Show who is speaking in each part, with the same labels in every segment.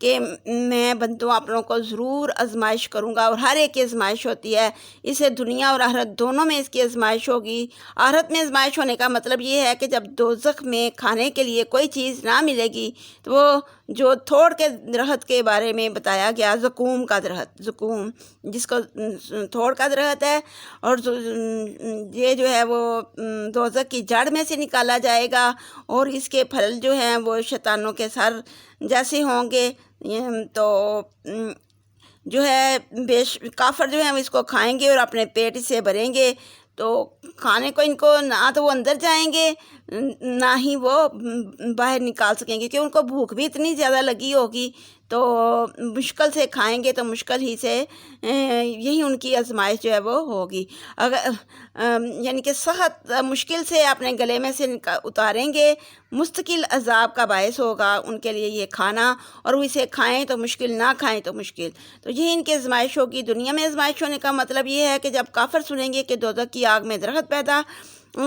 Speaker 1: کہ میں بندوں آپ لوگوں کو ضرور آزمائش کروں گا، اور ہر ایک کی آزمائش ہوتی ہے، اسے دنیا اور آخرت دونوں میں اس کی آزمائش ہوگی۔ آخرت میں آزمائش ہونے کا مطلب یہ ہے کہ جب دوزخ میں کھانے کے لیے کوئی چیز نہ ملے گی تو وہ جو تھوڑ کے درخت کے بارے میں بتایا گیا، زقوم کا درخت، زقوم جس کو تھوڑ کا درخت ہے، اور یہ جو ہے وہ دوزخ کی جڑ میں سے نکالا جائے گا، اور اس کے پھل جو ہیں وہ شیطانوں کے سر جیسے ہوں گے۔ تو جو ہے کافر جو ہیں وہ اس کو کھائیں گے اور اپنے پیٹ سے بھریں گے، تو کھانے کو ان کو نہ تو وہ اندر جائیں گے نہ ہی وہ باہر نکال سکیں گے، کیونکہ ان کو بھوک بھی اتنی زیادہ لگی ہوگی، تو مشکل سے کھائیں گے، تو مشکل ہی سے یہی ان کی آزمائش جو ہے وہ ہوگی۔ اگر یعنی کہ سخت مشکل سے اپنے گلے میں سے اتاریں گے، مستقل عذاب کا باعث ہوگا ان کے لیے یہ کھانا، اور وہ اسے کھائیں تو مشکل، نہ کھائیں تو مشکل۔ تو یہی ان کی آزمائش ہوگی۔ دنیا میں آزمائش ہونے کا مطلب یہ ہے کہ جب کافر سنیں گے کہ دوزخ کی آگ میں درخت پیدا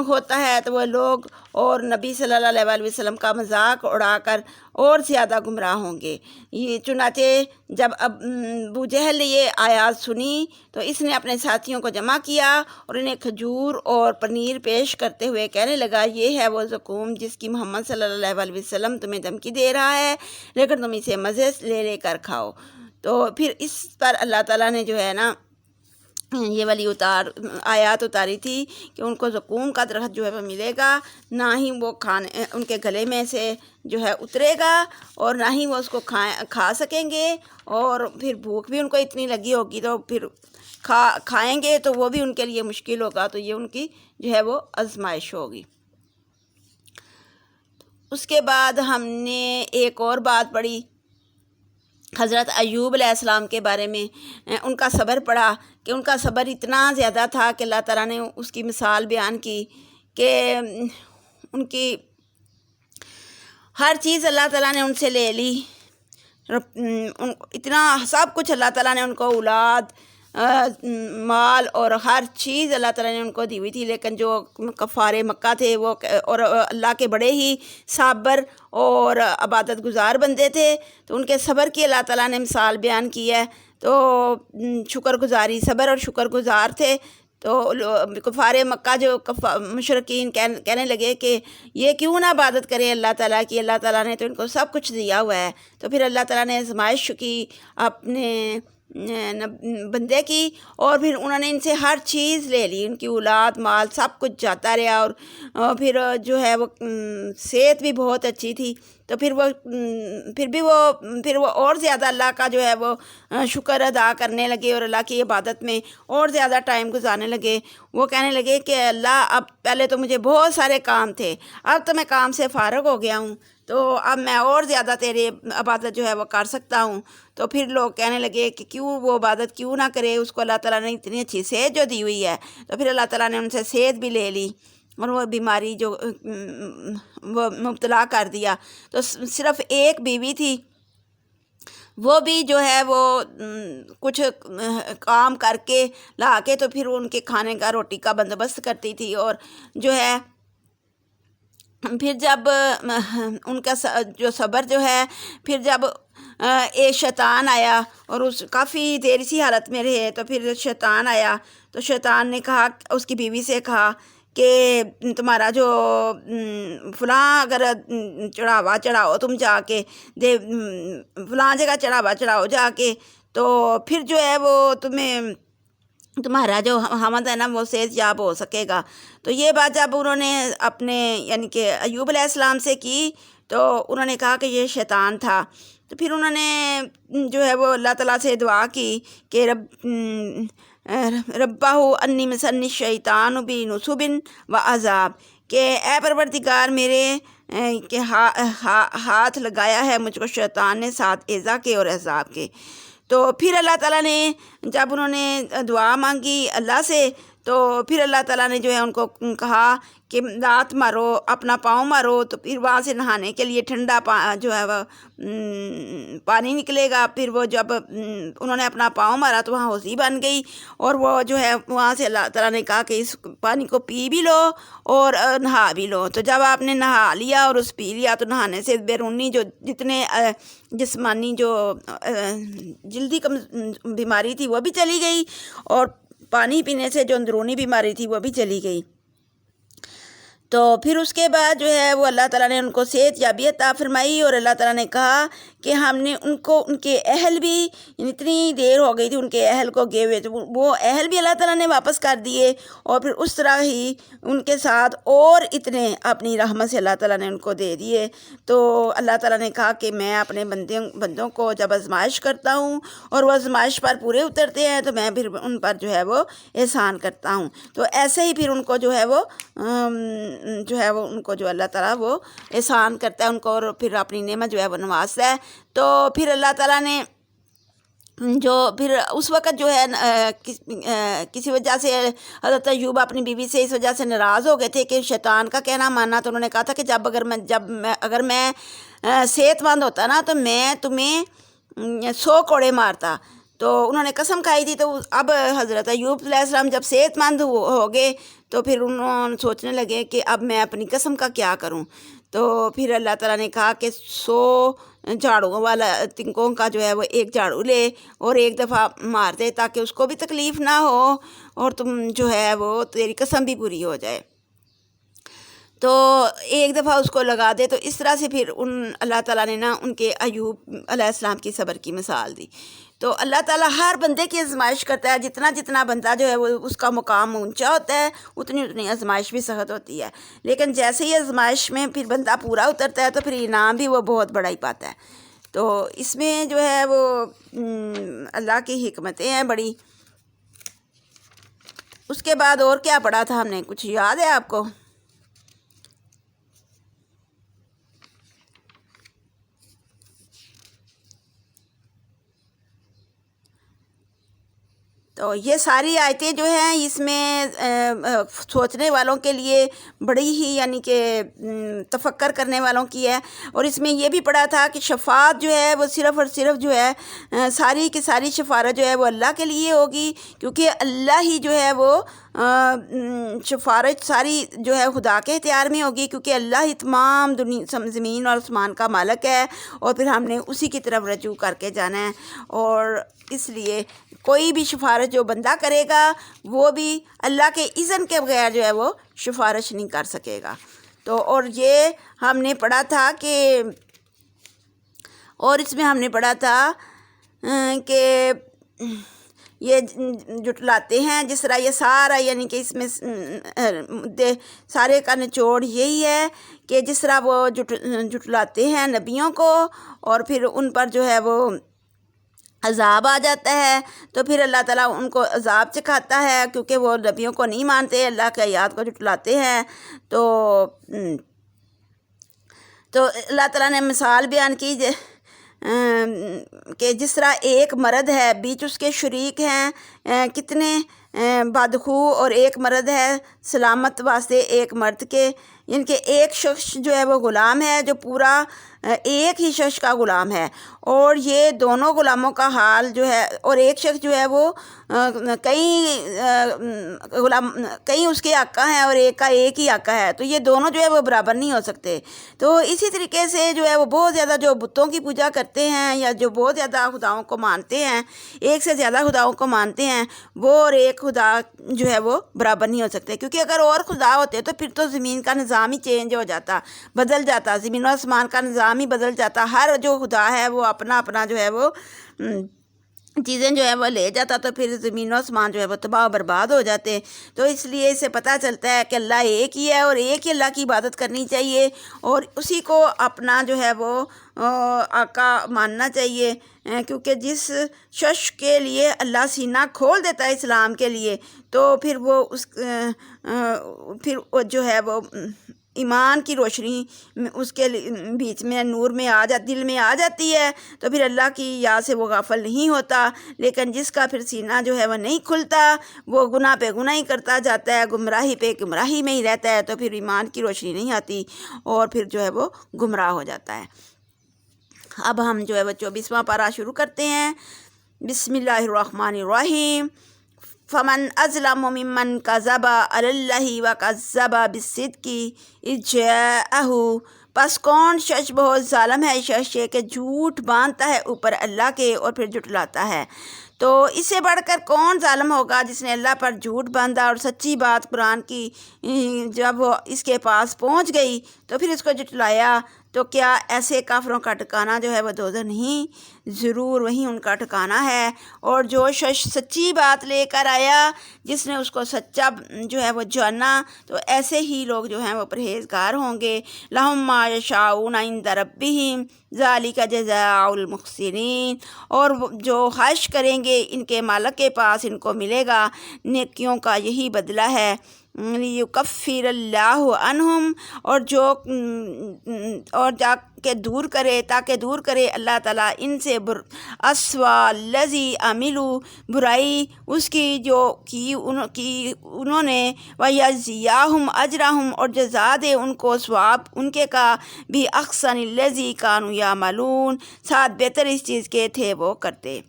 Speaker 1: ہوتا ہے تو وہ لوگ اور نبی صلی اللہ علیہ وسلم کا مذاق اڑا کر اور زیادہ گمراہ ہوں گے۔ یہ چنانچہ جب ابو جہل نے یہ آیات سنی تو اس نے اپنے ساتھیوں کو جمع کیا اور انہیں کھجور اور پنیر پیش کرتے ہوئے کہنے لگا، یہ ہے وہ زقوم جس کی محمد صلی اللہ علیہ وسلم تمہیں دھمکی دے رہا ہے، لیکن تم اسے مزے لے لے کر کھاؤ۔ تو پھر اس پر اللہ تعالیٰ نے جو ہے نا یہ والی آیات اتاری تھی کہ ان کو زقوم کا درخت جو ہے وہ ملے گا، نہ ہی وہ ان کے گلے میں سے جو ہے اترے گا، اور نہ ہی وہ اس کو کھا سکیں گے، اور پھر بھوک بھی ان کو اتنی لگی ہوگی تو پھر کھائیں گے تو وہ بھی ان کے لیے مشکل ہوگا۔ تو یہ ان کی جو ہے وہ آزمائش ہوگی۔ اس کے بعد ہم نے ایک اور بات پڑھی حضرت ایوب علیہ السلام کے بارے میں، ان کا صبر پڑھا کہ ان کا صبر اتنا زیادہ تھا کہ اللہ تعالیٰ نے اس کی مثال بیان کی کہ ان کی ہر چیز اللہ تعالیٰ نے ان سے لے لی، اتنا سب کچھ اللہ تعالیٰ نے ان کو اولاد، مال اور ہر چیز اللہ تعالیٰ نے ان کو دی ہوئی تھی، لیکن جو کفار مکہ تھے وہ اور اللہ کے بڑے ہی صابر اور عبادت گزار بندے تھے، تو ان کے صبر کی اللہ تعالیٰ نے مثال بیان کی ہے۔ تو شکر گزاری، صبر اور شکر گزار تھے۔ تو کفار مکہ جو مشرکین کہنے لگے کہ یہ کیوں نہ عبادت کریں اللہ تعالیٰ کی، اللہ تعالیٰ نے تو ان کو سب کچھ دیا ہوا ہے۔ تو پھر اللہ تعالیٰ نے آزمائش کی اپنے بندے کی، اور پھر انہوں نے ان سے ہر چیز لے لی، ان کی اولاد، مال، سب کچھ جاتا رہا، اور پھر جو ہے وہ صحت بھی بہت اچھی تھی۔ تو پھر وہ اور زیادہ اللہ کا جو ہے وہ شکر ادا کرنے لگے اور اللہ کی عبادت میں اور زیادہ ٹائم گزارنے لگے۔ وہ کہنے لگے کہ اللہ، اب پہلے تو مجھے بہت سارے کام تھے، اب تو میں کام سے فارغ ہو گیا ہوں، تو اب میں اور زیادہ تیرے عبادت جو ہے وہ کر سکتا ہوں۔ تو پھر لوگ کہنے لگے کہ کیوں وہ عبادت کیوں نہ کرے، اس کو اللہ تعالیٰ نے اتنی اچھی صحت جو دی ہوئی ہے۔ تو پھر اللہ تعالیٰ نے ان سے صحت بھی لے لی اور وہ بیماری جو وہ مبتلا کر دیا۔ تو صرف ایک بیوی تھی، وہ بھی جو ہے وہ کچھ کام کر کے لا کے تو پھر ان کے کھانے کا، روٹی کا بندوبست کرتی تھی، اور جو ہے پھر جب ان کا جو صبر جو ہے، پھر جب ایک شیطان آیا اور اس کافی دیر اسی حالت میں رہے، تو پھر شیطان آیا، تو شیطان نے کہا، اس کی بیوی سے کہا کہ تمہارا جو فلاں اگر چڑھاوا چڑھاؤ تم جا کے فلاں جگہ چڑھاوا چڑھاؤ جا کے، تو پھر جو ہے وہ تمہارا جو حمد ہے نا وہ صحت یاب ہو سکے گا۔ تو یہ بات جب انہوں نے اپنے یعنی کہ ایوب علیہ السلام سے کی، تو انہوں نے کہا کہ یہ شیطان تھا۔ تو پھر انہوں نے جو ہے وہ اللہ تعالیٰ سے دعا کی کہ ربہ انی مسنی الشیطان بنصب و عذاب، کہ اے پروردگار میرے کہ ہاتھ لگایا ہے مجھ کو شیطان نے ساتھ ایذا کے اور عذاب کے۔ تو پھر اللہ تعالیٰ نے جب انہوں نے دعا مانگی اللہ سے، تو پھر اللہ تعالیٰ نے جو ہے ان کو کہا کہ لات مارو، اپنا پاؤں مارو، تو پھر وہاں سے نہانے کے لیے ٹھنڈا جو ہے وہ پانی نکلے گا۔ پھر وہ جب انہوں نے اپنا پاؤں مارا تو وہاں ہوسی بن گئی، اور وہ جو ہے وہاں سے اللہ تعالیٰ نے کہا کہ اس پانی کو پی بھی لو اور نہا بھی لو۔ تو جب آپ نے نہا لیا اور اس پی لیا تو نہانے سے بیرونی جو جتنے جسمانی جو جلدی بیماری تھی وہ بھی چلی گئی، اور پانی پینے سے جو اندرونی بیماری تھی وہ بھی چلی گئی۔ تو پھر اس کے بعد جو ہے وہ اللہ تعالیٰ نے ان کو صحت یابی عطا فرمائی، اور اللہ تعالیٰ نے کہا کہ ہم نے ان کو ان کے اہل بھی، اتنی دیر ہو گئی تھی ان کے اہل کو گئے ہوئے، تو وہ اہل بھی اللہ تعالیٰ نے واپس کر دیے، اور پھر اس طرح ہی ان کے ساتھ اور اتنے اپنی رحمت سے اللہ تعالیٰ نے ان کو دے دیے۔ تو اللہ تعالیٰ نے کہا کہ میں اپنے بندوں کو جب آزمائش کرتا ہوں اور وہ آزمائش پر پورے اترتے ہیں تو میں پھر ان پر جو ہے وہ احسان کرتا ہوں۔ تو ایسے ہی پھر ان کو جو ہے وہ ان کو جو اللہ تعالیٰ وہ احسان کرتا ہے ان کو، اور پھر اپنی نعمت جو ہے وہ نوازتا ہے۔ تو پھر اللہ تعالیٰ نے جو پھر اس وقت جو ہے کسی وجہ سے حضرت ایوب اپنی بیوی سے اس وجہ سے ناراض ہو گئے تھے کہ شیطان کا کہنا ماننا، تو انہوں نے کہا تھا کہ اگر میں صحت مند ہوتا نا تو میں تمہیں 100 کوڑے مارتا۔ تو انہوں نے قسم کھائی تھی۔ تو اب حضرت ایوب علیہ السلام جب صحت مند ہو گئے تو پھر انہوں نے سوچنے لگے کہ اب میں اپنی قسم کا کیا کروں۔ تو پھر اللہ تعالیٰ نے کہا کہ 100 جھاڑوؤں والا تنکوں کا جو ہے وہ ایک جھاڑو لے اور ایک دفعہ مار دے تاکہ اس کو بھی تکلیف نہ ہو اور تم جو ہے وہ تیری قسم بھی پوری ہو جائے۔ تو ایک دفعہ اس کو لگا دے۔ تو اس طرح سے پھر اللہ تعالیٰ نے ان کے ایوب علیہ السلام کی صبر کی مثال دی۔ تو اللہ تعالیٰ ہر بندے کی آزمائش کرتا ہے، جتنا بندہ جو ہے وہ اس کا مقام اونچا ہوتا ہے اتنی آزمائش بھی سخت ہوتی ہے، لیکن جیسے ہی آزمائش میں پھر بندہ پورا اترتا ہے تو پھر انعام بھی وہ بہت بڑا ہی پاتا ہے۔ تو اس میں جو ہے وہ اللہ کی حکمتیں ہیں بڑی۔ اس کے بعد اور کیا پڑھا تھا ہم نے، کچھ یاد ہے آپ کو؟ تو یہ ساری آیتیں جو ہیں اس میں سوچنے والوں کے لیے بڑی ہی یعنی کہ تفکر کرنے والوں کی ہے۔ اور اس میں یہ بھی پڑھا تھا کہ شفاعت جو ہے وہ صرف اور صرف جو ہے ساری کی ساری شفاعت جو ہے وہ اللہ کے لیے ہوگی، کیونکہ اللہ ہی جو ہے وہ شفاعت ساری جو ہے خدا کے اختیار میں ہوگی، کیونکہ اللہ ہی تمام زمین اور آسمان کا مالک ہے، اور پھر ہم نے اسی کی طرف رجوع کر کے جانا ہے۔ اور اس لیے کوئی بھی سفارش جو بندہ کرے گا وہ بھی اللہ کے اذن کے بغیر جو ہے وہ سفارش نہیں کر سکے گا۔ تو اور یہ ہم نے پڑھا تھا کہ اور اس میں ہم نے پڑھا تھا کہ یہ جٹلاتے ہیں جس طرح یہ سارا یعنی کہ اس میں سارے کا نچوڑ یہی ہے کہ جس طرح وہ جٹلاتے ہیں نبیوں کو اور پھر ان پر جو ہے وہ عذاب آ جاتا ہے، تو پھر اللہ تعالیٰ ان کو عذاب چکھاتا ہے کیونکہ وہ نبیوں کو نہیں مانتے، اللہ کی آیات کو جھٹلاتے ہیں۔ تو اللہ تعالیٰ نے مثال بیان کی کہ جس طرح ایک مرد ہے، بیچ اس کے شریک ہیں کتنے بدخو، اور ایک مرد ہے سلامت واسطے ایک مرد کے، یعنی کہ ایک شخص جو ہے وہ غلام ہے جو پورا ایک ہی شخص کا غلام ہے، اور یہ دونوں غلاموں کا حال جو ہے، اور ایک شخص جو ہے وہ کئی اس کے آقا ہیں اور ایک کا ایک ہی آقا ہے، تو یہ دونوں جو ہے وہ برابر نہیں ہو سکتے۔ تو اسی طریقے سے جو ہے وہ بہت زیادہ جو بتوں کی پوجا کرتے ہیں یا جو بہت زیادہ خداؤں کو مانتے ہیں، ایک سے زیادہ خداؤں کو مانتے ہیں، وہ اور ایک خدا جو ہے وہ برابر نہیں ہو سکتے، کیونکہ اگر اور خدا ہوتے تو پھر تو زمین کا نظام ہی چینج ہو جاتا، بدل جاتا، زمین و آسمان کا نظام ہی بدل جاتا، ہر جو خدا ہے وہ اپنا جو ہے وہ چیزیں جو ہے وہ لے جاتا، تو پھر زمین و آسمان جو ہے وہ تباہ و برباد ہو جاتے۔ تو اس لیے اس سے پتہ چلتا ہے کہ اللہ ایک ہی ہے اور ایک ہی اللہ کی عبادت کرنی چاہیے اور اسی کو اپنا جو ہے وہ آقا ماننا چاہیے، کیونکہ جس شخص کے لیے اللہ سینہ کھول دیتا ہے اسلام کے لیے، تو پھر وہ جو ہے وہ ایمان کی روشنی اس کے بیچ میں نور میں دل میں آ جاتی ہے تو پھر اللہ کی یاد سے وہ غافل نہیں ہوتا، لیکن جس کا پھر سینہ جو ہے وہ نہیں کھلتا، وہ گناہ پہ گناہ ہی کرتا جاتا ہے، گمراہی پہ گمراہی میں ہی رہتا ہے، تو پھر ایمان کی روشنی نہیں آتی اور پھر جو ہے وہ گمراہ ہو جاتا ہے۔ اب ہم جو ہے وہ 24واں پارہ شروع کرتے ہیں۔ بسم اللہ الرحمن الرحیم۔ فمن اظلم ممن کذب علی اللہ وکذب بالصدق اذ جاءہ، پس کون شخص بہت ظالم ہے شخص کہ جھوٹ باندھتا ہے اوپر اللہ کے اور پھر جھٹلاتا ہے۔ تو اس سے بڑھ کر کون ظالم ہوگا جس نے اللہ پر جھوٹ باندھا اور سچی بات قرآن کی جب وہ اس کے پاس پہنچ گئی تو پھر اس کو جھٹلایا، تو کیا ایسے کافروں کا ٹھکانہ جو ہے وہ دوزخ نہیں؟ ضرور وہیں ان کا ٹھکانہ ہے۔ اور جو شخص سچی بات لے کر آیا، جس نے اس کو سچا جو ہے وہ جانا، تو ایسے ہی لوگ جو ہیں وہ پرہیزگار ہوں گے۔ لہم ما یشاؤون عند ربہم ذالک جزاء المحسنین، اور جو خواہش کریں گے ان کے مالک کے پاس ان کو ملے گا، نیکیوں کا یہی بدلہ ہے۔ لیکفر اللہ عنہم، اور جا کے دور کرے، تاکہ دور کرے اللہ تعالیٰ ان سے اسوأ الذی عملوا، برائی اس کی جو کی انہوں نے، ویجزیہم اجرہم، اور جزا دے ان کو ثواب ان کے کا بھی احسن الذی کانوا یعملون، ساتھ بہتر اس چیز کے تھے وہ کرتے۔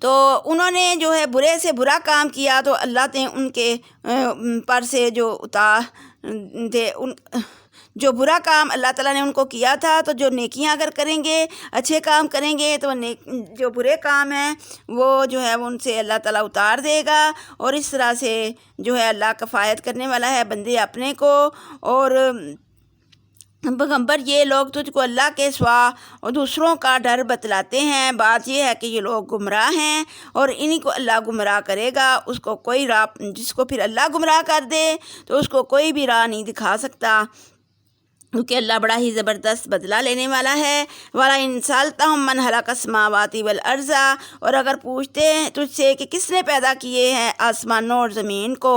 Speaker 1: تو انہوں نے جو ہے برے سے برا کام کیا تو اللہ نے ان کے پر سے جو جو برا کام اللہ تعالیٰ نے ان کو کیا تھا، تو جو نیکیاں اگر کریں گے، اچھے کام کریں گے، تو جو برے کام ہیں وہ جو ہے وہ ان سے اللہ تعالیٰ اتار دے گا، اور اس طرح سے جو ہے اللہ کفایت کرنے والا ہے بندے اپنے کو۔ اور پیغمبر یہ لوگ تجھ کو اللہ کے سوا اور دوسروں کا ڈر بتلاتے ہیں، بات یہ ہے کہ یہ لوگ گمراہ ہیں اور انہی کو اللہ گمراہ کرے گا۔ اس کو کوئی راہ، جس کو پھر اللہ گمراہ کر دے تو اس کو کوئی بھی راہ نہیں دکھا سکتا، کیونکہ اللہ بڑا ہی زبردست بدلہ لینے والا ہے۔ وَلَئِن سَأَلْتَهُم مَّنْ خَلَقَ السَّمَاوَاتِ وَالْأَرْضَ، اور اگر پوچھتے ہیں تجھ سے کہ کس نے پیدا کیے ہیں آسمانوں اور زمین کو،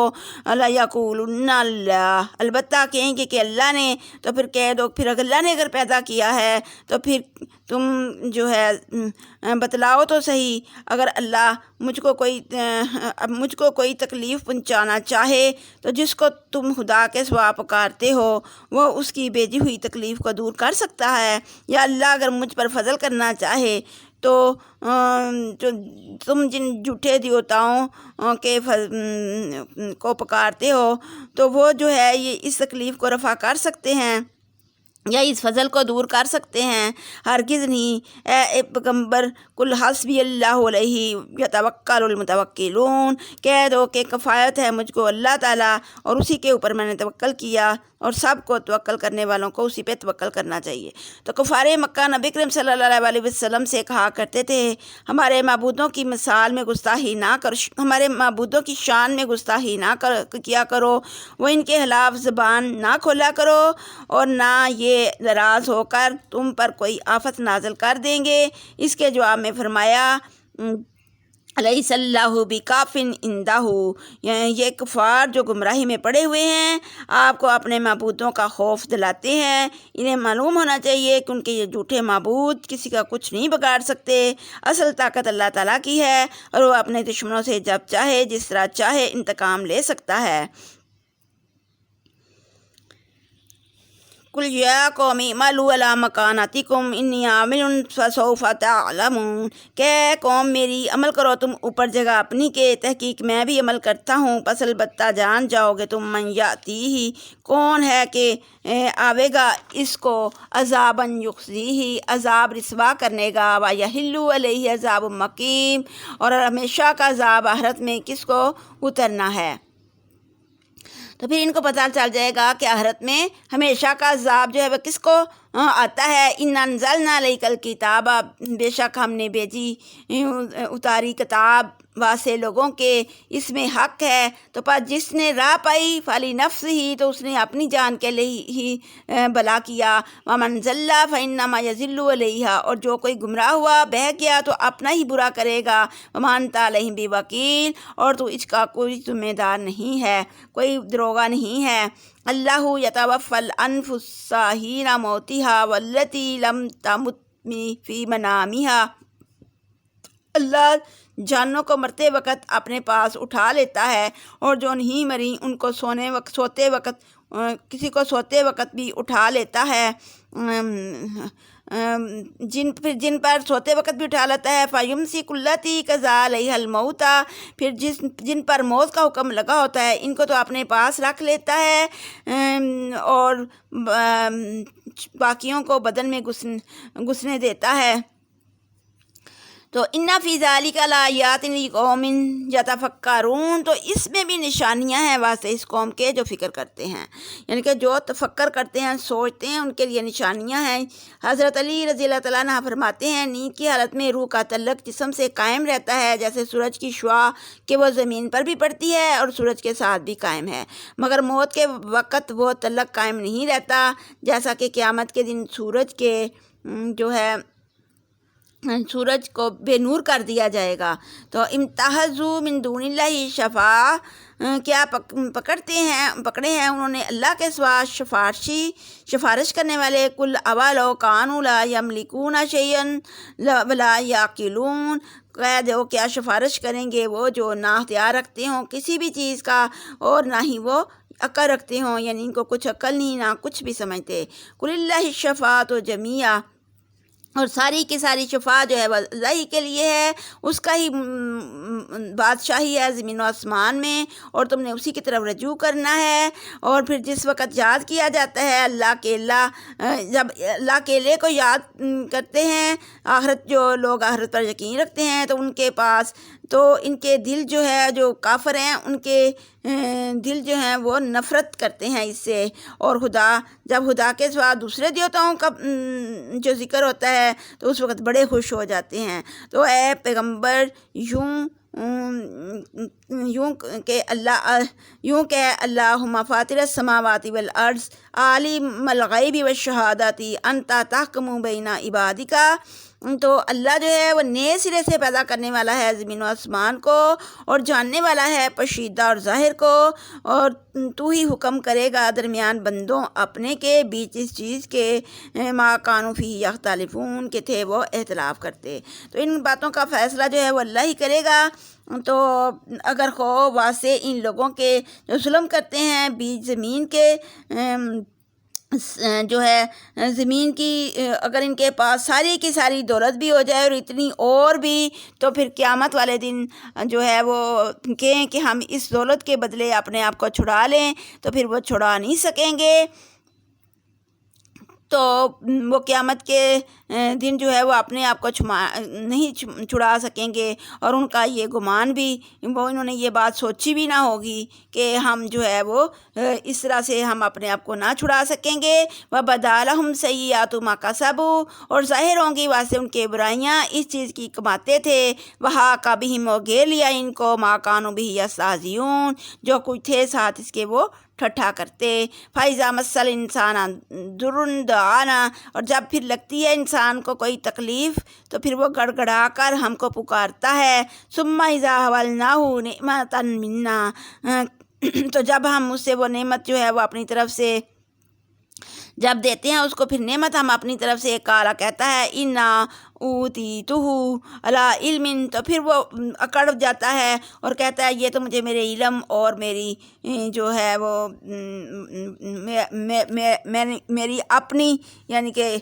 Speaker 1: لَيَقُولُنَّ اللَّهُ، البتہ کہیں گے کہ اللہ نے۔ تو پھر کہہ دو، پھر اگر اللہ نے اگر پیدا کیا ہے تو پھر تم جو ہے بتلاؤ تو صحیح، اگر اللہ مجھ کو کوئی تکلیف پہنچانا چاہے تو جس کو تم خدا کے سوا پکارتے ہو وہ اس کی بھیجی ہوئی تکلیف کو دور کر سکتا ہے، یا اللہ اگر مجھ پر فضل کرنا چاہے تو تم جن جھوٹے دیوتاؤں کے کو پکارتے ہو تو وہ جو ہے یہ اس تکلیف کو رفع کر سکتے ہیں یا اس فضل کو دور کر سکتے ہیں؟ ہرگز نہیں۔ اے پیغمبر، کل حسبی اللہ علیہ یتوکل المتوکلون، کہہ دو کہ کفایت ہے مجھ کو اللہ تعالیٰ اور اسی کے اوپر میں نے توکل کیا، اور سب کو توکل کرنے والوں کو اسی پہ توکل کرنا چاہیے۔ تو کفار مکہ نبی کریم صلی اللہ علیہ وسلم سے کہا کرتے تھے ہمارے معبودوں کی مثال میں گستاخی نہ کرو، ہمارے معبودوں کی شان میں گستاخی نہ کیا کرو، وہ ان کے خلاف زبان نہ کھولا کرو، اور نہ یہ ناراض ہو کر تم پر کوئی آفت نازل کر دیں گے۔ اس کے جواب میں فرمایا الیس اللہ بکاف عندہ، یہ کفار جو گمراہی میں پڑے ہوئے ہیں آپ کو اپنے معبودوں کا خوف دلاتے ہیں۔ انہیں معلوم ہونا چاہیے کہ ان کے یہ جھوٹے معبود کسی کا کچھ نہیں بگاڑ سکتے، اصل طاقت اللہ تعالیٰ کی ہے، اور وہ اپنے دشمنوں سے جب چاہے جس طرح چاہے انتقام لے سکتا ہے۔ قُلْ يَا قَوْمِ اعْمَلُوا عَلَىٰ مَكَانَتِكُمْ إِنِّي عَامِلٌ فَسَوْفَ تَعْلَمُونَ، کہ قوم میری عمل کرو تم اوپر جگہ اپنی کے، تحقیق میں بھی عمل کرتا ہوں، پس البتہ جان جاؤ گے تم من یاتیہ، کون ہے کہ آوے گا اس کو عذابًا یخزیہ، عذاب رسوا کرنے گا، وَیَحِلُّ عَلَیہ عذاب مقیم، اور ہمیشہ کا عذاب آخرت میں کس کو اترنا ہے۔ تو پھر ان کو پتہ چل جائے گا کہ آخرت میں ہمیشہ کا عذاب جو ہے وہ کس کو آتا ہے۔ اِنَّا أَنزَلْنَا عَلَيْكَ الْكِتَابَ، بے شک ہم نے اتاری کتاب واسے لوگوں کے، اس میں حق ہے، تو پر جس نے راہ پائی فلی نفس ہی، تو اس نے اپنی جان کے لیے ہی بھلا کیا، ومن ضل فإنما يضل علیہا، اور جو کوئی گمراہ ہوا بہک گیا تو اپنا ہی برا کرے گا، وما انت علیہم بوکیل، اور تو اس کا کوئی ذمہ دار نہیں ہے، کوئی دروغہ نہیں ہے۔ اللہ یتوفی الانفس حین موتہا واللتی لم تمت فی منامہا، اللہ جانوں کو مرتے وقت اپنے پاس اٹھا لیتا ہے، اور جو نہیں مری ان کو سوتے وقت کسی کو سوتے وقت بھی اٹھا لیتا ہے، جن پر سوتے وقت بھی اٹھا لیتا ہے۔ فَيُمْسِكُ الَّتِي قَضَىٰ عَلَيْهَا الْمَوْتَ، پھر جن پر موت کا حکم لگا ہوتا ہے ان کو تو اپنے پاس رکھ لیتا ہے اور باقیوں کو بدن میں گھسنے دیتا ہے۔ تو اِنَّ فِي ذَلِكَ لَآیَاتٍ لِقَوْمٍ یَتَفَکَّرُونَ، تو اس میں بھی نشانیاں ہیں واسطے اس قوم کے جو فکر کرتے ہیں، یعنی کہ جو تفکر کرتے ہیں، سوچتے ہیں، ان کے لیے نشانیاں ہیں۔ حضرت علی رضی اللہ تعالیٰ عنہ فرماتے ہیں نیند کی حالت میں روح کا تعلق جسم سے قائم رہتا ہے، جیسے سورج کی شعاع کہ وہ زمین پر بھی پڑتی ہے اور سورج کے ساتھ بھی قائم ہے، مگر موت کے وقت وہ تعلق قائم نہیں رہتا، جیسا کہ قیامت کے دن سورج کو بے نور کر دیا جائے گا۔ تو امتحزوا من دون اللہ شفاع، کیا پکڑے ہیں انہوں نے اللہ کے سوا سفارش کرنے والے، کل اولو کانوا لا یملکون شیئا ولا یعقلون، کہہ دو کیا سفارش کریں گے وہ جو نہ اختیار رکھتے ہوں کسی بھی چیز کا اور نہ ہی وہ عقل رکھتے ہوں، یعنی ان کو کچھ عقل نہیں، نہ کچھ بھی سمجھتے۔ قل اللہ الشفاعۃ جمیعا، اور ساری کی ساری شفاعت جو ہے وہ اللہ ہی کے لیے ہے، اس کا ہی بادشاہی ہے زمین و آسمان میں، اور تم نے اسی کی طرف رجوع کرنا ہے۔ اور پھر جس وقت یاد کیا جاتا ہے جب اللہ اکیلے کو یاد کرتے ہیں، جو لوگ آخرت پر یقین رکھتے ہیں تو ان کے پاس تو ان کے دل جو ہے جو کافر ہیں ان کے دل جو ہیں وہ نفرت کرتے ہیں اس سے، اور جب خدا کے سوا دوسرے دیوتاؤں کا جو ذکر ہوتا ہے تو اس وقت بڑے خوش ہو جاتے ہیں۔ تو اے پیغمبر یوں کہ اللہم فاطر السماوات والارض عالم الغیب والشہادۃ انت تحکم بین عبادک، تو اللہ جو ہے وہ نئے سرے سے پیدا کرنے والا ہے زمین و آسمان کو، اور جاننے والا ہے پوشیدہ اور ظاہر کو، اور تو ہی حکم کرے گا درمیان بندوں اپنے کے بیچ اس چیز کے ما کانوا فیہ یختلفون کہ تھے وہ اختلاف کرتے۔ تو ان باتوں کا فیصلہ جو ہے وہ اللہ ہی کرے گا۔ تو اگر واسطے ان لوگوں کے جو ظلم کرتے ہیں بیچ زمین کے جو ہے زمین کی، اگر ان کے پاس ساری کی ساری دولت بھی ہو جائے اور اتنی اور بھی، تو پھر قیامت والے دن جو ہے وہ کہیں کہ ہم اس دولت کے بدلے اپنے آپ کو چھڑا لیں، تو پھر وہ چھڑا نہیں سکیں گے۔ تو وہ قیامت کے دن جو ہے وہ اپنے آپ کو نہیں چھڑا سکیں گے، اور ان کا یہ گمان بھی، انہوں نے یہ بات سوچی بھی نہ ہوگی کہ ہم جو ہے وہ اس طرح سے ہم اپنے آپ کو نہ چھڑا سکیں گے۔ وَبَدَا لَهُمْ سَیِّئَاتُ مَا کَسَبُوا، اور ظاہر ہوں گی واسطے ان کے برائیاں اس چیز کی کماتے تھے، وَحَاقَ بِهِمْ، اور گھیر لیا ان کو، مَا كَانُوا بِهِ يَسْتَهْزِئُونَ، جو کچھ تھے ساتھ اس کے وہ ٹھٹھا کرتے۔ فَإِذَا مَسَّ الْإِنسَانَ ضُرٌّ دَعَانَا، اور جب پھر لگتی ہے انسان کو کوئی تکلیف تو پھر وہ گڑ گڑا کر ہم کو پکارتا ہے۔ ثُمَّ إِذَا حَوَلْنَاهُ نِعْمَةً مِنَّا، تو جب ہم اس سے وہ نعمت جو ہے وہ اپنی طرف سے جب دیتے ہیں اس کو، پھر نعمت ہم اپنی طرف سے کالا کہتا ہے اِنَّا أُوتِیتُهُ عَلَىٰ عِلْمٍ، تو پھر وہ اکڑ جاتا ہے اور کہتا ہے یہ تو مجھے میرے علم اور میری جو ہے وہ میری اپنی یعنی کہ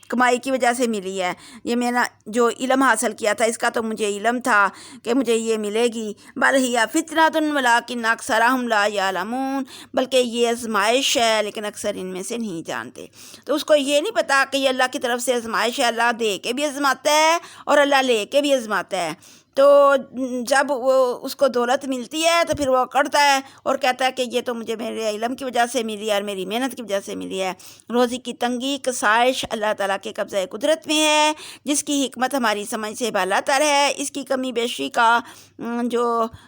Speaker 1: کمائی کی وجہ سے ملی ہے، یہ میرا جو علم حاصل کیا تھا اس کا تو مجھے علم تھا کہ مجھے یہ ملے گی۔ بل ہی فتنۃ ولکن اکثرہم لا یعلمون، بلکہ یہ آزمائش ہے لیکن اکثر ان میں سے نہیں جانتے۔ تو اس کو یہ نہیں پتا کہ یہ اللہ کی طرف سے آزمائش ہے، اللہ دے کے بھی آزماتا ہے اور اللہ لے کے بھی آزماتا ہے۔ تو جب وہ اس کو دولت ملتی ہے تو پھر وہ کرتا ہے اور کہتا ہے کہ یہ تو مجھے میرے علم کی وجہ سے ملی ہے اور میری محنت کی وجہ سے ملی ہے۔ روزی کی تنگی کسائش اللہ تعالیٰ کے قبضۂ قدرت میں ہے، جس کی حکمت ہماری سمجھ سے بالا تر ہے۔ اس کی کمی بیشی کا جو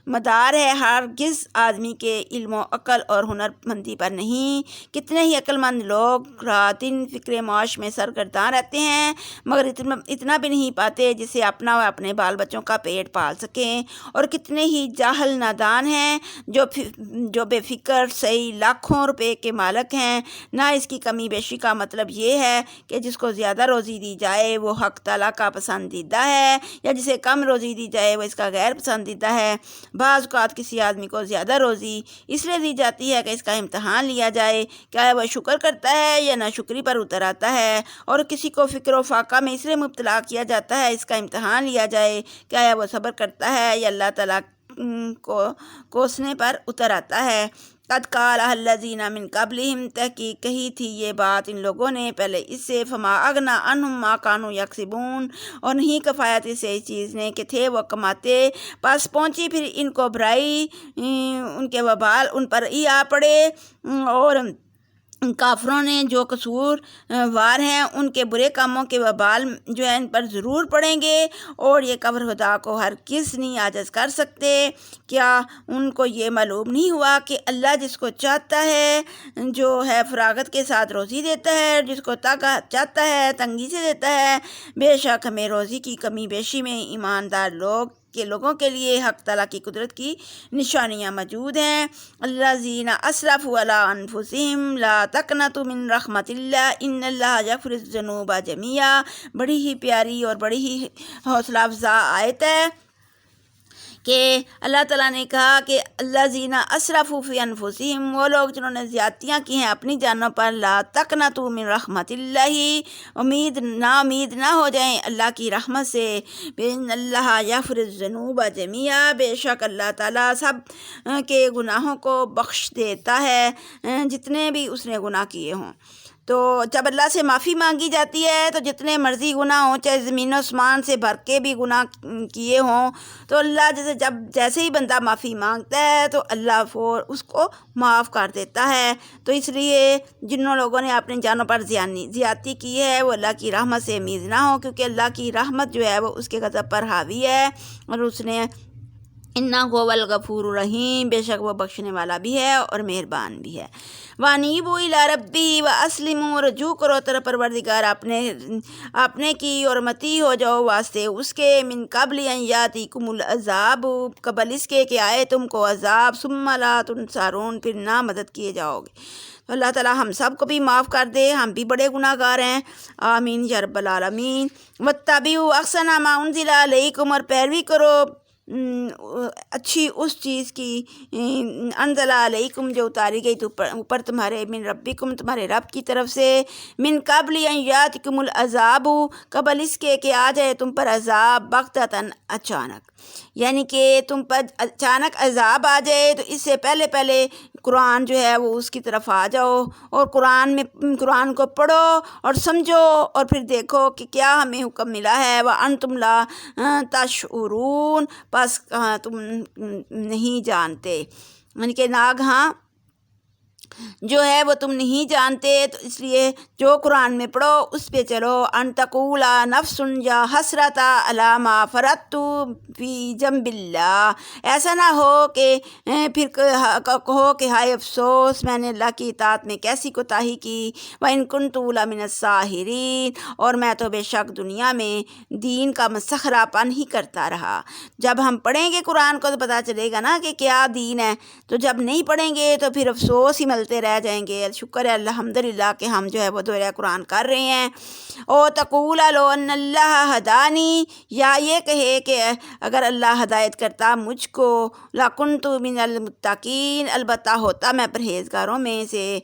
Speaker 1: مدار ہے ہرگز آدمی کے علم و عقل اور ہنر مندی پر نہیں۔ کتنے ہی عقل مند لوگ رات دن فکر معاش میں سرگرداں رہتے ہیں، مگر اتنا بھی نہیں پاتے جسے اپنا و اپنے بال بچوں کا پیٹ پیٹ پال سکیں، اور کتنے ہی جاہل نادان ہیں جو بے فکر صحیح لاکھوں روپے کے مالک ہیں۔ نہ اس کی کمی بیشی کا مطلب یہ ہے کہ جس کو زیادہ روزی دی جائے وہ حق تعالیٰ کا پسندیدہ ہے، یا جسے کم روزی دی جائے وہ اس کا غیر پسندیدہ ہے۔ بعض اوقات کسی آدمی کو زیادہ روزی اس لیے دی جاتی ہے کہ اس کا امتحان لیا جائے کیا وہ شکر کرتا ہے یا ناشکری پر اتر آتا ہے، اور کسی کو فکر و فاقہ میں اس لیے مبتلا کیا جاتا ہے اس کا امتحان لیا جائے کیا وہ صبر کرتا ہے یا اللہ تعالیٰ کو کوسنے پر اتر آتا ہے۔ قد قال الذین من قبلہم، تحقیق کہی تھی یہ بات ان لوگوں نے پہلے اس سے، فما اغنی عنہم ما کانوا یکسبون، اور نہیں کفایت اسے اس چیز نے کہ تھے وہ کماتے، پس پہنچی پھر ان کو برائی، ان کے وبال ان پر ہی آ پڑے، اور کافروں نے جو قصور وار ہیں ان کے برے کاموں کے وبال جو ہے ان پر ضرور پڑیں گے، اور یہ قبر خدا کو ہرگز نہیں عاجز کر سکتے۔ کیا ان کو یہ معلوم نہیں ہوا کہ اللہ جس کو چاہتا ہے جو ہے فراغت کے ساتھ روزی دیتا ہے، جس کو چاہتا ہے تنگی سے دیتا ہے۔ بے شک ہمیں روزی کی کمی بیشی میں ایماندار لوگوں کے لیے حق تعالیٰ کی قدرت کی نشانیاں موجود ہیں۔ الذین اسرفوا علی انفسہم لا تقنطوا من رحمت اللہ ان اللہ یغفر الذنوب جميعا، بڑی ہی پیاری اور بڑی ہی حوصلہ افزا آیت ہے کہ اللہ تعالیٰ نے کہا کہ الذین اسرفوا فی انفسہم، وہ لوگ جنہوں نے زیادتیاں کی ہیں اپنی جانوں پر، لا تقنطوا من رحمت اللہ، نا امید نہ ہو جائیں اللہ کی رحمت سے، ان اللہ یغفر الذنوب جميعا، بے شک اللہ تعالیٰ سب کے گناہوں کو بخش دیتا ہے جتنے بھی اس نے گناہ کیے ہوں۔ تو جب اللہ سے معافی مانگی جاتی ہے تو جتنے مرضی گناہ ہوں، چاہے زمین و آسمان سے بھر کے بھی گناہ کیے ہوں، تو اللہ جیسے ہی بندہ معافی مانگتا ہے تو اللہ اس کو معاف کر دیتا ہے۔ تو اس لیے جن لوگوں نے اپنی جانوں پر زیادتی کی ہے وہ اللہ کی رحمت سے امید نہ ہو، کیونکہ اللہ کی رحمت جو ہے وہ اس کے غضب پر حاوی ہے، اور اس نے انہ هو الغفور الرحیم، بے شک وہ بخشنے والا بھی ہے اور مہربان بھی ہے۔ وانیبوا الی ربی واسلموا، رجوع کرو طرف پروردگار اپنے کی اور متی ہو جاؤ واسطے اس کے، من قبل ان یاتیکم العذاب، قبل اس کے کہ آئے تم کو عذاب، ثم لا تنصرون، پھر نہ مدد کیے جاؤ گے۔ تو اللہ تعالیٰ ہم سب کو بھی معاف کر دے، ہم بھی بڑے گناہ گار ہیں، آمین یا رب العالمین۔ واتبعوا احسن ما انزل الیکم، اور پیروی کرو اچھی اس چیز کی، انزل علیکم جو اتاری گئی اوپر تمہارے، من ربکم تمہارے رب کی طرف سے، من قبل ان یاتکم العذاب، قبل اس کے کہ آ جائے تم پر عذاب، بغتتاً اچانک، یعنی کہ تم پر اچانک عذاب آ جائے تو اس سے پہلے قرآن جو ہے وہ اس کی طرف آ جاؤ، اور قرآن کو پڑھو اور سمجھو، اور پھر دیکھو کہ کیا ہمیں حکم ملا ہے، وَأَنْتُمْ لَا تَشْعُرُونَ، بس تم نہیں جانتے، یعنی کہ ناگہاں جو ہے وہ تم نہیں جانتے، تو اس لیے جو قرآن میں پڑھو اس پہ چلو۔ ان تقول نفس یا حسرت علی ما فرطت فی جنب اللہ، ایسا نہ ہو کہ پھر کہو کہ ہائے افسوس میں نے اللہ کی اطاعت میں کیسی کوتاہی کی، وَإِن كُنتُ لَمِنَ السَّاخِرِينَ، اور میں تو بے شک دنیا میں دین کا مسخرہ پن ہی کرتا رہا۔ جب ہم پڑھیں گے قرآن کو تو پتہ چلے گا نا کہ کیا دین ہے، تو جب نہیں پڑھیں گے تو پھر افسوس ہی ملتے رہ جائیں گے۔ شکر ہے الحمدللہ کہ ہم جو ہے وہ دورہ قرآن کر رہے ہیں۔ او تقول لو ان اللہ ہدانی، یا یہ کہے کہ اگر اللہ ہدایت کرتا مجھ کو، لکنت من المتقین، البتہ ہوتا میں پرہیزگاروں میں سے،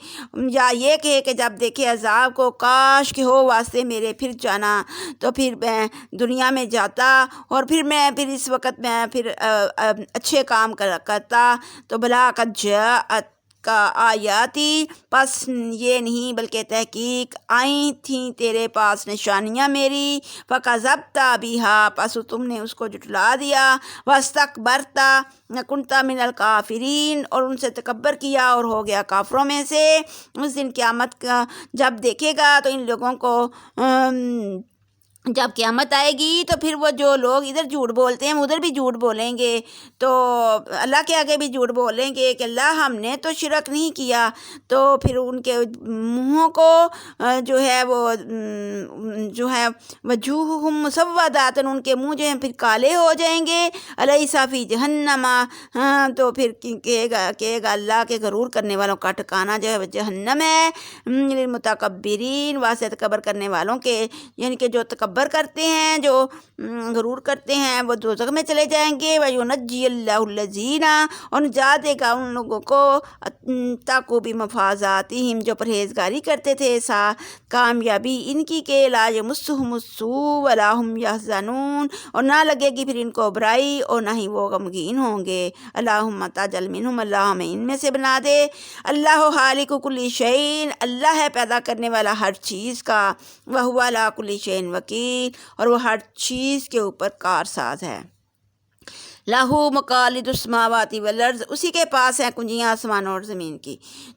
Speaker 1: یا یہ کہے کہ جب دیکھے عذاب کو کاش کہ ہو واسطے میرے پھر جانا، تو پھر میں دنیا میں جاتا اور پھر اس وقت میں پھر اچھے کام کرتا، تو بلا قد جاءت کا آیاتی، پس یہ نہیں بلکہ تحقیق آئی تھیں تیرے پاس نشانیاں میری، فکذبت بہا، پس تم نے اس کو جھٹلا دیا، واستکبرت کنت من الکافرین، اور ان سے تکبر کیا اور ہو گیا کافروں میں سے۔ اس دن قیامت کا جب دیکھے گا تو ان لوگوں کو جب قیامت آئے گی تو پھر وہ جو لوگ ادھر جھوٹ بولتے ہیں ادھر بھی جھوٹ بولیں گے، تو اللہ کے آگے بھی جھوٹ بولیں گے کہ اللہ ہم نے تو شرک نہیں کیا، تو پھر ان کے منہوں کو جو ہے وہ جو ہے وجوہہم مسودۃ، ان کے منہ جو ہیں پھر کالے ہو جائیں گے، الیس فی جہنم، تو پھر کہے گا اللہ کے غرور کرنے والوں کا ٹھکانہ جو ہے وہ جہنم ہے، للمتکبرین، واسطہ تکبر کرنے والوں کے، یعنی کہ جو تکبر کرتے ہیں، جو غرور کرتے ہیں، وہ دوزخ میں چلے جائیں گے۔ وَيُنَجِّيَ اللَّهُ الَّذِينَ، اور نجات دے گا ان لوگوں کو، اتقوا بمفازاتہم، جو پرہیزگاری کرتے تھے، کامیابی ان کی کہ لا یمسہم السوء ولا ہم یحزنون، اور نہ لگے گی پھر ان کو برائی اور نہ ہی وہ غمگین ہوں گے۔ اللہم تجعل منہم، اللہ ہمیں ان میں سے بنا دے۔ اللہ خالق کل شیء، اللہ ہے پیدا کرنے والا ہر چیز کا، وہو علی کل شیء وکیل، اور وہ ہر چیز کے اوپر کارساز ہے۔ لہو مقالید السماوات والارض، اسی کے پاس ہیں کنجیاں آسمان اور زمین کی،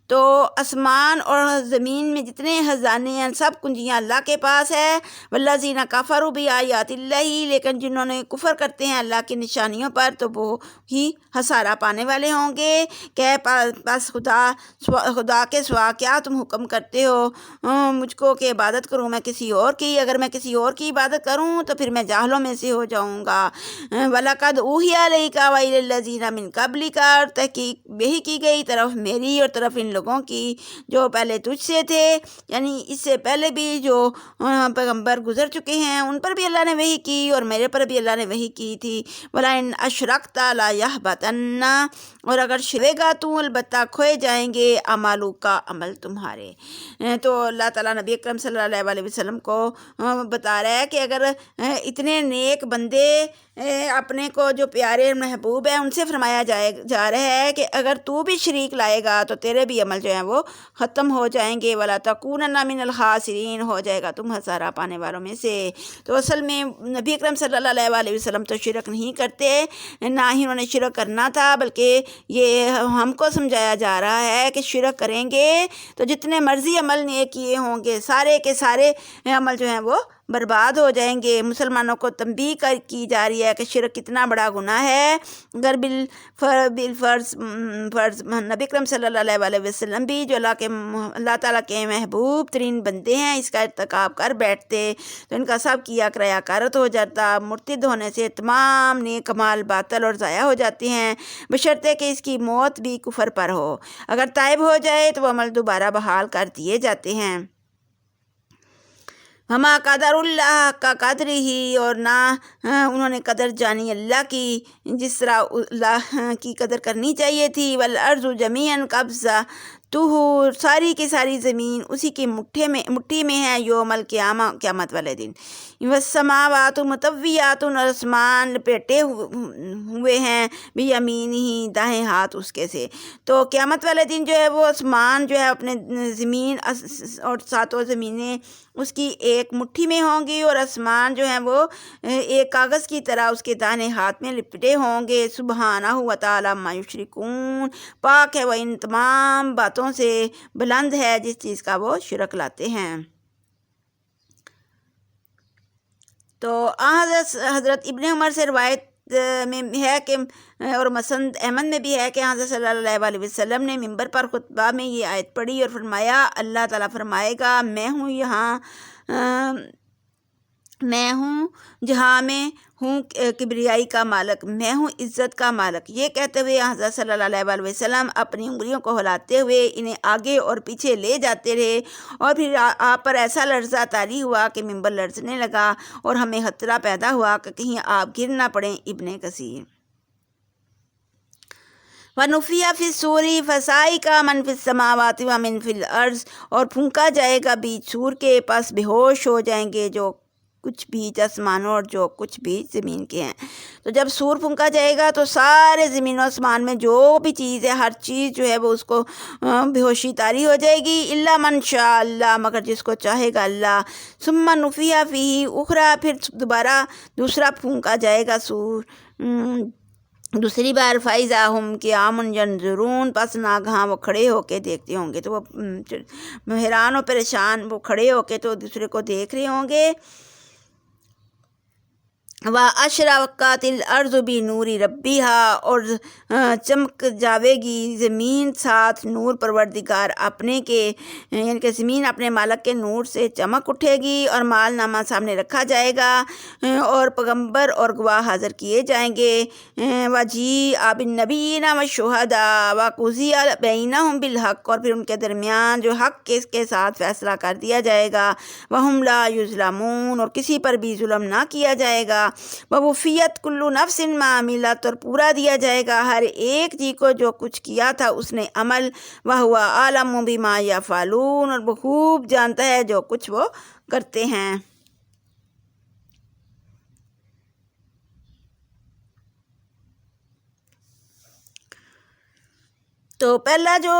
Speaker 1: تو آسمان اور زمین میں جتنے خزانے ہیں سب کنجیاں اللہ کے پاس ہے۔ والذین کفروا بآیات اللہ، لیکن جنہوں نے کفر کرتے ہیں اللہ کی نشانیوں پر تو وہ ہی خسارہ پانے والے ہوں گے۔ کہ بس خدا کے سوا کیا تم حکم کرتے ہو مجھ کو کہ عبادت کروں میں کسی اور کی؟ اگر میں کسی اور کی عبادت کروں تو پھر میں جاہلوں میں سے ہو جاؤں گا۔ وَلَقَدْ أُوحِيَ إِلَيْكَ وَإِلَى الَّذِينَ مِن قَبْلِكَ، اور تحقیق یہی کی گئی طرف میری اور طرف ان لوگوں کی جو پہلے تجھ سے تھے، یعنی اس سے پہلے بھی جو پیغمبر گزر چکے ہیں ان پر بھی اللہ نے وحی کی اور میرے پر بھی اللہ نے وحی کی تھی۔ وَلَئِنْ أَشْرَكْتَ لَيَحْبَطَنَّ، اور اگر شرے گا تو البتہ کھوئے جائیں گے اعمالک کا عمل تمہارے۔ تو اللہ تعالیٰ نبی اکرم صلی اللہ علیہ وسلم کو بتا رہا ہے کہ اگر اتنے نیک بندے اپنے کو جو پیارے محبوب ہیں ان سے فرمایا جا رہا ہے کہ اگر تو بھی شریک لائے گا تو تیرے بھی عمل جو ہیں وہ ختم ہو جائیں گے، وَلَا تَكُونَنَّ مِنَ الْخَاسِرِينَ، ہو جائے گا تم خسارہ پانے والوں میں سے۔ تو اصل میں نبی اکرم صلی اللہ علیہ وسلم تو شرک نہیں کرتے، نہ ہی انہوں نے شرک کرنا تھا، بلکہ یہ ہم کو سمجھایا جا رہا ہے کہ شرک کریں گے تو جتنے مرضی عمل نیک کیے ہوں گے سارے کے سارے عمل جو ہیں وہ برباد ہو جائیں گے۔ مسلمانوں کو تنبیہ کی جا رہی ہے کہ شرک کتنا بڑا گناہ ہے۔ اگر بالفرض نبی اکرم صلی اللہ علیہ وسلم بھی جو اللہ تعالیٰ کے محبوب ترین بندے ہیں اس کا ارتکاب کر بیٹھتے تو ان کا سب کیا کرایہ کارت ہو جاتا۔ مرتد ہونے سے تمام نیک اعمال باطل اور ضائع ہو جاتے ہیں، بشرطے کہ اس کی موت بھی کفر پر ہو۔ اگر تائب ہو جائے تو وہ عمل دوبارہ بحال کر دیے جاتے ہیں۔ وما قدر اللہ کا قدر ہی، اور نہ انہوں نے قدر جانی اللہ کی جس طرح اللہ کی قدر کرنی چاہیے تھی۔ والارض جمیعا قبضتہ، ساری کی ساری زمین اسی کی مٹھی میں ہے یوم القیامہ، قیامت والے دن۔ والسماوات مطویات، اور آسمان لپیٹے ہوئے ہیں بیمینہ، دائیں ہاتھ اس کے سے۔ تو قیامت والے دن جو ہے وہ آسمان جو ہے اپنے زمین اور ساتوں زمینیں اس کی ایک مٹھی میں ہوں گی، اور آسمان جو ہیں وہ ایک کاغذ کی طرح اس کے دائیں ہاتھ میں لپٹے ہوں گے۔ سبحانہ و تعالی عما یشرکون، پاک ہے وہ ان تمام باتوں سے، بلند ہے جس چیز کا وہ شرک لاتے ہیں۔ تو حضرت ابن عمر سے روایت میں ہے کہ اور مسند احمد میں بھی ہے کہ حضرت صلی اللہ علیہ وسلم نے منبر پر خطبہ میں یہ آیت پڑھی اور فرمایا، اللہ تعالیٰ فرمائے گا میں ہوں جہاں میں ہوں کبریائی کا مالک، میں ہوں عزت کا مالک۔ یہ کہتے ہوئے حضرت صلی اللہ علیہ وسلم اپنی انگلیوں کو ہلاتے ہوئے انہیں آگے اور پیچھے لے جاتے رہے، اور پھر آپ پر ایسا لرزہ طاری ہوا کہ منبر لرزنے لگا اور ہمیں خطرہ پیدا ہوا کہ کہیں آپ گر نہ پڑیں۔ ابن کثیر۔ وَنُفِخَ فِی الصُّورِ فَصَعِقَ مَن فِی السَّمَاوَاتِ وَمَن فِی الْأَرْضِ، اور پھونکا جائے گا بیچ سور کے، پس بے ہوش ہو جائیں گے جو کچھ بیچ آسمانوں اور جو کچھ بیچ زمین کے ہیں۔ تو جب سور پھونکا جائے گا تو سارے زمین و آسمان میں جو بھی چیز ہے ہر چیز جو ہے وہ اس کو بے ہوشی طاری ہو جائے گی، الا من شاء اللہ، مگر جس کو چاہے گا اللہ۔ ثم نفخ فیہ اخری، پھر دوبارہ دوسرا پھونکا جائے گا سور دوسری بار، فَإِذَا هُمْ قِيَامٌ يَنظُرُونَ، پس ناگہاں وہ کھڑے ہو کے دیکھتے ہوں گے، تو وہ حیران و پریشان وہ کھڑے ہو کے تو دوسرے کو دیکھ رہے ہوں گے۔ و اشرقت الارض بنور ربیہا، اور چمک جاوے گی زمین ساتھ نور پروردگار اپنے کے، یعنی کہ زمین اپنے مالک کے نور سے چمک اٹھے گی، اور مال نامہ سامنے رکھا جائے گا، اور پیغمبر اور گواہ حاضر کیے جائیں گے۔ وجیء بالنبیین والشہداء وقضی بینہم بالحق، اور پھر ان کے درمیان جو حق کے ساتھ فیصلہ کر دیا جائے گا، وہم لا یظلمون، اور کسی پر بھی ظلم نہ کیا جائے گا، ووفیت کل نفس ما عملت، اور پورا دیا جائے گا ہر ایک جی کو جو کچھ کیا تھا اس نے عمل، وہو اعلم بما یفعلون، اور بخوب جانتا ہے جو کچھ وہ کرتے ہیں۔ تو پہلا جو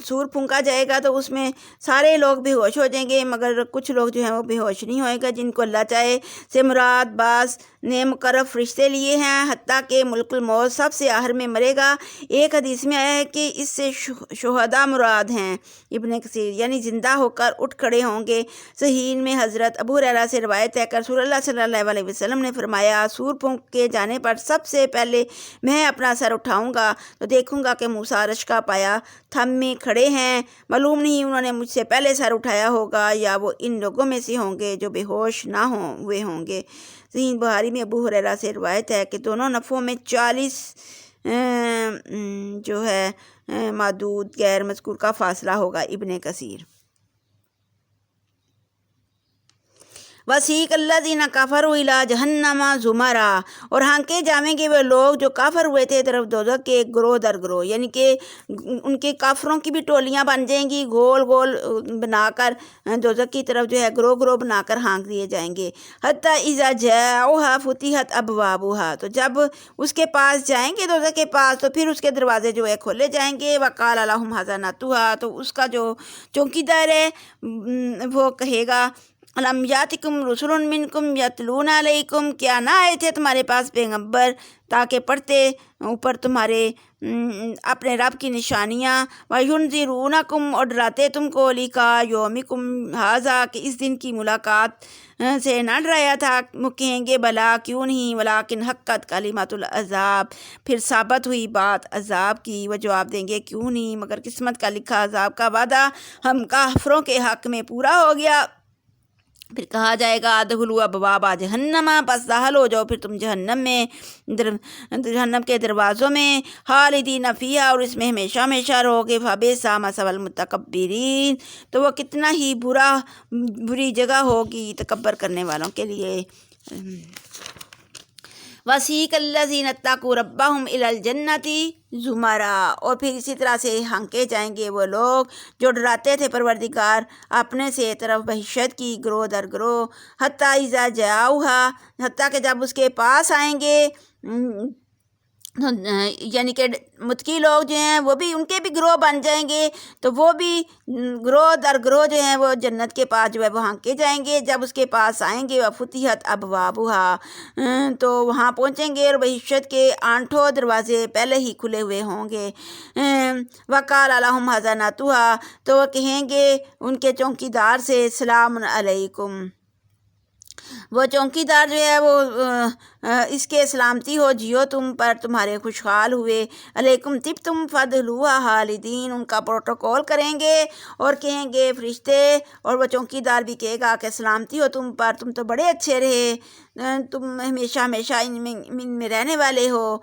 Speaker 1: سور پھونکا جائے گا تو اس میں سارے لوگ بے ہوش ہو جائیں گے، مگر کچھ لوگ جو ہیں وہ بے ہوش نہیں ہوئے گا، جن کو اللہ چاہے سے مراد بعض نے مقرب فرشتے لیے ہیں، حتیٰ کہ ملک الموت سب سے آخر میں مرے گا۔ ایک حدیث میں آیا ہے کہ اس سے شہداء مراد ہیں، ابن کثیر، یعنی زندہ ہو کر اٹھ کھڑے ہوں گے۔ صحیح میں حضرت ابو ہریرہ سے روایت ہے کہ رسول اللہ صلی اللہ علیہ وسلم نے فرمایا، سور پھونکے جانے پر سب سے پہلے میں اپنا سر اٹھاؤں گا تو دیکھوں گا کہ موسیٰ عرش کا پایا تھامے کھڑے ہیں، معلوم نہیں انہوں نے مجھ سے پہلے سر اٹھایا ہوگا یا وہ ان لوگوں میں سے ہوں گے جو بے ہوش نہ ہوئے ہوں گے۔ صحیح بخاری میں ابو ہریرہ سے روایت ہے کہ دونوں نفوں میں 40 جو ہے معدود غیر مذکور کا فاصلہ ہوگا۔ ابن کثیر۔ وسیق الذین کفروا الی جہنم زمرا، اور ہانکے جائیں گے وہ لوگ جو کافر ہوئے تھے طرف دوزخ کے گروہ در گروہ، یعنی کہ ان کے کافروں کی بھی ٹولیاں بن جائیں گی، گول گول بنا کر دوزخ کی طرف جو ہے گروہ گروہ بنا کر ہانک دیے جائیں گے۔ حتی اذا جاؤہا فتحت ابوابہا، تو جب اس کے پاس جائیں گے دوزخ کے پاس تو پھر اس کے دروازے جو ہے کھولے جائیں گے۔ وقال لہم خزنتہا، تو اس کا جو چوکیدار ہے وہ کہے گا، الم یاتکم رسل منکم یتلون علیکم، کیا نہ آئے تھے تمہارے پاس پیغمبر تاکہ پڑھتے اوپر تمہارے اپنے رب کی نشانیاں، وینذرونکم، اور ڈراتے تم کو، لقاء یومکم ھذا، کہ اس دن کی ملاقات سے نہ ڈرایا تھا؟ کہیں گے بلا، کیوں نہیں، ولیکن حقت کلمۃ العذاب، پھر ثابت ہوئی بات عذاب کی۔ وہ جواب دیں گے کیوں نہیں، مگر قسمت کا لکھا عذاب کا وعدہ ہم کافروں کے حق میں پورا ہو گیا۔ پھر کہا جائے گا ادخلوا ابواب جہنم، بس داخل ہو جاؤ پھر تم جہنم میں، جہنم کے دروازوں میں، خالدین فیہا، اور اس میں ہمیشہ ہمیشہ رہو گے، فبئس مثوی المتکبرین، تو وہ کتنا ہی بری جگہ ہوگی تکبر کرنے والوں کے لیے۔ وسیق الذین اتقوا ربہم الی الجنۃ زمرا، اور پھر اسی طرح سے ہانکے جائیں گے وہ لوگ جو ڈراتے تھے پروردگار اپنے سے طرف بہشت کی، گروہ در گروہ، حتی اذا جاؤہا، حتیٰ کہ جب اس کے پاس آئیں گے، یعنی کہ متقی لوگ جو ہیں وہ بھی، ان کے بھی گروہ بن جائیں گے، تو وہ بھی گروہ در گروہ جو ہیں وہ جنت کے پاس جو ہے وہ ہانکے جائیں گے۔ جب اس کے پاس آئیں گے وفتحت ابوابہا، تو وہاں پہنچیں گے اور بہشت کے آٹھوں دروازے پہلے ہی کھلے ہوئے ہوں گے۔ وقال لہم خزنتہا، تو وہ کہیں گے ان کے چوکیدار سے، سلام علیکم، وہ چوکیدار جو ہے وہ اس کے سلامتی ہو، جیو تم پر، تمہارے خوشحال ہوئے، علیکم طبتم فادخلوہا خالدین، ان کا پروٹوکول کریں گے اور کہیں گے فرشتے، اور وہ چوکیدار بھی کہے گا کہ سلامتی ہو تم پر، تم تو بڑے اچھے رہے، تم ہمیشہ ہمیشہ ان میں رہنے والے ہو،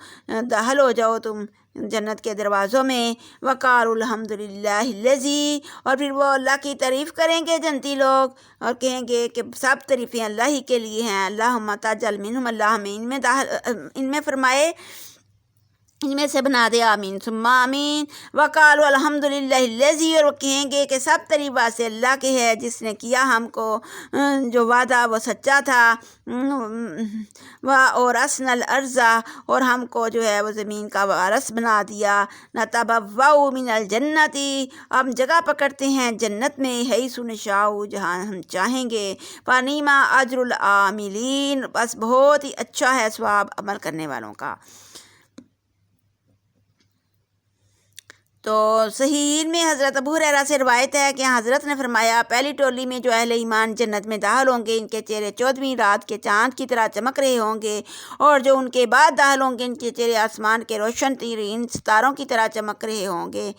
Speaker 1: داخل ہو جاؤ تم جنت کے دروازوں میں۔ وقالوا الحمدللہ الذی، اور پھر وہ اللہ کی تعریف کریں گے جنتی لوگ اور کہیں گے کہ سب تعریفیں اللہ ہی کے لیے ہیں، اللہم تجعل منہم، اللہ ہمیں ان میں فرمائے، ان میں سے بنا دے، آمین ثم آمین۔ وقالوا الحمدللہ الذی، اور وہ کہیں گے کہ سب تعریف واسطے اللہ کے ہے جس نے کیا ہم کو جو وعدہ وہ سچا تھا، وَأَوْرَثْنَا الْأَرْضَ، اور ہم کو جو ہے وہ زمین کا وارث بنا دیا، نَتَبَوَّأُ مِنَ الْجَنَّةِ، ہم جگہ پکڑتے ہیں جنت میں، حیث نشاء، جہاں ہم چاہیں گے، فَنِعْمَ أَجْرُ الْعَامِلِينَ، بس بہت ہی اچھا ہے ثواب عمل کرنے والوں کا۔ تو صحیح میں حضرت ابو ہریرہ سے روایت ہے کہ حضرت نے فرمایا پہلی ٹولی میں جو اہل ایمان جنت میں داخل ہوں گے ان کے چہرے 14ویں رات کے چاند کی طرح چمک رہے ہوں گے، اور جو ان کے بعد داخل ہوں گے ان کے چہرے آسمان کے روشن ترین ستاروں کی طرح چمک رہے ہوں گے۔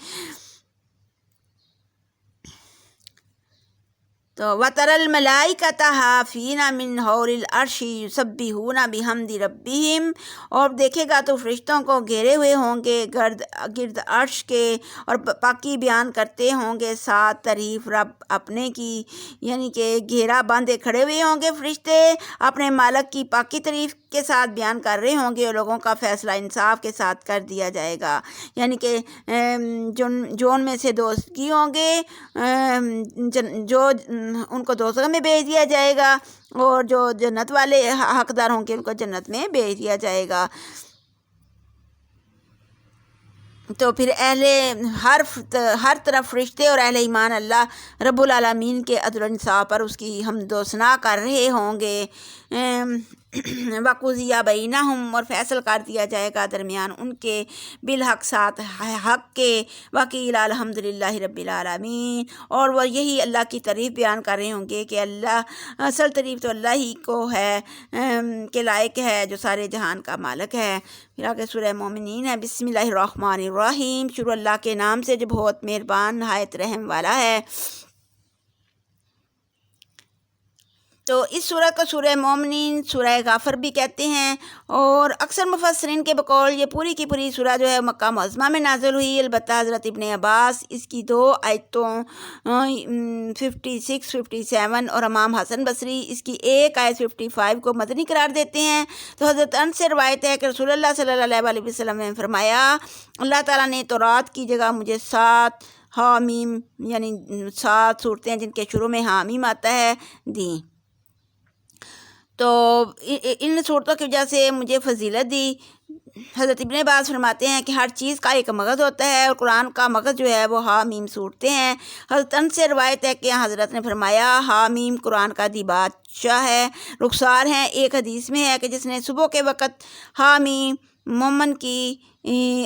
Speaker 1: تو وَتَرَى الْمَلَائِكَةَ حَافِينَ مِنْ حَوْلِ الْعَرْشِ يُسَبِّحُونَ بِحَمْدِ رَبِّهِمْ، اور دیکھے گا تو فرشتوں کو گھیرے ہوئے ہوں گے گرد عرش کے، اور پاکی بیان کرتے ہوں گے ساتھ تعریف رب اپنے کی، یعنی کہ گھیرا باندھے کھڑے ہوئے ہوں گے فرشتے اپنے مالک کی پاکی تعریف کے ساتھ بیان کر رہے ہوں گے، اور لوگوں کا فیصلہ انصاف کے ساتھ کر دیا جائے گا، یعنی کہ جو ان میں سے دوزخی ہوں گے جو ان کو دوزخ میں بھیج دیا جائے گا، اور جو جنت والے حقدار ہوں گے ان کو جنت میں بھیج دیا جائے گا۔ تو پھر ہر طرف فرشتے اور اہل ایمان اللہ رب العالمین کے عدل و انصاف پر اس کی حمد و ثنا کر رہے ہوں گے۔ وَقُضِیَ بَیْنَہُم، اور فیصل کر دیا جائے گا درمیان ان کے بالحق ساتھ حق کے، وَقِیلَ الْحَمْدُلِلَّهِ رَبِّ الْعَالَمِینَ، اور وہ یہی اللہ کی تعریف بیان کر رہے ہوں گے کہ اللہ اصل تعریف تو اللہ ہی کو ہے کہ لائق ہے جو سارے جہان کا مالک ہے۔ پھر آگے سورہ مومنین ہے۔ بسم اللہ الرحمن الرحیم، شروع اللہ کے نام سے جو بہت مہربان نہایت رحم والا ہے۔ تو اس سورہ کو سورہ مومنین، سورہ غافر بھی کہتے ہیں، اور اکثر مفسرین کے بقول یہ پوری کی پوری سورہ جو ہے مکہ معظمہ میں نازل ہوئی، البتہ حضرت ابن عباس اس کی 2 آیتوں 56 57 اور امام حسن بصری اس کی 1 آیت 55 کو مدنی قرار دیتے ہیں۔ تو حضرت انس سے روایت ہے کہ رسول اللہ صلی اللہ علیہ وسلم نے فرمایا اللہ تعالیٰ نے تورات کی جگہ مجھے 7 حامیم یعنی 7 صورتیں جن کے شروع میں حامیم آتا ہے دیں، تو ان صورتوں کی وجہ سے مجھے فضیلت دی۔ حضرت ابن عباس فرماتے ہیں کہ ہر چیز کا ایک مغز ہوتا ہے، اور قرآن کا مغز جو ہے وہ حامیم صورتیں ہیں۔ حضرت انس سے روایت ہے کہ حضرت نے فرمایا حامیم قرآن کا دی بادشاہ ہے، رخسار ہیں۔ ایک حدیث میں ہے کہ جس نے صبح کے وقت حامیم مومن کی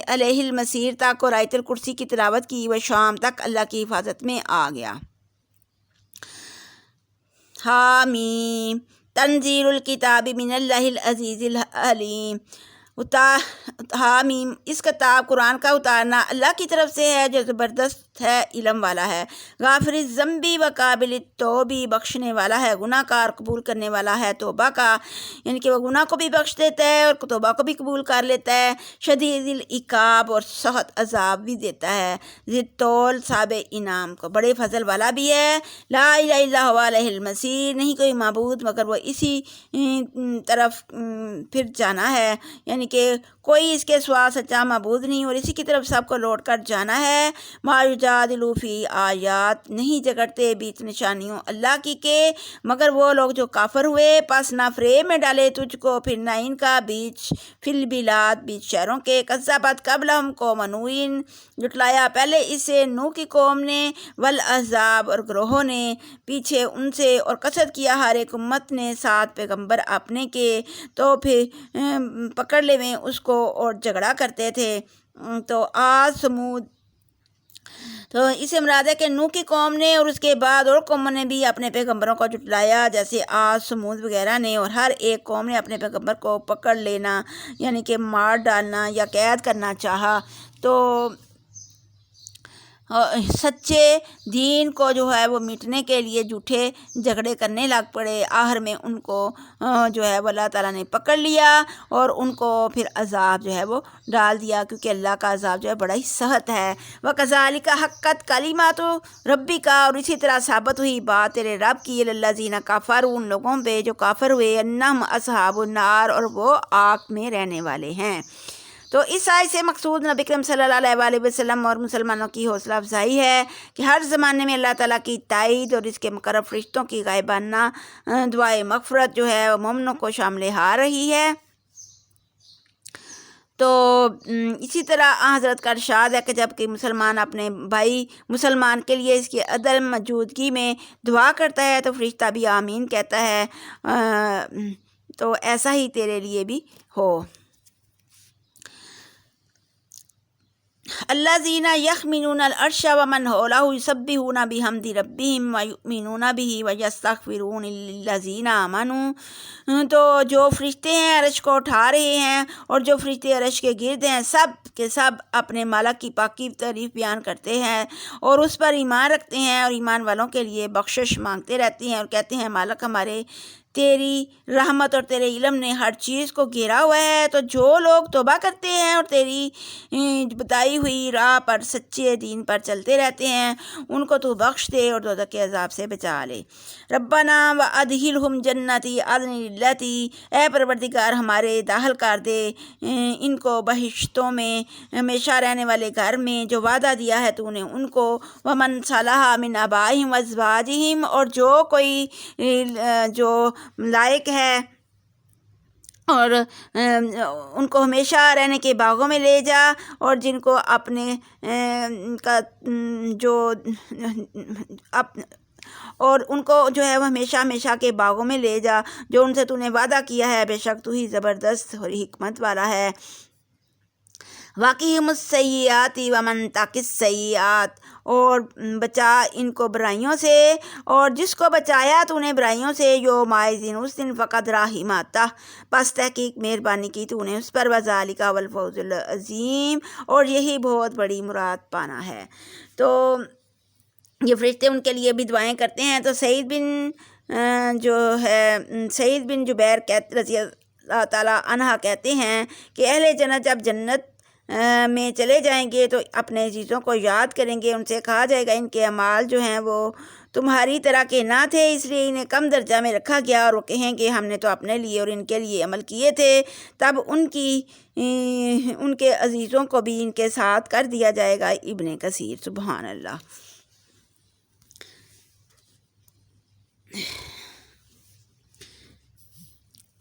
Speaker 1: علیہ المسیر تک اور آیت الکرسی کی تلاوت کی وہ شام تک اللہ کی حفاظت میں آ گیا۔ حامیم تنزیل الکتاب من اللہ العزیز العلیم، حامیم اس کتاب قرآن کا اتارنا اللہ کی طرف سے ہے جو زبردست ہے، علم والا ہے۔ غافر الذنبی و قابل التوبی، بخشنے والا ہے گناہ کار، قبول کرنے والا ہے توبہ کا، یعنی کہ وہ گناہ کو بھی بخش دیتا ہے اور توبہ کو بھی قبول کر لیتا ہے۔ شدید العقاب، اور سخت عذاب بھی دیتا ہے۔ ذی الطول، صاحب انعام کو، بڑے فضل والا بھی ہے۔ لا الہ الا هو الیہ المصیر، نہیں کوئی معبود مگر وہ اسی طرف پھر جانا ہے، یعنی کہ کوئی اس کے سوا سچا معبود نہیں اور اسی کی طرف سب کو لوٹ کر جانا ہے۔ ما یجادل فی آیات، نہیں جگڑتے بیچ نشانیوں اللہ کی کے مگر وہ لوگ جو کافر ہوئے، پس نہ فریب میں ڈالے تجھ کو، پھر نہ ان کا بیچ فی البلاد، بیچ شہروں کے، کذبت قبلہم قوم نوح، جٹلایا پہلے اسے نوح کی قوم نے، والاحزاب، اور گروہوں نے پیچھے ان سے، اور قصد کیا ہر ایک امت نے ساتھ پیغمبر اپنے کے، تو پھر پکڑ لے میں اس کو اور جھگڑا کرتے تھے۔ تو آج سمود، تو اسے مراد ہے کہ نوح کی قوم نے اور اس کے بعد اور قوموں نے بھی اپنے پیغمبروں کو جھٹلایا، جیسے آج سمود وغیرہ نے، اور ہر ایک قوم نے اپنے پیغمبر کو پکڑ لینا یعنی کہ مار ڈالنا یا قید کرنا چاہا۔ تو سچے دین کو جو ہے وہ مٹنے کے لیے جھوٹے جھگڑے کرنے لگ پڑے، آخر میں ان کو جو ہے وہ اللہ تعالیٰ نے پکڑ لیا اور ان کو پھر عذاب جو ہے وہ ڈال دیا، کیونکہ اللہ کا عذاب جو ہے بڑا ہی سخت ہے۔ وَكَذَلِكَ حَقَّتْ کَلِمَاتُ رَبِّكَ، اور اسی طرح ثابت ہوئی بات تیرے رب کی، لِلَّذِينَ كَفَرُوا، ان لوگوں پہ جو کافر ہوئے، اَنَّهُمْ أَصْحَابُ النَّارِ، اور وہ آگ میں رہنے والے ہیں۔ تو اس آیت سے مقصود نبی کریم صلی اللہ علیہ وسلم اور مسلمانوں کی حوصلہ افزائی ہے کہ ہر زمانے میں اللہ تعالیٰ کی تائید اور اس کے مقرب فرشتوں کی غائبانہ دعائے مغفرت جو ہے وہ مومنوں کو شامل ہار رہی ہے۔ تو اسی طرح حضرت کا ارشاد ہے کہ جب کہ مسلمان اپنے بھائی مسلمان کے لیے اس کی عدم موجودگی میں دعا کرتا ہے تو فرشتہ بھی آمین کہتا ہے، تو ایسا ہی تیرے لیے بھی ہو۔ الذین یحملون العرش ومن حولہ یسبحون بحمد ربہم ویؤمنون بہ ویستغفرون للذین آمنوا، تو جو فرشتے ہیں عرش کو اٹھا رہے ہیں اور جو فرشتے عرش کے گرد ہیں سب کے سب اپنے مالک کی پاک کی تعریف بیان کرتے ہیں اور اس پر ایمان رکھتے ہیں اور ایمان والوں کے لیے بخشش مانگتے رہتے ہیں اور کہتے ہیں مالک ہمارے تیری رحمت اور تیرے علم نے ہر چیز کو گھیرا ہوا ہے، تو جو لوگ توبہ کرتے ہیں اور تیری بتائی ہوئی راہ پر سچے دین پر چلتے رہتے ہیں ان کو تو بخش دے اور دوزخ کے عذاب سے بچا لے۔ ربنا وادخلہم جنتی عدن التی، اے پروردگار ہمارے داخل کر دے ان کو بہشتوں میں ہمیشہ رہنے والے گھر میں جو وعدہ دیا ہے تو نے ان کو، ومن صلح من آبائہم وازواجہم، اور جو کوئی جو لائق ہے اور ان کو ہمیشہ رہنے کے باغوں میں لے جا، اور جن کو اپنے کا جو اور ان کو جو ہے وہ ہمیشہ ہمیشہ کے باغوں میں لے جا جو ان سے تو نے وعدہ کیا ہے، بے شک تو ہی زبردست اور حکمت والا ہے۔ واقعہم السیئات ومن تق السیئات، اور بچا ان کو برائیوں سے اور جس کو بچایا تو نے برائیوں سے، یوم دن اس دن فقد رحمتا، پس تحقیق مہربانی کی تو نے اس پر، وذالک والفوز العظیم، اور یہی بہت بڑی مراد پانا ہے۔ تو یہ فرشتے ان کے لیے بھی دعائیں کرتے ہیں۔ تو سعید بن جبیر رضی اللہ تعالیٰ عنہ کہتے ہیں کہ اہل جنت جب جنت میں چلے جائیں گے تو اپنے عزیزوں کو یاد کریں گے، ان سے کہا جائے گا ان کے اعمال جو ہیں وہ تمہاری طرح کے نہ تھے اس لیے انہیں کم درجہ میں رکھا گیا، اور وہ کہیں گے ہم نے تو اپنے لیے اور ان کے لیے عمل کیے تھے، تب ان کے عزیزوں کو بھی ان کے ساتھ کر دیا جائے گا۔ ابن کثیر۔ سبحان اللہ۔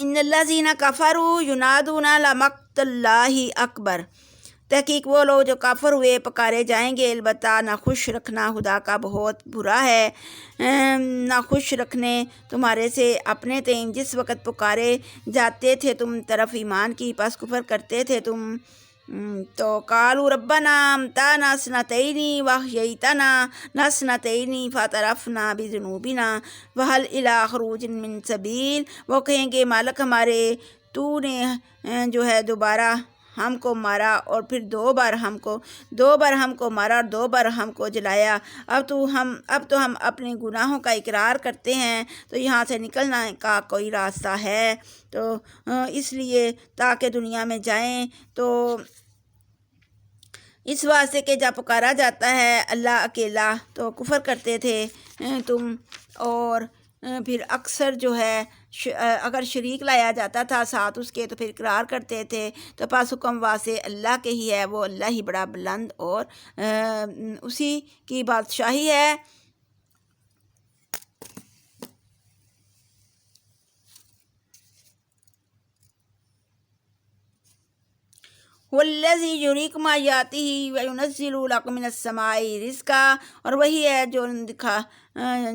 Speaker 1: ان الذین کفروا ینادون لمقت اللہ اکبر، تحقیق وہ لوگ جو کافر ہوئے پکارے جائیں گے، البتہ نہ خوش رکھنا خدا کا بہت برا ہے، نہ خوش رکھنے تمہارے سے اپنے تئیں جس وقت پکارے جاتے تھے تم طرف ایمان کی، پس کفر کرتے تھے تم، تو قالوا ربنا امتعنا اثنتین واحییتنا اثنتین فاعترفنا بذنوبنا فہل الی خروج من سبیل، وہ کہیں گے مالک ہمارے تو نے جو ہے دوبارہ ہم کو مارا اور پھر دو بار ہم کو مارا اور دو بار ہم کو جلایا، اب تو ہم اپنے گناہوں کا اقرار کرتے ہیں، تو یہاں سے نکلنے کا کوئی راستہ ہے؟ تو اس لیے تاکہ دنیا میں جائیں تو اس واسطے کہ جب پکارا جاتا ہے اللہ اکیلا تو کفر کرتے تھے تم، اور پھر اکثر جو ہے اگر شریک لایا جاتا تھا ساتھ اس کے تو پھر اقرار کرتے تھے، تو پس حکم واسطے اللہ کے ہی ہے، وہ اللہ ہی بڑا بلند اور اسی کی بادشاہی ہے۔ والذی یریکم آیاتہ وینزل لکم من السماء رزقا، اور وہی ہے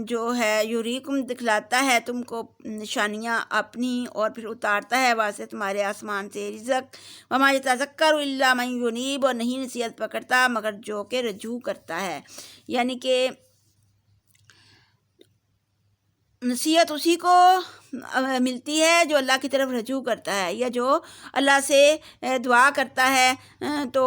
Speaker 1: جو ہے یریکم دکھلاتا ہے تم کو نشانیاں اپنی اور پھر اتارتا ہے واسطے تمہارے آسمان سے رزق، وما یتذکر الا من ینیب، اور نہیں نصیحت پکڑتا مگر جو کہ رجوع کرتا ہے، یعنی کہ نصیحت اسی کو ملتی ہے جو اللہ کی طرف رجوع کرتا ہے یا جو اللہ سے دعا کرتا ہے، تو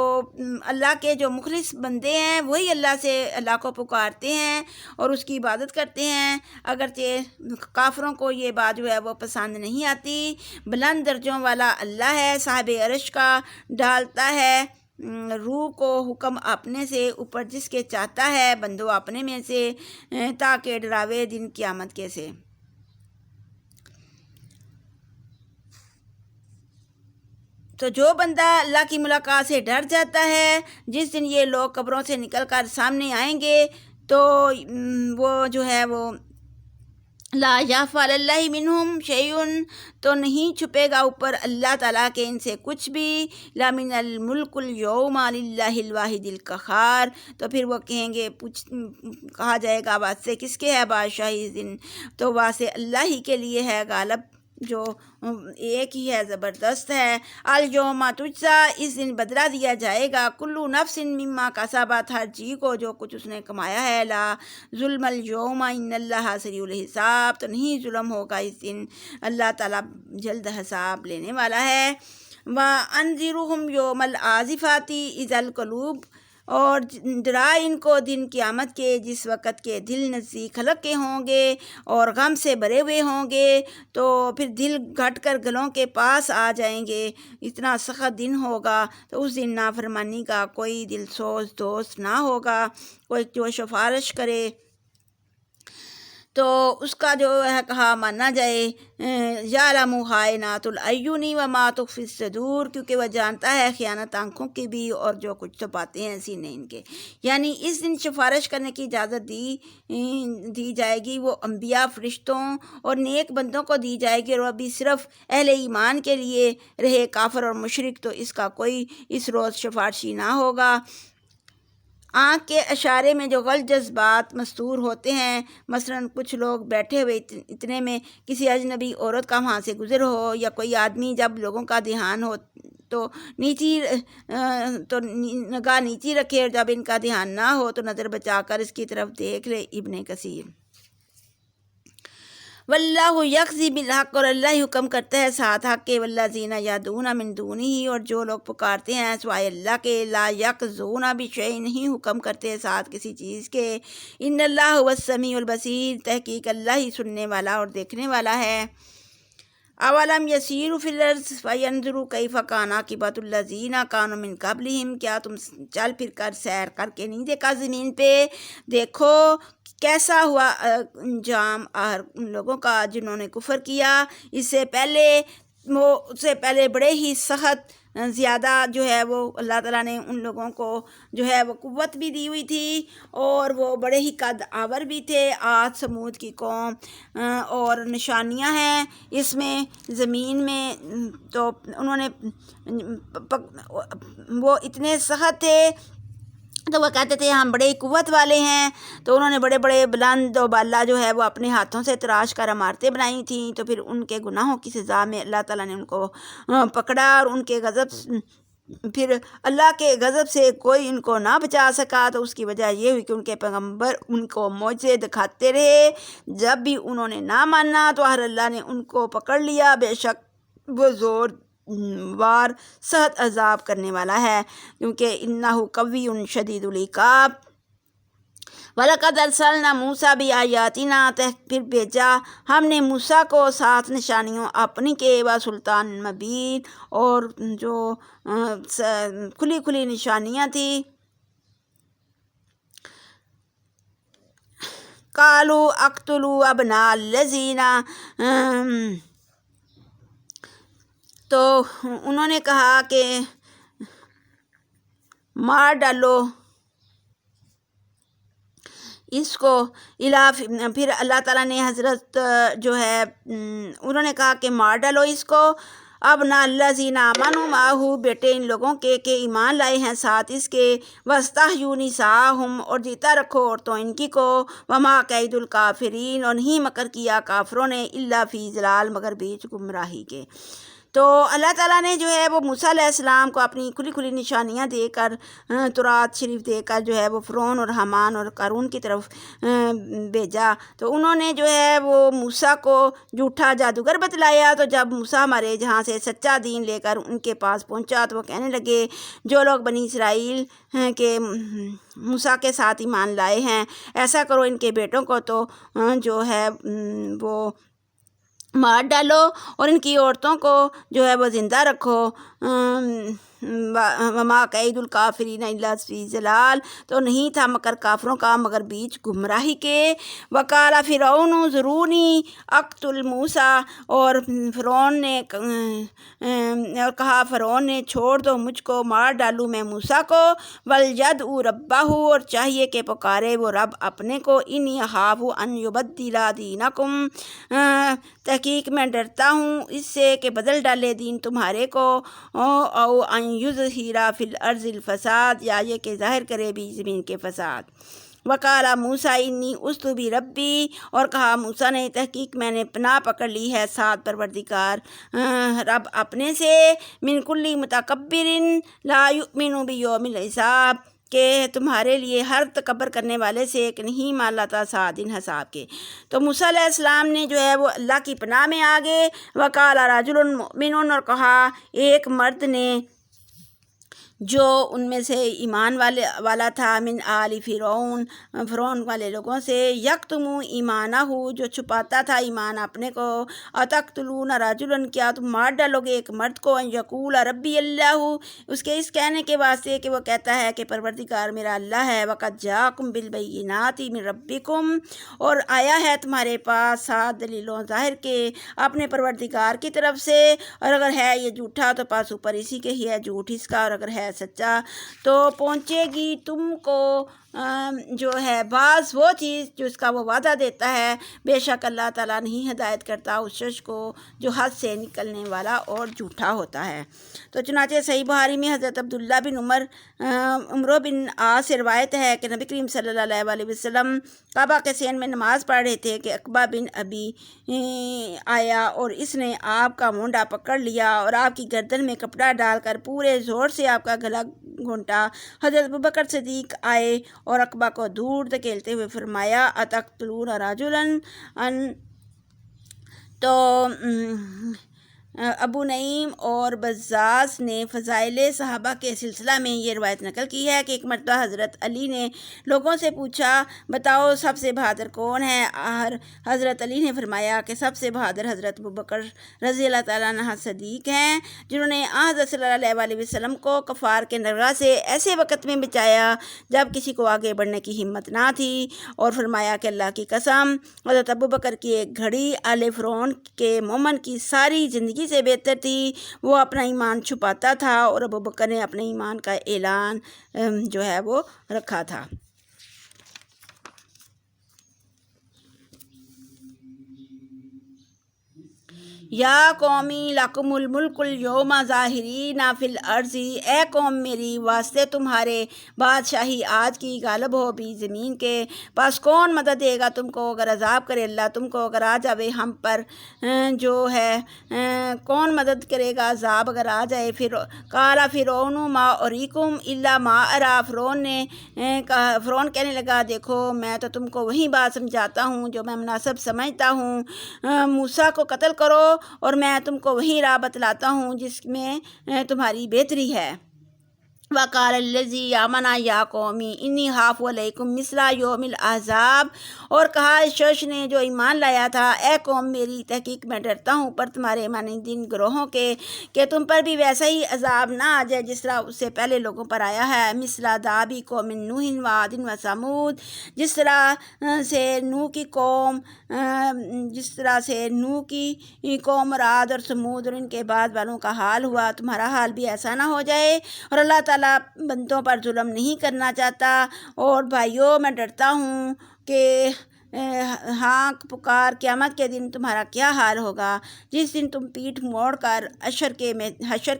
Speaker 1: اللہ کے جو مخلص بندے ہیں وہی اللہ کو پکارتے ہیں اور اس کی عبادت کرتے ہیں، اگرچہ کافروں کو یہ بات جو ہے وہ پسند نہیں آتی۔ بلند درجوں والا اللہ ہے، صاحب عرش کا ڈالتا ہے روح کو حکم اپنے سے اوپر جس کے چاہتا ہے بندو اپنے میں سے، تاکہ ڈراوے دن قیامت کے سے۔ تو جو بندہ اللہ کی ملاقات سے ڈر جاتا ہے، جس دن یہ لوگ قبروں سے نکل کر سامنے آئیں گے تو وہ جو ہے وہ لا یخفی علی اللہ منہم شیء، تو نہیں چھپے گا اوپر اللہ تعالیٰ کے ان سے کچھ بھی، لا من الملک اليوم للہ الواحد القہار، تو پھر وہ کہیں گے کہا جائے گا واسطے کس کے ہے بادشاہی اس دن، تو واسطے اللہ ہی کے لیے ہے غالب جو ایک ہی ہے، زبردست ہے۔ الیوم تجزا، اس دن بدلہ دیا جائے گا، کلو نفس مما کسبت، ہر چیز کو جو کچھ اس نے کمایا ہے، لا ظلم الیوم ان اللہ سریع الحساب، تو نہیں ظلم ہوگا اس دن، اللہ تعالیٰ جلد حساب لینے والا ہے۔ وَأَنذِرْهُمْ يَوْمَ الْآزِفَةِ إِذَا الْقُلُوبُ، اور ڈرا ان کو دن قیامت کے، جس وقت کے دل نزدیک خلق کے ہوں گے اور غم سے بھرے ہوئے ہوں گے، تو پھر دل گھٹ کر گلوں کے پاس آ جائیں گے، اتنا سخت دن ہوگا۔ تو اس دن نافرمانی کا کوئی دل سوز دوست نہ ہوگا، کوئی جو سفارش کرے تو اس کا جو ہے کہا مانا جائے۔ یعلم خائنات الاعین وما تخفی الصدور، کیونکہ وہ جانتا ہے خیانت آنکھوں کی بھی اور جو کچھ چھپاتے ہیں سینے ان کے۔ یعنی اس دن سفارش کرنے کی اجازت دی جائے گی، وہ انبیاء، فرشتوں اور نیک بندوں کو دی جائے گی، اور ابھی صرف اہل ایمان کے لیے رہے، کافر اور مشرک تو اس کا کوئی اس روز سفارشی نہ ہوگا۔ آنکھ کے اشارے میں جو غلط جذبات مستور ہوتے ہیں، مثلاً کچھ لوگ بیٹھے ہوئے اتنے میں کسی اجنبی عورت کا وہاں سے گزر ہو، یا کوئی آدمی جب لوگوں کا دھیان ہو تو نگاہ نیچی رکھے، اور جب ان کا دھیان نہ ہو تو نظر بچا کر اس کی طرف دیکھ لے۔ ابن کثیر۔ واللہ یقضی بالحق، اور اللہ حکم کرتا ہے ساتھ حق کے، والذین یدعون من دونہ، اور جو لوگ پکارتے ہیں سوائے اللہ کے، لا یقضون بشیء، نہیں حکم کرتے ساتھ کسی چیز کے، ان اللہ هو السمیع البصیر، تحقیق اللہ ہی سننے والا اور دیکھنے والا ہے۔ اولم یسیروا فی الارض فینظروا کیف کان عاقبۃ الذین کانوا من قبلہم، کیا تم چل پھر کر سیر کر کے نہیں دیکھا زمین پہ، دیکھو کیسا ہوا انجام ان لوگوں کا جنہوں نے کفر کیا اس سے پہلے بڑے ہی سخت زیادہ جو ہے وہ اللہ تعالیٰ نے ان لوگوں کو جو ہے وہ قوت بھی دی ہوئی تھی، اور وہ بڑے ہی قد آور بھی تھے۔ عاد سمود کی قوم، اور نشانیاں ہیں اس میں زمین میں، تو انہوں نے وہ اتنے سخت تھے تو وہ کہتے تھے ہم بڑے قوت والے ہیں، تو انہوں نے بڑے بڑے بلند و بالا جو ہے وہ اپنے ہاتھوں سے تراش کر عمارتیں بنائی تھیں، تو پھر ان کے گناہوں کی سزا میں اللہ تعالیٰ نے ان کو پکڑا، اور ان کے غضب، پھر اللہ کے غضب سے کوئی ان کو نہ بچا سکا۔ تو اس کی وجہ یہ ہوئی کہ ان کے پیغمبر ان کو معجزے دکھاتے رہے، جب بھی انہوں نے نہ مانا تو ہر اللہ نے ان کو پکڑ لیا، بے شک وہ زور وار سخت عذاب کرنے والا ہے، کیونکہ انہ قوی شدید العقاب۔ وَلَقَدْ أَرْسَلْنَا مُوسَىٰ بِآيَاتِنَا، پھر بھیجا ہم نے موسیٰ کو ساتھ نشانیوں اپنی کے، وَسُلْطَانٍ مُبِینٍ، اور جو کھلی کھلی نشانیاں تھیں۔ قَالُوا اقْتُلُوا أَبْنَاءَ الَّذِينَ، تو انہوں نے کہا کہ مار ڈالو اس کو، پھر اللہ تعالیٰ نے حضرت جو ہے انہوں نے کہا کہ مار ڈالو اس کو، ابناء الذین آمنوا معہ، بیٹے ان لوگوں کے کہ ایمان لائے ہیں ساتھ اس کے، واستحیوا نساءہم، اور جیتا رکھو عورتوں ان کی کو، وما کید الکافرین، اور نہیں مکر کیا کافروں نے، الا فی ضلال، مگر بیچ گمراہی کے۔ تو اللہ تعالیٰ نے جو ہے وہ موسیٰ علیہ السلام کو اپنی کھلی کھلی نشانیاں دے کر، تورات شریف دے کر جو ہے وہ فرعون اور حامان اور قارون کی طرف بھیجا، تو انہوں نے جو ہے وہ موسیٰ کو جھوٹا جادوگر بتلایا۔ تو جب موسیٰ ہمارے جہاں سے سچا دین لے کر ان کے پاس پہنچا تو وہ کہنے لگے، جو لوگ بنی اسرائیل کے موسیٰ کے ساتھ ایمان لائے ہیں، ایسا کرو ان کے بیٹوں کو تو جو ہے وہ مار ڈالو، اور ان کی عورتوں کو جو ہے وہ زندہ رکھو، وما کید الکافرین الا فی ضلال، تو نہیں تھا مکر کافروں کا مگر بیچ گمراہی کے۔ وقال فرعون ذرونی اقتل موسیٰ، اور فرعون نے اور کہا فرعون نے چھوڑ دو مجھ کو، مار ڈالوں میں موسیٰ کو، ولیدعو ربہ، اور چاہیے کہ پکارے وہ رب اپنے کو، انی اخاف ان یبدل دینکم، تحقیق میں ڈرتا ہوں اس سے کہ بدل ڈالے دین تمہارے کو، او ان یظہر فی الارض الفساد، یا یہ کہ ظاہر کرے بھی زمین کے فساد۔ وقالا موسیٰ انی عذت بربی، اور کہا موسیٰ نے تحقیق میں نے پناہ پکڑ لی ہے ساتھ پروردگار رب اپنے سے، من کل متکبر لا یؤمن بیوم الحساب، کہ تمہارے لیے ہر تکبر کرنے والے سے ایک نہیں مان لاتا سات دن حساب کے۔ تو موسیٰ علیہ السلام نے جو ہے وہ اللہ کی پناہ میں آگے وقال رجل مؤمن، اور کہا ایک مرد نے جو ان میں سے ایمان والا تھا، من آل فرعون، فرعون والے لوگوں سے، یکتم ایمانہ، جو چھپاتا تھا ایمان اپنے کو، اتقتلون رجلا، کیا تم مار ڈالو گے ایک مرد کو، ان یقول ربی اللہ، اس کے اس کہنے کے واسطے کہ وہ کہتا ہے کہ پروردگار میرا اللہ ہے، وقد جاءکم بالبینات من ربکم، اور آیا ہے تمہارے پاس سات دلیلوں ظاہر کے اپنے پروردگار کی طرف سے، اور اگر ہے یہ جھوٹا تو پاس اوپر اسی کے ہی ہے جھوٹ اس کا، اور اگر ہے سچا تو پہنچے گی تم کو جو ہے بعض وہ چیز جو اس کا وہ وعدہ دیتا ہے، بے شک اللہ تعالیٰ نہیں ہدایت کرتا اس شخص کو جو حد سے نکلنے والا اور جھوٹا ہوتا ہے۔ تو چنانچہ صحیح بخاری میں حضرت عبداللہ بن عمرو بن عاص سے روایت ہے کہ نبی کریم صلی اللہ علیہ وسلم کعبہ کے سین میں نماز پڑھ رہے تھے کہ عقبہ بن ابی آیا اور اس نے آپ کا مونڈا پکڑ لیا اور آپ کی گردن میں کپڑا ڈال کر پورے زور سے آپ کا گلا گھونٹا۔ حضرت ابوبکر صدیق آئے اور عقبہ کو دور دھکیلتے ہوئے فرمایا اتقتلون رجلا ان، تو ابو نعیم اور بزاز نے فضائل صحابہ کے سلسلہ میں یہ روایت نقل کی ہے کہ ایک مرتبہ حضرت علی نے لوگوں سے پوچھا بتاؤ سب سے بہادر کون ہے؟ حضرت علی نے فرمایا کہ سب سے بہادر حضرت ابوبکر رضی اللہ تعالیٰ عنہ صدیق ہیں، جنہوں نے حضرت صلی اللہ علیہ وسلم کو کفار کے نرغہ سے ایسے وقت میں بچایا جب کسی کو آگے بڑھنے کی ہمت نہ تھی، اور فرمایا کہ اللہ کی قسم حضرت ابوبکر کی ایک گھڑی آل فرعون کے مومن کی ساری زندگی سے بہتر تھی، وہ اپنا ایمان چھپاتا تھا اور ابوبکر نے اپنے ایمان کا اعلان جو ہے وہ رکھا تھا۔ یا قومی لکم الملک اليوم ظاہرین فی الارض، اے قوم میری واسطے تمہارے بادشاہی آج کی غالب ہو بھی زمین کے، پس کون مدد دے گا تم کو اگر عذاب کرے اللہ تم کو، اگر آ جاوے ہم پر جو ہے کون مدد کرے گا عذاب اگر آ جائے۔ پھر قال فرعون ما اریکم الا ما اری، فرعون کہنے لگا دیکھو میں تو تم کو وہی بات سمجھاتا ہوں جو میں مناسب سمجھتا ہوں، موسیٰ کو قتل کرو اور میں تم کو وہی راہ بتلاتا ہوں جس میں تمہاری بہتری ہے۔ وقال الذی آمن یا قومی انی خاف علیکم مثل یوم الاحزاب، اور کہا اس شخص نے جو ایمان لایا تھا اے قوم میری تحقیق میں ڈرتا ہوں پر تمہارے مانند ان گروہوں کے کہ تم پر بھی ویسا ہی عذاب نہ آ جائے جس طرح اس سے پہلے لوگوں پر آیا ہے، مثل داب قوم نوح و عاد و ثمود، جس طرح سے نوح کی قوم اور عاد اور ثمود اور ان کے بعد والوں کا حال ہوا، تمہارا حال بھی ایسا نہ ہو جائے۔ اور اللہ تعالیٰ بندوں پر ظلم نہیں کرنا چاہتا۔ اور بھائیوں میں ڈرتا ہوں کہ ہاں پکار قیامت کے دن تمہارا کیا حال ہوگا، جس دن تم پیٹھ موڑ کر حشر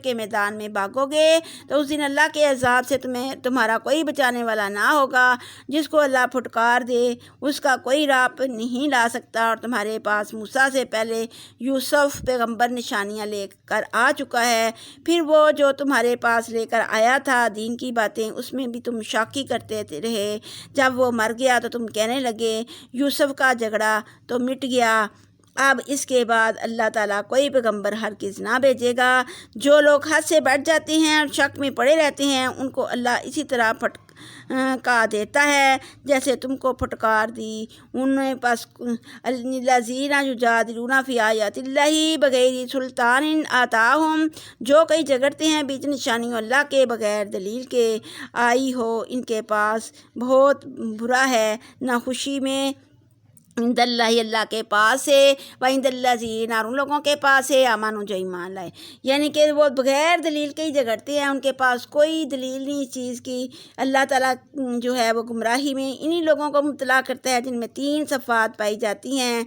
Speaker 1: کے میدان میں بھاگو گے تو اس دن اللہ کے عذاب سے تمہارا کوئی بچانے والا نہ ہوگا، جس کو اللہ پھٹکار دے اس کا کوئی راہ نہیں لا سکتا۔ اور تمہارے پاس موسیٰ سے پہلے یوسف پیغمبر نشانیاں لے کر آ چکا ہے، پھر وہ جو تمہارے پاس لے کر آیا تھا دین کی باتیں اس میں بھی تم شاکی کرتے رہے، جب وہ مر گیا تو تم کہنے لگے یوسف کا جھگڑا تو مٹ گیا، اب اس کے بعد اللہ تعالیٰ کوئی پیغمبر ہرگز نہ بھیجے گا۔ جو لوگ حد سے بڑھ جاتے ہیں اور شک میں پڑے رہتے ہیں ان کو اللہ اسی طرح کا دیتا ہے جیسے تم کو پھٹکار دی انہیں، پس الذین یجادلون فی آیات اللہ بغیر سلطان آتاہم، جو کئی جھگڑتے ہیں بیچ نشانیوں اللہ کے بغیر دلیل کے آئی ہو ان کے پاس، بہت برا ہے نہ خوشی میں عند اللہ اللہ کے پاس ہے، وعند الذین اور ان لوگوں کے پاس ہے آمنوا جو ایمان لائے، یعنی کہ وہ بغیر دلیل کے ہی جھگڑتے ہیں، ان کے پاس کوئی دلیل نہیں اس چیز کی۔ اللہ تعالیٰ جو ہے وہ گمراہی میں انہی لوگوں کو مبتلا کرتا ہے جن میں 3 صفات پائی جاتی ہیں۔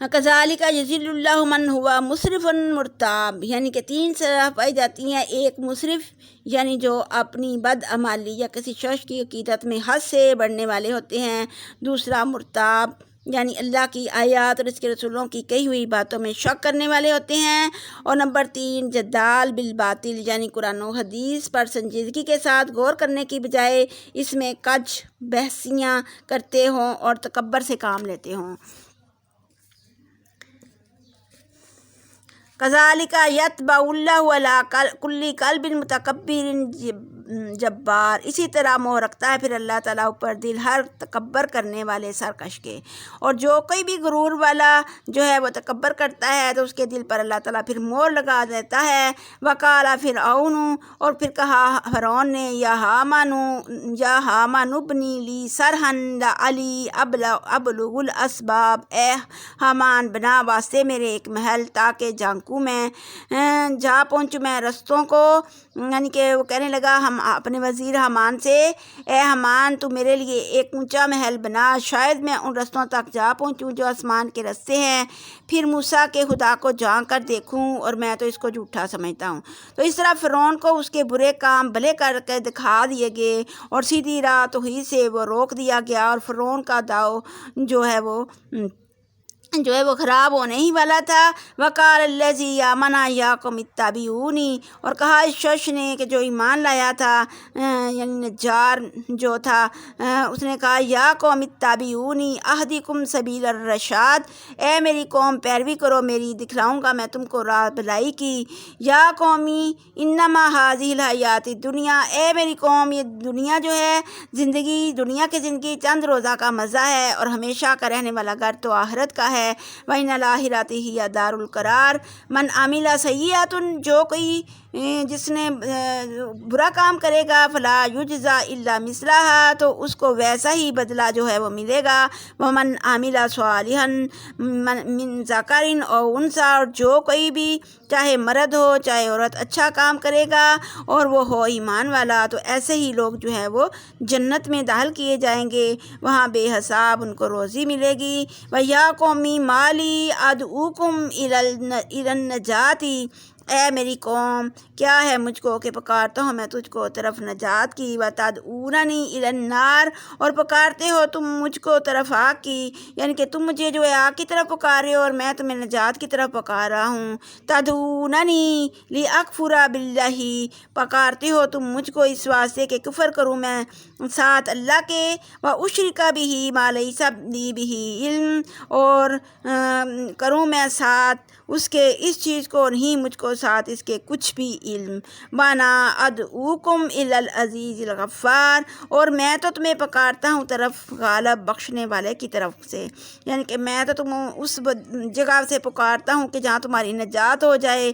Speaker 1: کذالک یضل اللہ من ہوا مسرف مرتاب، یعنی کہ 3 سزا پائی جاتی ہیں، ایک مسرف یعنی جو اپنی بد عمالی یا کسی شخص کی عقیدت میں حد سے بڑھنے والے ہوتے ہیں، دوسرا مرتاب یعنی اللہ کی آیات اور اس کے رسولوں کی کہی ہوئی باتوں میں شک کرنے والے ہوتے ہیں، اور نمبر 3 جدال بالباطل یعنی قرآن و حدیث پر سنجیدگی کے ساتھ غور کرنے کی بجائے اس میں کج بحثیاں کرتے ہوں اور تکبر سے کام لیتے ہوں۔ کذالک یطبع اللہ علی کل قلب متکبر جبار، اسی طرح مہر رکھتا ہے پھر اللہ تعالیٰ اوپر دل ہر تکبر کرنے والے سرکش کے، اور جو کوئی بھی غرور والا جو ہے وہ تکبر کرتا ہے تو اس کے دل پر اللہ تعالیٰ پھر مہر لگا دیتا ہے۔ وقال فرعون، اور پھر کہا فرعون نے، یا حامان ابنی لی صرحا لعلی ابلغ الاسباب، اے حامان بنا واسطے میرے ایک محل تاکہ جھانکوں میں، جا پہنچوں میں رستوں کو، یعنی کہ وہ کہنے لگا ہم اپنے وزیر حامان سے، اے حامان تو میرے لیے ایک اونچا محل بنا، شاید میں ان رستوں تک جا پہنچوں جو آسمان کے رستے ہیں، پھر موسیٰ کے خدا کو جھانک کر دیکھوں، اور میں تو اس کو جھوٹا سمجھتا ہوں۔ تو اس طرح فرعون کو اس کے برے کام بھلے کر کے دکھا دیے گئے اور سیدھی راہ توحید سے وہ روک دیا گیا، اور فرعون کا داؤ جو ہے وہ خراب ہونے ہی والا تھا۔ وقال الذی آمن یا قوم اتبعونی، اور کہا اس شخص نے کہ جو ایمان لایا تھا یعنی نجار جو تھا، اس نے کہا یا قوم اتبعونی اہدکم سبیل الرشاد، اے میری قوم پیروی کرو میری، دکھلاؤں گا میں تم کو راہ بھلائی کی۔ یا قومی انما ھذہ الحیات الدنیا، اے میری قوم یہ دنیا جو ہے دنیا کی زندگی چند روزہ کا مزہ ہے، اور ہمیشہ کا رہنے والا گھر تو آخرت کا ہے۔ وَإِنَّ الْآخِرَةَ هِيَ دَارُ الْقَرَارِ، من عمل سیئۃ، جو کوئی جس نے برا کام کرے گا، فلا یجزا الا مثلہا، تو اس کو ویسا ہی بدلہ جو ہے وہ ملے گا۔ ومن عمل صالحا من ذکر او انثی، اور جو کوئی بھی چاہے مرد ہو چاہے عورت اچھا کام کرے گا اور وہ ہو ایمان والا، تو ایسے ہی لوگ جو ہے وہ جنت میں داخل کیے جائیں گے، وہاں بے حساب ان کو روزی ملے گی۔ وَيَا قَوْمِ مَا لِي أَدْعُوكُمْ إِلَى النَّجَاةِ، اے میری قوم کیا ہے مجھ کو کہ پکارتا ہوں میں تجھ کو طرف نجات کی، وَتَدْعُونَنِي إِلَى النَّارِ، اور پکارتے ہو تم مجھ کو طرف آگ کی، یعنی کہ تم مجھے جو ہے آگ کی طرف پکار رہے ہو اور میں تمہیں نجات کی طرف پکار رہا ہوں۔ تَدْعُونَنِي لِأَكْفُرَ بِاللَّهِ، پکارتے ہو تم مجھ کو اس واسطے کہ کفر کروں میں ساتھ اللہ کے، وَأُشْرِكَ بِهِ مَا لَيْسَ لِي بِهِ علم، اور کروں میں ساتھ اس کے اس چیز کو نہیں مجھ کو ساتھ اس کے کچھ بھی علم۔ وَأَنَا أَدْعُوكُمْ إِلَى الْعَزِيزِ الْغَفَّارِ، اور میں تو تمہیں پکارتا ہوں طرف غالب بخشنے والے کی طرف سے، یعنی کہ میں تو تم اس جگہ سے پکارتا ہوں کہ جہاں تمہاری نجات ہو جائے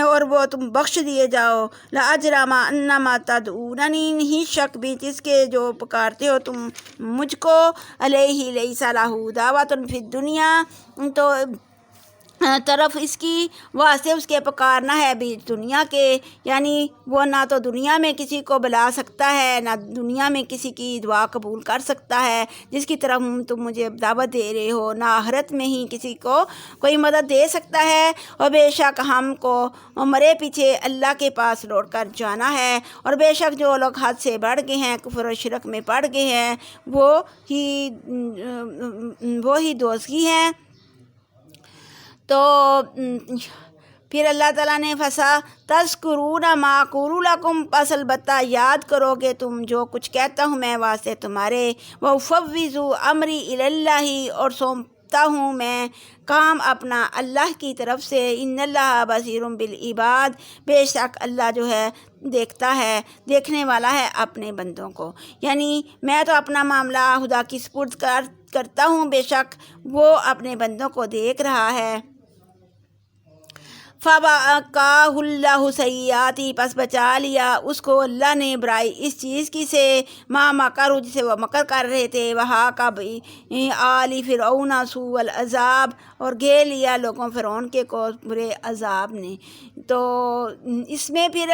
Speaker 1: اور وہ تم بخش دیے جاؤ۔ لَأَجْرَمَنَّ مَا تَدْعُونَنِي، نہیں شک بھی جس کے جو پکارتے ہو تم مجھ کو، علیہ لیس لہ دعوۃ فی الدنیا، تو طرف اس کی واسطے اس کے پکارنا ہے بھی دنیا کے، یعنی وہ نہ تو دنیا میں کسی کو بلا سکتا ہے نہ دنیا میں کسی کی دعا قبول کر سکتا ہے جس کی طرف تم مجھے دعوت دے رہے ہو، نہ آخرت میں ہی کسی کو کوئی مدد دے سکتا ہے۔ اور بے شک ہم کو مرے پیچھے اللہ کے پاس لوٹ کر جانا ہے، اور بے شک جو لوگ حد سے بڑھ گئے ہیں، کفر و شرک میں پڑ گئے ہیں، وہ ہی دوزخی ہیں۔ تو پھر اللہ تعالیٰ نے تذکرون ما اقول لکم، پس البتہ یاد کرو گے تم جو کچھ کہتا ہوں میں واسطے تمہارے، وافوض امری الی اللہ، اور سونپتا ہوں میں کام اپنا اللہ کی طرف سے، ان اللہ بصیر بالعباد، بے شک اللہ جو ہے دیکھتا ہے، دیکھنے والا ہے اپنے بندوں کو، یعنی میں تو اپنا معاملہ خدا کی سپرد کرتا ہوں، بے شک وہ اپنے بندوں کو دیکھ رہا ہے۔ فَوَقَاهُ اللَّهُ سَیِّئَاتِ، پس بچا لیا اس کو اللہ نے برائی اس چیز کی سے ما مکروا، جسے وہ مکر کر رہے تھے، وَحَاقَ بِآلِ فِرْعَوْنَ سُوءُ الْعَذَابِ، اور گھیر لیا لوگوں فرعون کے کو برے عذاب نے۔ تو اس میں پھر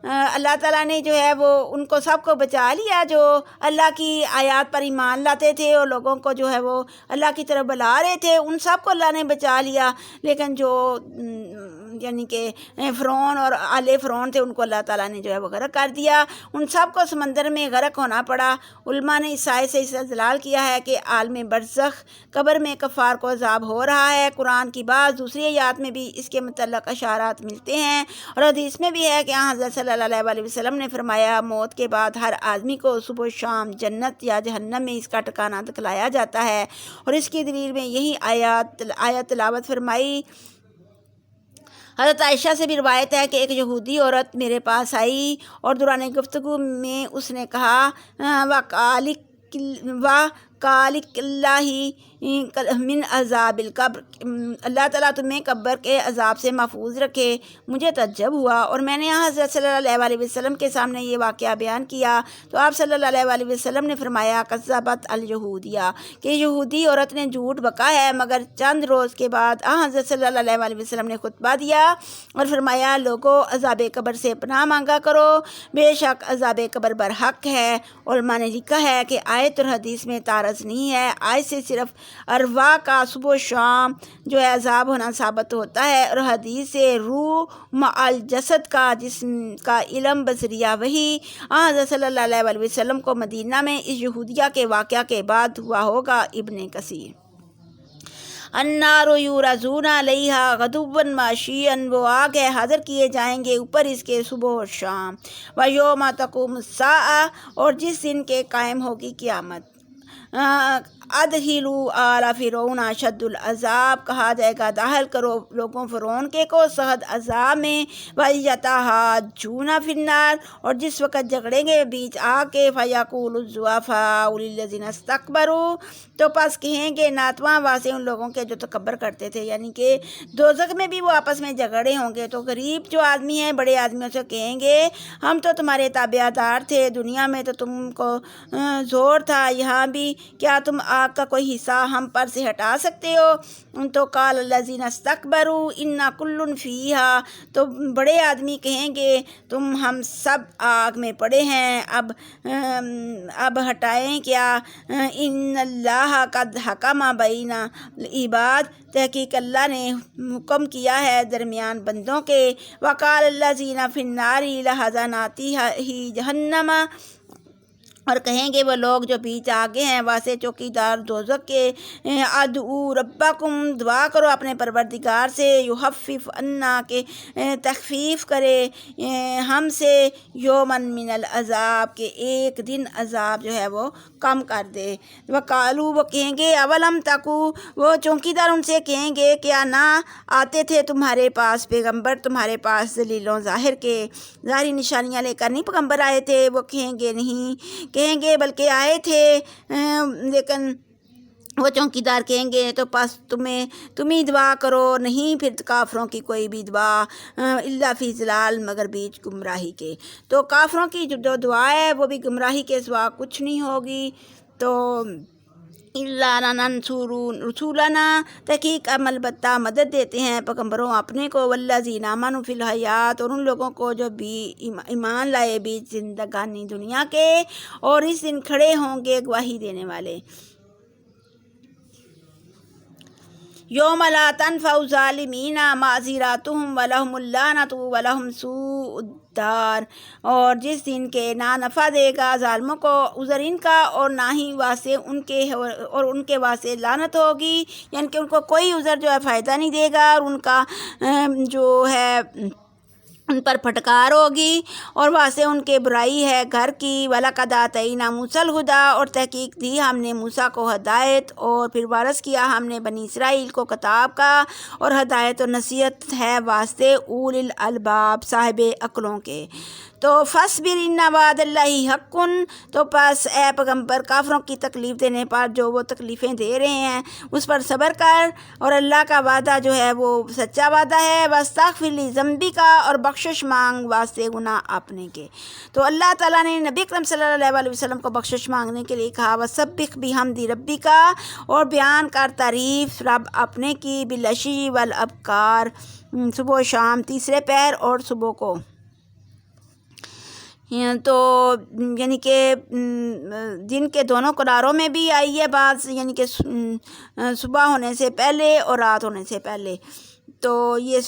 Speaker 1: اللہ تعالیٰ نے جو ہے وہ ان کو سب کو بچا لیا جو اللہ کی آیات پر ایمان لاتے تھے اور لوگوں کو جو ہے وہ اللہ کی طرف بلا رہے تھے، ان سب کو اللہ نے بچا لیا۔ لیکن جو یعنی کہ فرعون اور آل فرعون تھے ان کو اللہ تعالیٰ نے جو ہے وہ غرق کر دیا، ان سب کو سمندر میں غرق ہونا پڑا۔ علماء نے اس آیت سے استدلال کیا ہے کہ عالم برزخ قبر میں کفار کو عذاب ہو رہا ہے۔ قرآن کی بعض دوسری آیات میں بھی اس کے متعلق اشارات ملتے ہیں، اور حدیث میں بھی ہے کہ حضرت صلی اللہ علیہ وسلم نے فرمایا موت کے بعد ہر آدمی کو صبح و شام جنت یا جہنم میں اس کا ٹھکانہ دکھلایا جاتا ہے، اور اس کی دلیل میں یہی آیت تلاوت فرمائی۔ حضرت عائشہ سے بھی روایت ہے کہ ایک یہودی عورت میرے پاس آئی اور دوران گفتگو میں اس نے کہا وَقَالِكَ اللَّهِ من عذاب القبر، اللہ تعالیٰ تمہیں قبر کے عذاب سے محفوظ رکھے۔ مجھے تعجب ہوا اور میں نے حضرت صلی اللہ علیہ وسلم کے سامنے یہ واقعہ بیان کیا تو آپ صلی اللہ علیہ وسلم نے فرمایا کذبت الیہودیہ، کہ یہودی عورت نے جھوٹ بکا ہے۔ مگر چند روز کے بعد حضرت صلی اللہ علیہ وسلم نے خطبہ دیا اور فرمایا لوگو عذاب قبر سے پناہ مانگا کرو، بے شک عذاب قبر برحق ہے۔ علماء نے لکھا ہے کہ آیت اور حدیث میں تعارض نہیں ہے، آیت سے صرف ارواح کا صبح و شام جو ہے عذاب ہونا ثابت ہوتا ہے، اور حدیث سے روح مع الجسد کا جسم کا علم بذریعہ وحی حضرت صلی اللہ علیہ وسلم کو مدینہ میں اس یہودیہ کے واقعہ کے بعد ہوا ہوگا۔ ابن کثیر النار یورزون علیہا غدوا وعشیا، وہ آگ ہے حاضر کیے جائیں گے اوپر اس کے صبح و شام۔ ویوم تقوم الساعہ، اور جس دن کے قائم ہوگی قیامت۔ ادخلوا آل فرعون اشد العذاب، کہا جائے گا داخل کرو لوگوں فرعون کے کو سخت عذاب میں۔ وَيَتَحَاجُّونَ فِي النَّارِ، اور جس وقت جھگڑیں گے بیچ آگ کے۔ فَيَقُولُ الضُّعَفَاءُ لِلَّذِينَ اسْتَكْبَرُوا، تو پس کہیں گے ناتواں واسے ان لوگوں کے جو تکبر کرتے تھے، یعنی کہ دوزخ میں بھی وہ آپس میں جھگڑے ہوں گے تو غریب جو آدمی ہیں بڑے آدمیوں سے کہیں گے ہم تو تمہارے تابع دار تھے، دنیا میں تو تم کو زور تھا، یہاں بھی کیا تم آگ کا کوئی حصہ ہم پر سے ہٹا سکتے ہو؟ تو قال الذین استکبروا انا کل فیہا، تو بڑے آدمی کہیں گے ہم سب آگ میں پڑے ہیں، اب ہٹائیں کیا؟ ان اللہ قد حکم بین العباد، تحقیق اللہ نے حکم کیا ہے درمیان بندوں کے۔ وقال الذین فی النار لخزنۃ جہنم، اور کہیں گے وہ لوگ جو بیچ آگے ہیں واسے چوکیدار دوزخ کے، ادعو ربکم، دعا کرو اپنے پروردگار سے، یخفف عنا، کہ تخفیف کرے ہم سے، یومن من العذاب، کہ ایک دن عذاب جو ہے وہ کم کر دے۔ وقالو، وہ کہیں گے اولم تکو، وہ چوکیدار ان سے کہیں گے کیا نہ آتے تھے تمہارے پاس پیغمبر تمہارے پاس دلیلوں ظاہر کے، ظاہری نشانیاں لے کر نہیں پیغمبر آئے تھے؟ وہ کہیں گے نہیں، کہیں گے بلکہ آئے تھے، لیکن وہ چوکیدار کہیں گے تو پس تم ہی دعا کرو، نہیں پھر کافروں کی کوئی بھی دعا، الا فی ضلال، مگر بیچ گمراہی کے۔ تو کافروں کی جو دعا ہے وہ بھی گمراہی کے سوا کچھ نہیں ہوگی۔ تو الا ننصر رسولنا، تحقیق ہم البتہ مدد دیتے ہیں پیغمبروں اپنے کو، والذین آمنوا فی الحیات، اور ان لوگوں کو جو بھی ایمان لائے بیچ زندگانی دنیا کے، اور اس دن کھڑے ہوں گے گواہی دینے والے۔ یوم لا تنفع الظالمین معذرتهم ولہم اللعنۃ ولہم سوء الدار، اور جس دن کے نہ نفع دے گا ظالموں کو عذر ان کا، اور نہ ہی واسے ان کے واسے لعنت ہوگی، یعنی کہ ان کو کوئی عذر جو ہے فائدہ نہیں دے گا، اور ان کا جو ہے ان پر پھٹکار ہوگی، اور واسے ان کے برائی ہے گھر کی۔ وَلَقَدْ آتَيْنَا مُوسَى الْهُدَىٰ، اور تحقیق دی ہم نے موسیٰ کو ہدایت، اور پھر وارث کیا ہم نے بنی اسرائیل کو کتاب کا، اور ہدایت و نصیحت ہے واسطے اول الالباب، صاحب عقلوں کے۔ تو فصبر ان وعد اللہ حق، تو پس اے پیغمبر کافروں کی تکلیف دینے پر جو وہ تکلیفیں دے رہے ہیں اس پر صبر کر، اور اللہ کا وعدہ جو ہے وہ سچا وعدہ ہے۔ واستغفر لذنبک، اور بخشش مانگ واسطے گناہ اپنے کے۔ تو اللہ تعالیٰ نے نبی اکرم صلی اللہ علیہ وسلم کو بخشش مانگنے کے لیے کہا وسبح بحمد ربک، اور بیان کر تعریف رب اپنے کی بالعشی والابکار، صبح و شام، تیسرے پہر اور صبح کو۔ تو یعنی کہ دن کے دونوں قراروں میں بھی آئی ہے بات، یعنی کہ صبح ہونے سے پہلے اور رات ہونے سے پہلے۔ تو یہ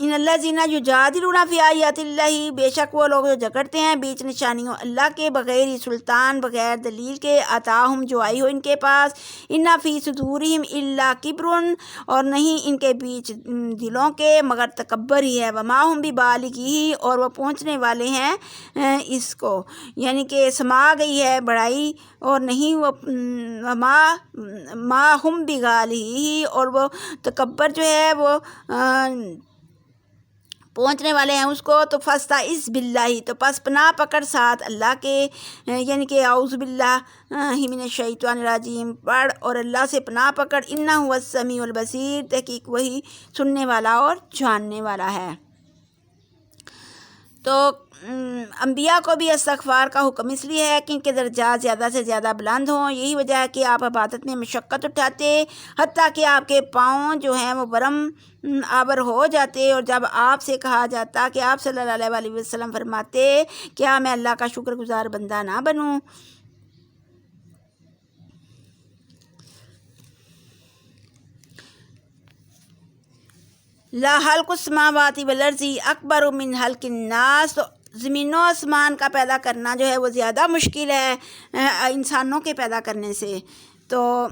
Speaker 1: ان اللہ زینہ یجادلون فی آیات اللہ، بے شک وہ لوگ جو جھگڑتے ہیں بیچ نشانیوں اللہ کے بغیر سلطان، بغیر دلیل کے، آتاہم جو آئی ہو ان کے پاس، ان فی صدورہم الا کبر، اور نہیں ان کے بیچ دلوں کے مگر تکبر ہی ہے، وما ہم ببالغیہ، اور وہ پہنچنے والے ہیں اس کو، یعنی کہ سما گئی ہے بڑائی، اور نہیں وہ ما ہم ببالغیہ، اور وہ تکبر جو ہے وہ پہنچنے والے ہیں اس کو۔ تو فاستعذ باللہ، تو پس پناہ پکڑ ساتھ اللہ کے، یعنی کہ اعوذ باللہ من الشیطان الرجیم پڑھ، اور اللہ سے پناہ پکڑ، انہ هو السمیع البصیر، تحقیق وہی سننے والا اور جاننے والا ہے۔ تو انبیاء کو بھی استغفار کا حکم اس لیے ہے کہ ان کے درجات زیادہ سے زیادہ بلند ہوں، یہی وجہ ہے کہ آپ عبادت میں مشقت اٹھاتے، حتیٰ کہ آپ کے پاؤں جو ہیں وہ برم آور ہو جاتے، اور جب آپ سے کہا جاتا کہ آپ صلی اللہ علیہ وسلم فرماتے کیا میں اللہ کا شکر گزار بندہ نہ بنوں۔ لا خلق السماوات والارض اکبر من خلق الناس، تو زمین و آسمان کا پیدا کرنا جو ہے وہ زیادہ مشکل ہے انسانوں کے پیدا کرنے سے۔ تو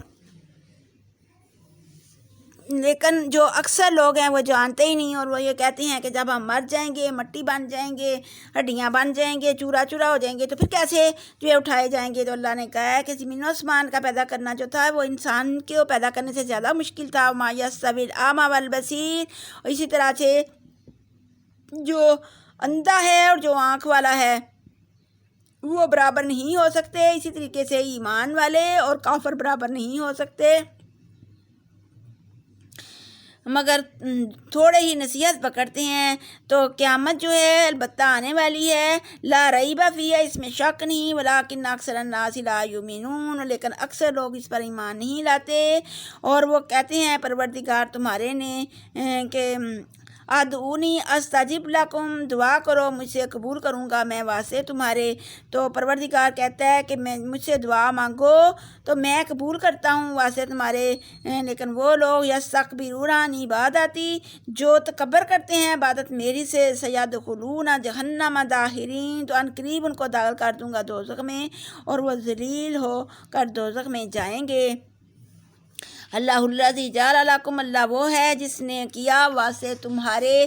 Speaker 1: لیکن جو اکثر لوگ ہیں وہ جانتے ہی نہیں، اور وہ یہ کہتے ہیں کہ جب ہم مر جائیں گے، مٹی بن جائیں گے، ہڈیاں بن جائیں گے، چورا چورا ہو جائیں گے، تو پھر کیسے جو ہے اٹھائے جائیں گے۔ تو اللہ نے کہا ہے کہ زمین و آسمان کا پیدا کرنا جو تھا وہ انسان کو پیدا کرنے سے زیادہ مشکل تھا۔ ما یستوی الاعمی والبصیر، اور اسی طرح سے جو اندھا ہے اور جو آنکھ والا ہے وہ برابر نہیں ہو سکتے، اسی طریقے سے ایمان والے اور کافر برابر نہیں ہو سکتے، مگر تھوڑے ہی نصیحت پکڑتے ہیں۔ تو قیامت جو ہے البتہ آنے والی ہے، لا ریب فیہ، اس میں شک نہیں، ولکن اکثر الناس لا یؤمنون، لیکن اکثر لوگ اس پر ایمان نہیں لاتے، اور وہ کہتے ہیں پروردگار تمہارے نے کہ ادعونی استجب لکم، دعا کرو مجھ سے قبول کروں گا میں واسطے تمہارے۔ تو پروردگار کہتا ہے کہ مجھ سے دعا مانگو تو میں قبول کرتا ہوں واسطے تمہارے، لیکن وہ لوگ یستکبرون عن عبادتی، جو تکبر کرتے ہیں عبادت میری سے، سیدخلون جہنم داخرین، تو ان قریب ان کو داخل کر دوں گا دوزخ میں، اور وہ ذلیل ہو کر دوزخ میں جائیں گے۔ اللہ الذی جعل لکم، اللہ وہ ہے جس نے کیا واسطے تمہارے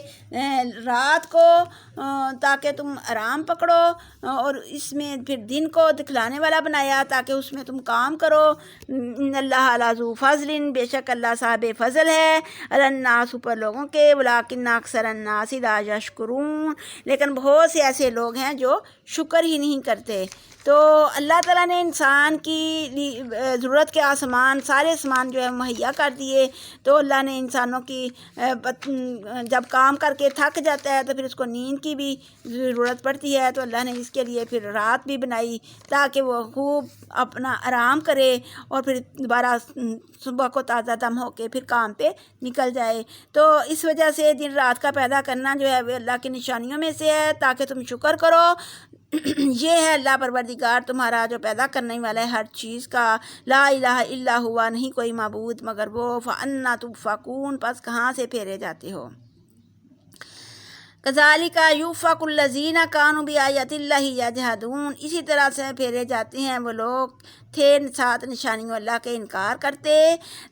Speaker 1: رات کو تاکہ تم آرام پکڑو، اور اس میں پھر دن کو دکھلانے والا بنایا تاکہ اس میں تم کام کرو۔ ان اللہ لذو فضل، بے شک اللہ صاحب فضل ہے، علی الناس، اوپر لوگوں کے، ولکن اکثر الناس لا یشکرون، لیکن بہت سے ایسے لوگ ہیں جو شکر ہی نہیں کرتے۔ تو اللہ تعالیٰ نے انسان کی ضرورت کے سارے آسمان جو ہے مہیا کر دیے، تو اللہ نے انسانوں کی جب کام کر کے تھک جاتا ہے تو پھر اس کو نیند کی بھی ضرورت پڑتی ہے، تو اللہ نے اس کے لیے پھر رات بھی بنائی تاکہ وہ خوب اپنا آرام کرے، اور پھر دوبارہ صبح کو تازہ دم ہو کے پھر کام پہ نکل جائے۔ تو اس وجہ سے دن رات کا پیدا کرنا جو ہے وہ اللہ کی نشانیوں میں سے ہے تاکہ تم شکر کرو۔ یہ ہے اللہ پروردگار تمہارا جو پیدا کرنے والا ہے ہر چیز کا، لا الہ الا ہوا، نہیں کوئی معبود مگر وہ، فانا تؤفکون، پس کہاں سے پھیرے جاتے ہو۔ کذالک یؤفک الذین کانوا بآیات اللہ یجحدون، اسی طرح سے پھیرے جاتے ہیں وہ لوگ تھے ساتھ نشانیوں اللہ کے انکار کرتے۔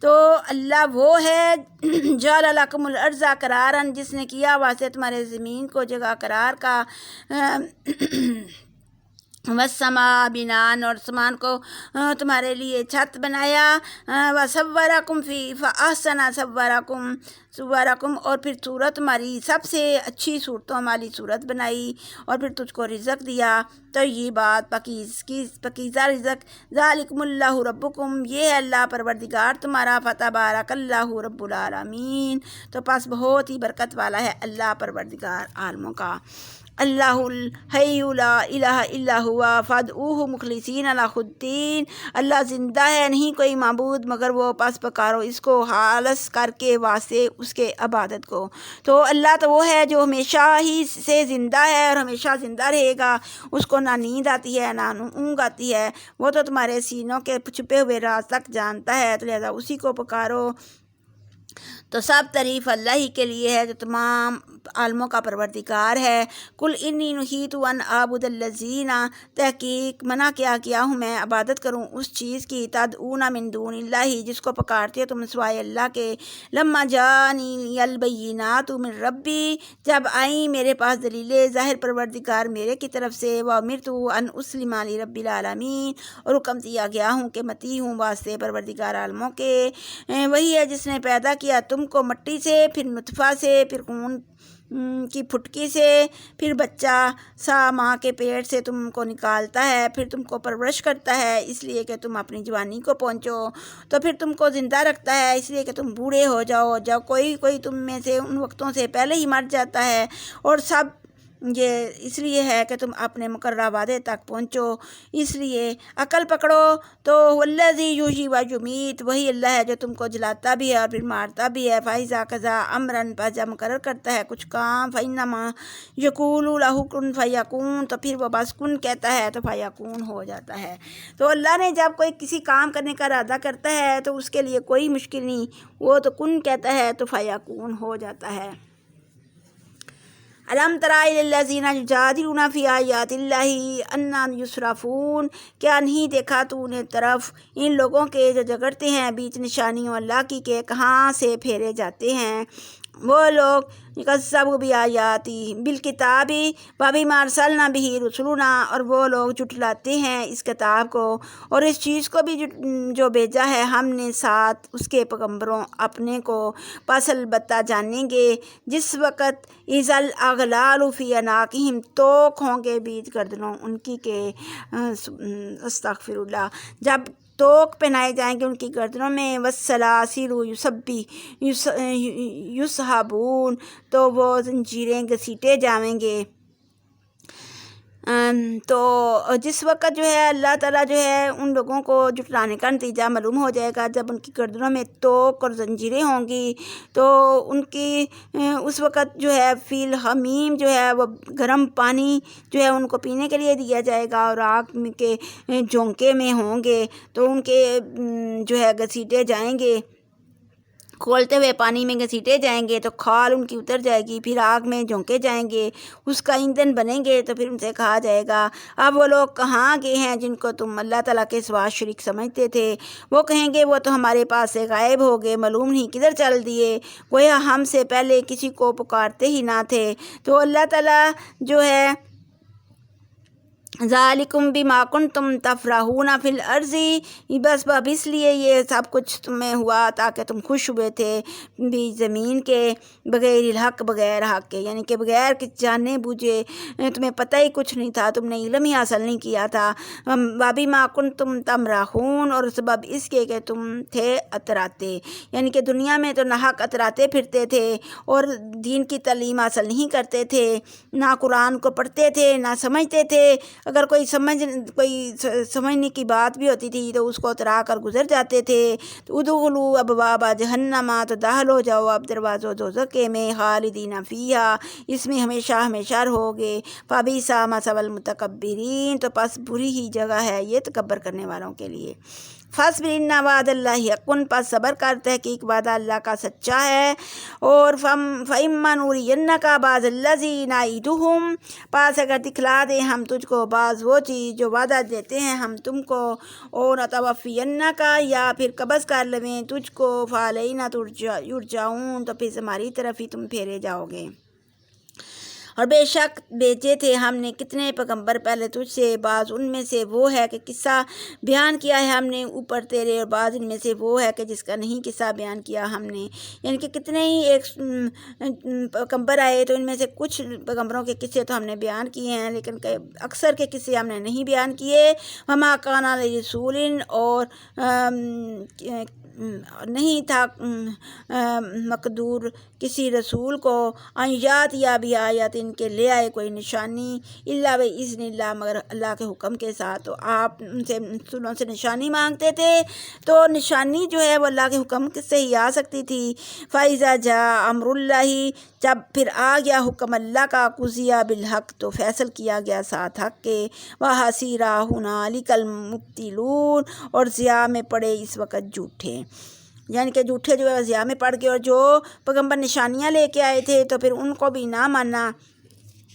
Speaker 1: تو اللہ وہ ہے جعل لکم الارض قرارا، جس نے کیا واسطے تمہارے زمین کو جگہ قرار کا، والسماء بنان، اور آسمان کو تمہارے لیے چھت بنایا، وصورکم فی فاحسن صورکم، اور پھر صورت تمہاری سب سے اچھی صورتوں والی صورت بنائی، اور پھر تجھ کو رزق دیا، تو یہ بات پکیزہ رزق، ذالکم اللہ ربکم، یہ ہے اللہ پروردگار تمہارا، فتبارک اللہ رب العالمین، تو پس بہت ہی برکت والا ہے اللہ پروردگار عالموں کا۔ اللہ الحی لا الہ الا ہوا فادعوہ مخلصین لہ الدین، اللہ زندہ ہے، نہیں کوئی معبود مگر وہ، پس پکارو اس کو خالص کر کے واسطے اس کے عبادت کو۔ تو اللہ تو وہ ہے جو ہمیشہ ہی سے زندہ ہے اور ہمیشہ زندہ رہے گا، اس کو نہ نیند آتی ہے نہ اونگ آتی ہے، وہ تو تمہارے سینوں کے چھپے ہوئے راز تک جانتا ہے، تو لہذا اسی کو پکارو۔ تو سب تعریف اللہ ہی کے لیے ہے جو تمام عالموں کا پروردگار ہے۔ کل انی نہیت ان اعبد الذین، تحقیق منع کیا ہوں میں عبادت کروں اس چیز کی، تدعون من دون اللہ، جس کو پکارتے ہو تم سوائے اللہ کے، لما جانی البینات من ربی، جب آئیں میرے پاس دلیلیں ظاہر پروردگار میرے کی طرف سے، وامرت ان اسلم لرب العالمین، اور حکم دیا گیا ہوں کہ متی ہوں واسطے پروردگار عالموں کے۔ وہی ہے جس نے پیدا کیا تم کو مٹی سے، پھر نطفہ سے، پھر خون کی پھٹکی سے، پھر بچہ سا ماں کے پیٹ سے تم کو نکالتا ہے، پھر تم کو پرورش کرتا ہے اس لیے کہ تم اپنی جوانی کو پہنچو، تو پھر تم کو زندہ رکھتا ہے اس لیے کہ تم بوڑھے ہو جاؤ، جب کوئی تم میں سے ان وقتوں سے پہلے ہی مر جاتا ہے، اور سب یہ اس لیے ہے کہ تم اپنے مقررہ وعدے تک پہنچو۔ اس لیے عقل پکڑو تو والذی یحیی و یمیت، وہی اللہ ہے جو تم کو جلاتا بھی ہے اور پھر مارتا بھی ہے، فاذا قضی امرا، پس جب مقرر کرتا ہے کچھ کام، فانما یقول لہ کن فیکون، تو پھر وہ بس کن کہتا ہے تو فیکون ہو جاتا ہے۔ تو اللہ نے جب کوئی کسی کام کرنے کا ارادہ کرتا ہے تو اس کے لیے کوئی مشکل نہیں، وہ تو کن کہتا ہے تو فیکون ہو جاتا ہے۔ الم تر الی الذین یجادلون فی آیات اللہ انا یصرفون، کیا نہیں دیکھا تو نے طرف ان لوگوں کے جو جھگڑتے ہیں بیچ نشانیوں اللہ کی کہ کہاں سے پھیرے جاتے ہیں وہ لوگ، کذبوا بآیاتی بالکتابی وبما ارسلنا بہ رسلنا، اور وہ لوگ جھٹلاتے ہیں اس کتاب کو اور اس چیز کو بھی جو بھیجا ہے ہم نے ساتھ اس کے پیغمبروں اپنے کو، پس البتہ جانیں گے جس وقت اذا الاغلال فی عناقہم، توق ہوں گے بیچ گردنوں ان کی کہ استغفر اللہ، جب توق پہنائے جائیں گے ان کی گردنوں میں، والسلاسل یسحبون، تو وہ زنجیریں گھسیٹے جائیں گے۔ تو جس وقت جو ہے اللہ تعالیٰ جو ہے ان لوگوں کو جھٹلانے کا نتیجہ معلوم ہو جائے گا، جب ان کی گردنوں میں توق اور زنجیریں ہوں گی تو ان کی اس وقت جو ہے فی الحمیم، جو ہے وہ گرم پانی جو ہے ان کو پینے کے لیے دیا جائے گا، اور آگ کے جھونکے میں ہوں گے تو ان کے جو ہے گھسیٹے جائیں گے، کھولتے ہوئے پانی میں گھسیٹے جائیں گے تو کھال ان کی اتر جائے گی، پھر آگ میں جھونکے جائیں گے، اس کا ایندھن بنیں گے، تو پھر ان سے کہا جائے گا اب وہ لوگ کہاں گئے ہیں جن کو تم اللہ تعالیٰ کے سوا شریک سمجھتے تھے، وہ کہیں گے وہ تو ہمارے پاس سے غائب ہو گئے، معلوم نہیں کدھر چل دیے، گویا ہم سے پہلے کسی کو پکارتے ہی نہ تھے۔ تو اللہ تعالیٰ جو ہے ذالکم بما کنتم تفرحون فی الارض، بس اس لیے یہ سب کچھ تمہیں ہوا تاکہ تم خوش ہوئے تھے بھی زمین کے، بغیر الحق، بغیر حق کے، یعنی کہ بغیر کچھ جانے بوجھے، تمہیں پتہ ہی کچھ نہیں تھا، تم نے علم ہی حاصل نہیں کیا تھا، وبما کنتم تمرحون، اور سبب اس کے کہ تم تھے اتراتے، یعنی کہ دنیا میں تو ناحق اتراتے پھرتے تھے اور دین کی تعلیم حاصل نہیں کرتے تھے، نہ قرآن کو پڑھتے تھے نہ سمجھتے تھے، اگر کوئی سمجھنے کی بات بھی ہوتی تھی تو اس کو اترا کر گزر جاتے تھے۔ تو ادخلوا ابواب جہنم، تو داخل ہو جاؤ اب دروازوں دوزخ میں، خالدین فیہا، اس میں ہمیشہ ہمیشہ رہو گے، فبئس مثوی المتکبرین، تو پس بری ہی جگہ ہے یہ تکبر کرنے والوں کے لیے۔ فاصبر ان وعد اللہ حق، پس صبر کر، تحقیق وعدہ اللہ کا سچا ہے، اور فإما نُرِيَنَّكَ بَعْضَ الَّذِي نَعِدُهُمْ، پس اگر دکھلا دیں ہم تجھ کو بعض وہ چیز جو وعدہ دیتے ہیں ہم تم کو، اور نَتَوَفِّيَنَّكَ، یا پھر قبض کر لیں تجھ کو، فَعَلَيْنَا يُرْجَعُونَ، تو پھر ہماری طرف ہی تم پھیرے جاؤ گے۔ اور بے شک بھیجے تھے ہم نے کتنے پیغمبر پہلے تجھ سے، بعض ان میں سے وہ ہے کہ قصہ بیان کیا ہے ہم نے اوپر تیرے، اور بعض ان میں سے وہ ہے کہ جس کا نہیں قصہ بیان کیا ہم نے، یعنی کہ کتنے ہی ایک پیغمبر آئے تو ان میں سے کچھ پیغمبروں کے قصے تو ہم نے بیان کیے ہیں، لیکن اکثر کے قصے ہم نے نہیں بیان کیے۔ وما کان لرسول، اور نہیں تھا مقدور کسی رسول کو ان یات یا بھی آیات، ان کے لے آئے کوئی نشانی، الا باذن اللہ، مگر اللہ کے حکم کے ساتھ۔ تو آپ ان سے رسولوں سے نشانی مانگتے تھے، تو نشانی جو ہے وہ اللہ کے حکم سے ہی آ سکتی تھی۔ فاذا جاء امر اللہ، جب پھر آ گیا حکم اللہ کا، قضی بالحق، تو فیصل کیا گیا ساتھ حق کے، وحسیر ہنالک المبطلون، اور ضیاء میں پڑے اس وقت جھوٹے، یعنی کہ جھوٹے جو ہے ضیاء میں پڑ گئے، اور جو پیغمبر نشانیاں لے کے آئے تھے تو پھر ان کو بھی نہ ماننا۔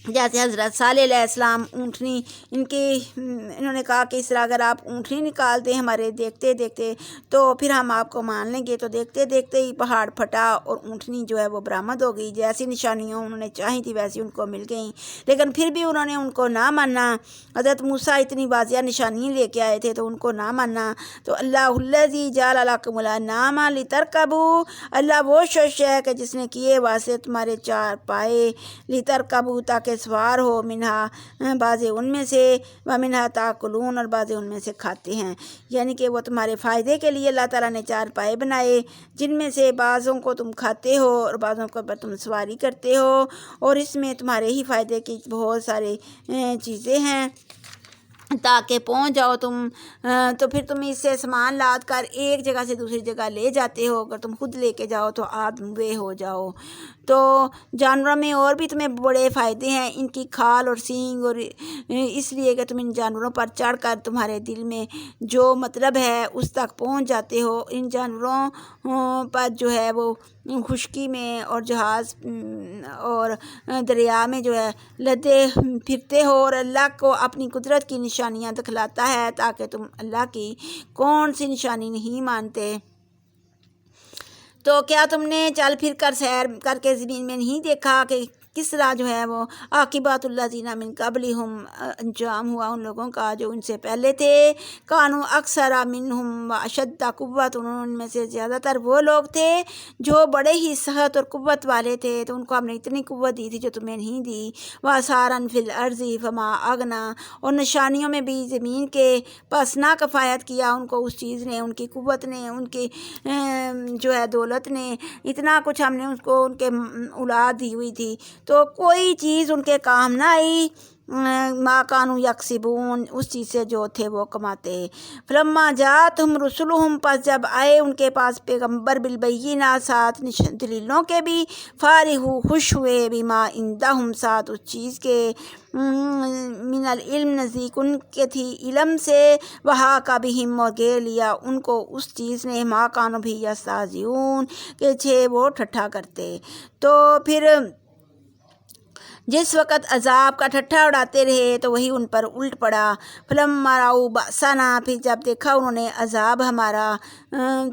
Speaker 1: جیسے حضرت صالح علیہ السلام اونٹنی انہوں نے کہا کہ اس طرح اگر آپ اونٹنی نکال دیں ہمارے دیکھتے دیکھتے تو پھر ہم آپ کو مان لیں گے، تو دیکھتے دیکھتے ہی پہاڑ پھٹا اور اونٹنی جو ہے وہ برآمد ہو گئی، جیسی نشانیاں انہوں نے چاہی تھی ویسی ان کو مل گئیں، لیکن پھر بھی انہوں نے ان کو نہ مانا۔ حضرت موسیٰ اتنی واضح نشانی لے کے آئے تھے تو ان کو نہ مانا۔ تو اللہ الذی جعل لکم الانعام لترکبوا، اللہ وہ شخص ہے کہ جس نے کیے واسطے تمہارے چار پائے، لترکبوا، تاکہ سوار ہو، منہا، بعضے ان میں سے، ومنہا تاکلون، اور بعضے ان میں سے کھاتے ہیں، یعنی کہ وہ تمہارے فائدے کے لیے اللہ تعالیٰ نے چار پائے بنائے، جن میں سے بعضوں کو تم کھاتے ہو اور بعضوں کو تم سواری کرتے ہو، اور اس میں تمہارے ہی فائدے کی بہت سارے چیزیں ہیں، تاکہ پہنچ جاؤ تم، تو پھر تم اس سے سامان لاد کر ایک جگہ سے دوسری جگہ لے جاتے ہو، اگر تم خود لے کے جاؤ تو آدھے ہو جاؤ۔ تو جانوروں میں اور بھی تمہیں بڑے فائدے ہیں، ان کی کھال اور سینگ، اور اس لیے کہ تم ان جانوروں پر چڑھ کر تمہارے دل میں جو مطلب ہے اس تک پہنچ جاتے ہو۔ ان جانوروں پر جو ہے وہ خشکی میں اور جہاز اور دریا میں جو ہے لدے پھرتے ہو، اور اللہ کو اپنی قدرت کی نشانیاں دکھلاتا ہے تاکہ تم اللہ کی کون سی نشانی نہیں مانتے۔ تو کیا تم نے چل پھر کر سیر کر کے زمین میں نہیں دیکھا کہ کس طرح جو ہے وہ عاقبات الذین من قبلہم، انجام ہوا ان لوگوں کا جو ان سے پہلے تھے، کانوا اکثر منہم واشد قوت، ان میں سے زیادہ تر وہ لوگ تھے جو بڑے ہی صحت اور قوت والے تھے، تو ان کو ہم نے اتنی قوت دی تھی جو تمہیں نہیں دی۔ وآثارا فی الارض فما اغنی، اور نشانیوں میں بھی زمین کے پس نہ کفایت کیا ان کو اس چیز نے، ان کی قوت نے، ان کی جو ہے دولت نے، اتنا کچھ ہم نے اس کو ان کے اولاد دی ہوئی تھی، تو کوئی چیز ان کے کام نہ آئی، ما کانوا یکسبون، اس چیز سے جو تھے وہ کماتے۔ فلما جاءتہم رسلہم، پس جب آئے ان کے پاس پیغمبر بالبینات، ساتھ دلیلوں کے بھی، فارحوا، خوش ہوئے، بما عندہم، ساتھ اس چیز کے، من العلم، نزدیک ان کے تھی علم سے، وحاق بہم، اور گھیر لیا ان کو اس چیز نے، ما کانوا بھی یستہزئون، کہ چھے وہ ٹھٹھا کرتے۔ تو پھر جس وقت عذاب کا ٹھٹھا اڑاتے رہے تو وہی ان پر الٹ پڑا۔ فلما رأوا بأسنا، پھر جب دیکھا انہوں نے عذاب ہمارا،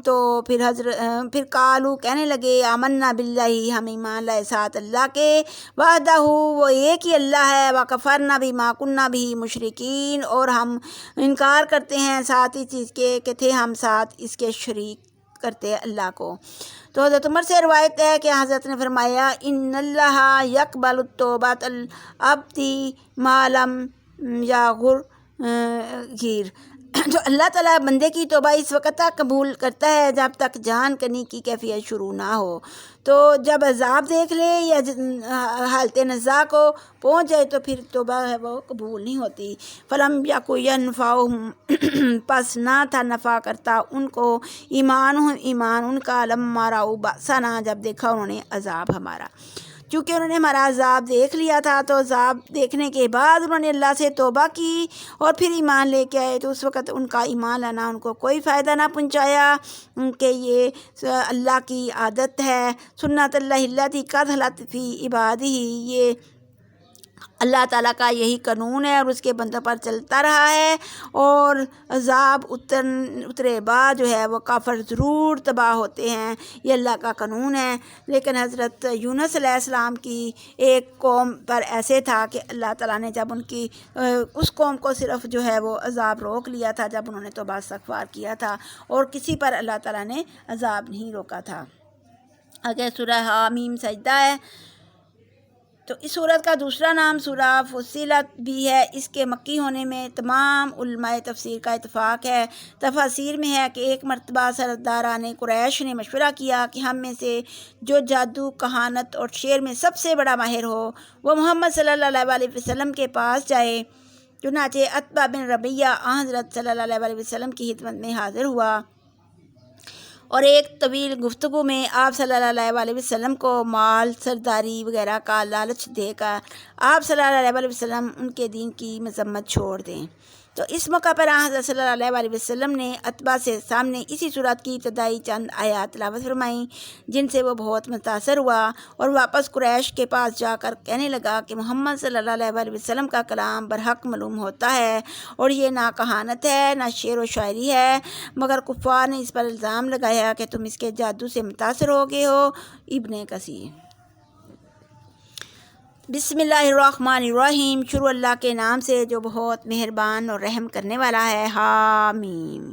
Speaker 1: تو پھر قالوا، کہنے لگے، آمنا باللہ، ہم ایمان لائے ساتھ اللہ کے، وحدہ، وہ ایک ہی اللہ ہے، وکفرنا بما کنا بہ مشرکین، اور ہم انکار کرتے ہیں ساتھ اس چیز کے کہ تھے ہم ساتھ اس کے شریک کرتے اللہ کو۔ تو حضرت عمر سے روایت ہے کہ حضرت نے فرمایا، ان اللہ یقبل التوبۃ العبد ما لم یغیر، جو اللہ تعالیٰ بندے کی توبہ اس وقت تک قبول کرتا ہے جب تک جان کنی کی کیفیت شروع نہ ہو۔ تو جب عذاب دیکھ لے یا حالت نزاع کو پہنچ جائے تو پھر توبہ ہے وہ قبول نہیں ہوتی۔ فلم یک ینفعہم، پس نہ تھا نفع کرتا ان کو ایمان ان کا، لما رأوا بأسنا، جب دیکھا انہوں نے عذاب ہمارا، چونکہ انہوں نے ہمارا عذاب دیکھ لیا تھا، تو عذاب دیکھنے کے بعد انہوں نے اللہ سے توبہ کی اور پھر ایمان لے کے آئے، تو اس وقت ان کا ایمان لانا ان کو کوئی فائدہ نہ پہنچایا، کہ یہ اللہ کی عادت ہے، سنت اللہ التی قد خلت فی عبادہ، یہ اللہ تعالیٰ کا یہی قانون ہے اور اس کے بندوں پر چلتا رہا ہے، اور عذاب اترے بعد جو ہے وہ کافر ضرور تباہ ہوتے ہیں، یہ اللہ کا قانون ہے۔ لیکن حضرت یونس علیہ السلام کی ایک قوم پر ایسے تھا کہ اللہ تعالیٰ نے جب ان کی اس قوم کو صرف جو ہے وہ عذاب روک لیا تھا جب انہوں نے توبہ استغفار کیا تھا، اور کسی پر اللہ تعالیٰ نے عذاب نہیں روکا تھا۔ آگے سورہ حامیم سجدہ ہے، تو اس صورت کا دوسرا نام سورہ فصلت بھی ہے۔ اس کے مکی ہونے میں تمام علماء تفسیر کا اتفاق ہے۔ تفاسیر میں ہے کہ ایک مرتبہ سرداران قریش نے مشورہ کیا کہ ہم میں سے جو جادو، کہانت اور شعر میں سب سے بڑا ماہر ہو وہ محمد صلی اللہ علیہ وسلم کے پاس جائے۔ چنانچہ عتبہ بن ربیعہ حضرت صلی اللہ علیہ وسلم کی خدمت میں حاضر ہوا، اور ایک طویل گفتگو میں آپ صلی اللہ علیہ وسلم کو مال، سرداری وغیرہ کا لالچ دے کر آپ صلی اللہ علیہ وسلم ان کے دین کی مذمت چھوڑ دیں۔ تو اس موقع پر حضرت صلی اللہ علیہ وسلم نے عتبہ سے سامنے اسی صورت کی ابتدائی چند آیات تلاوت فرمائیں، جن سے وہ بہت متاثر ہوا، اور واپس قریش کے پاس جا کر کہنے لگا کہ محمد صلی اللہ علیہ وسلم کا کلام برحق معلوم ہوتا ہے، اور یہ نہ کہانت ہے نہ شعر و شاعری ہے، مگر کفار نے اس پر الزام لگایا کہ تم اس کے جادو سے متاثر ہو گئے ہو۔ ابن کثیر۔ بسم اللہ الرحمن الرحیم، شروع اللہ کے نام سے جو بہت مہربان اور رحم کرنے والا ہے۔ حامیم۔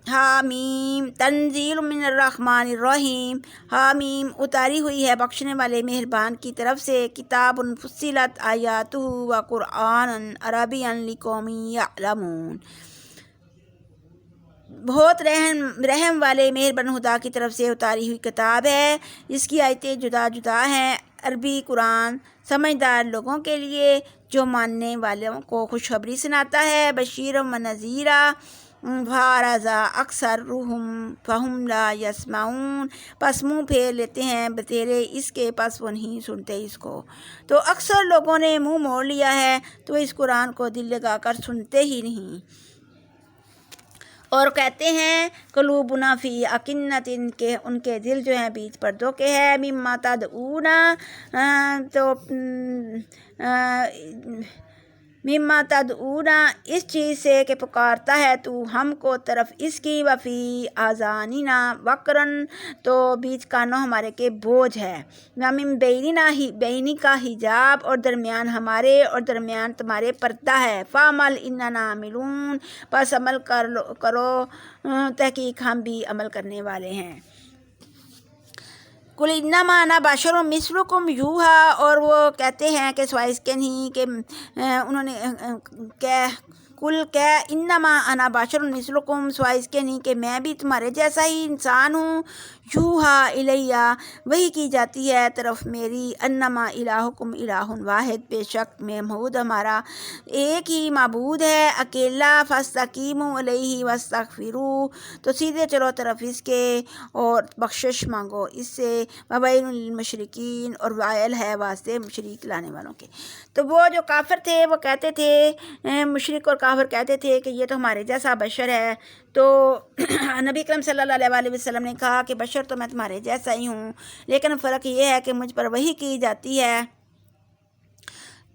Speaker 1: حامیم تنزیل من الرحمن الرحیم، حامیم اتاری ہوئی ہے بخشنے والے مہربان کی طرف سے، کتاب فصلت آیاتہ و قرآن عربی لقوم یعلمون، بہت رحم والے مہربان خدا کی طرف سے اتاری ہوئی کتاب ہے، جس کی آیتیں جدا جدا ہیں۔ عربی قرآن سمجھدار لوگوں کے لیے جو ماننے والوں کو خوشخبری سناتا ہے، بشیر و نذیرا، فارضا اکثر روحم فہم لا یسمعون، پس منہ پھیر لیتے ہیں بتیرے اس کے، پس وہ نہیں سنتے اس کو۔ تو اکثر لوگوں نے منہ موڑ لیا ہے، تو اس قرآن کو دل لگا کر سنتے ہی نہیں، اور کہتے ہیں قلوبنا فی اکنۃ، کے ان کے دل جو ہیں بیچ پردوں کے ہے، مما تدعونا، تو مما تدعونا اس چیز سے کہ پکارتا ہے تو ہم کو طرف اس کی، وفی آذاننا وقرن، تو بیچ کانوں ہمارے کے بوجھ ہے، ومن بینی کا حجاب، اور درمیان ہمارے اور درمیان تمہارے پردہ ہے، فعمل اننا عاملون، پس عمل کرو تحقیق ہم بھی عمل کرنے والے ہیں۔ قل انما انا بشر مثلکم یوحا، اور وہ کہتے ہیں کہ سوائے اس کے نہیں کہ انہوں نے کل کہ انما انا بشر مثلکم، سوائے اس کے نہیں کہ میں بھی تمہارے جیسا ہی انسان ہوں، یوحا الیہ، وحی کی جاتی ہے طرف میری، انما الہکم الہ واحد، بے شک معبود ہمارا ایک ہی معبود ہے اکیلا، فاستقیموا الیہ واستغفروہ، تو سیدھے چلو طرف اس کے اور بخشش مانگو اس سے، وویل للمشرکین، اور وائل ہے واسطے شریک لانے والوں کے۔ تو وہ جو کافر تھے وہ کہتے تھے، مشرک اور کافر کہتے تھے کہ یہ تو ہمارے جیسا بشر ہے، تو نبی کریم صلی اللہ علیہ وسلم نے کہا کہ بشر تو میں تمہارے جیسا ہی ہوں، لیکن فرق یہ ہے کہ مجھ پر وحی کی جاتی ہے،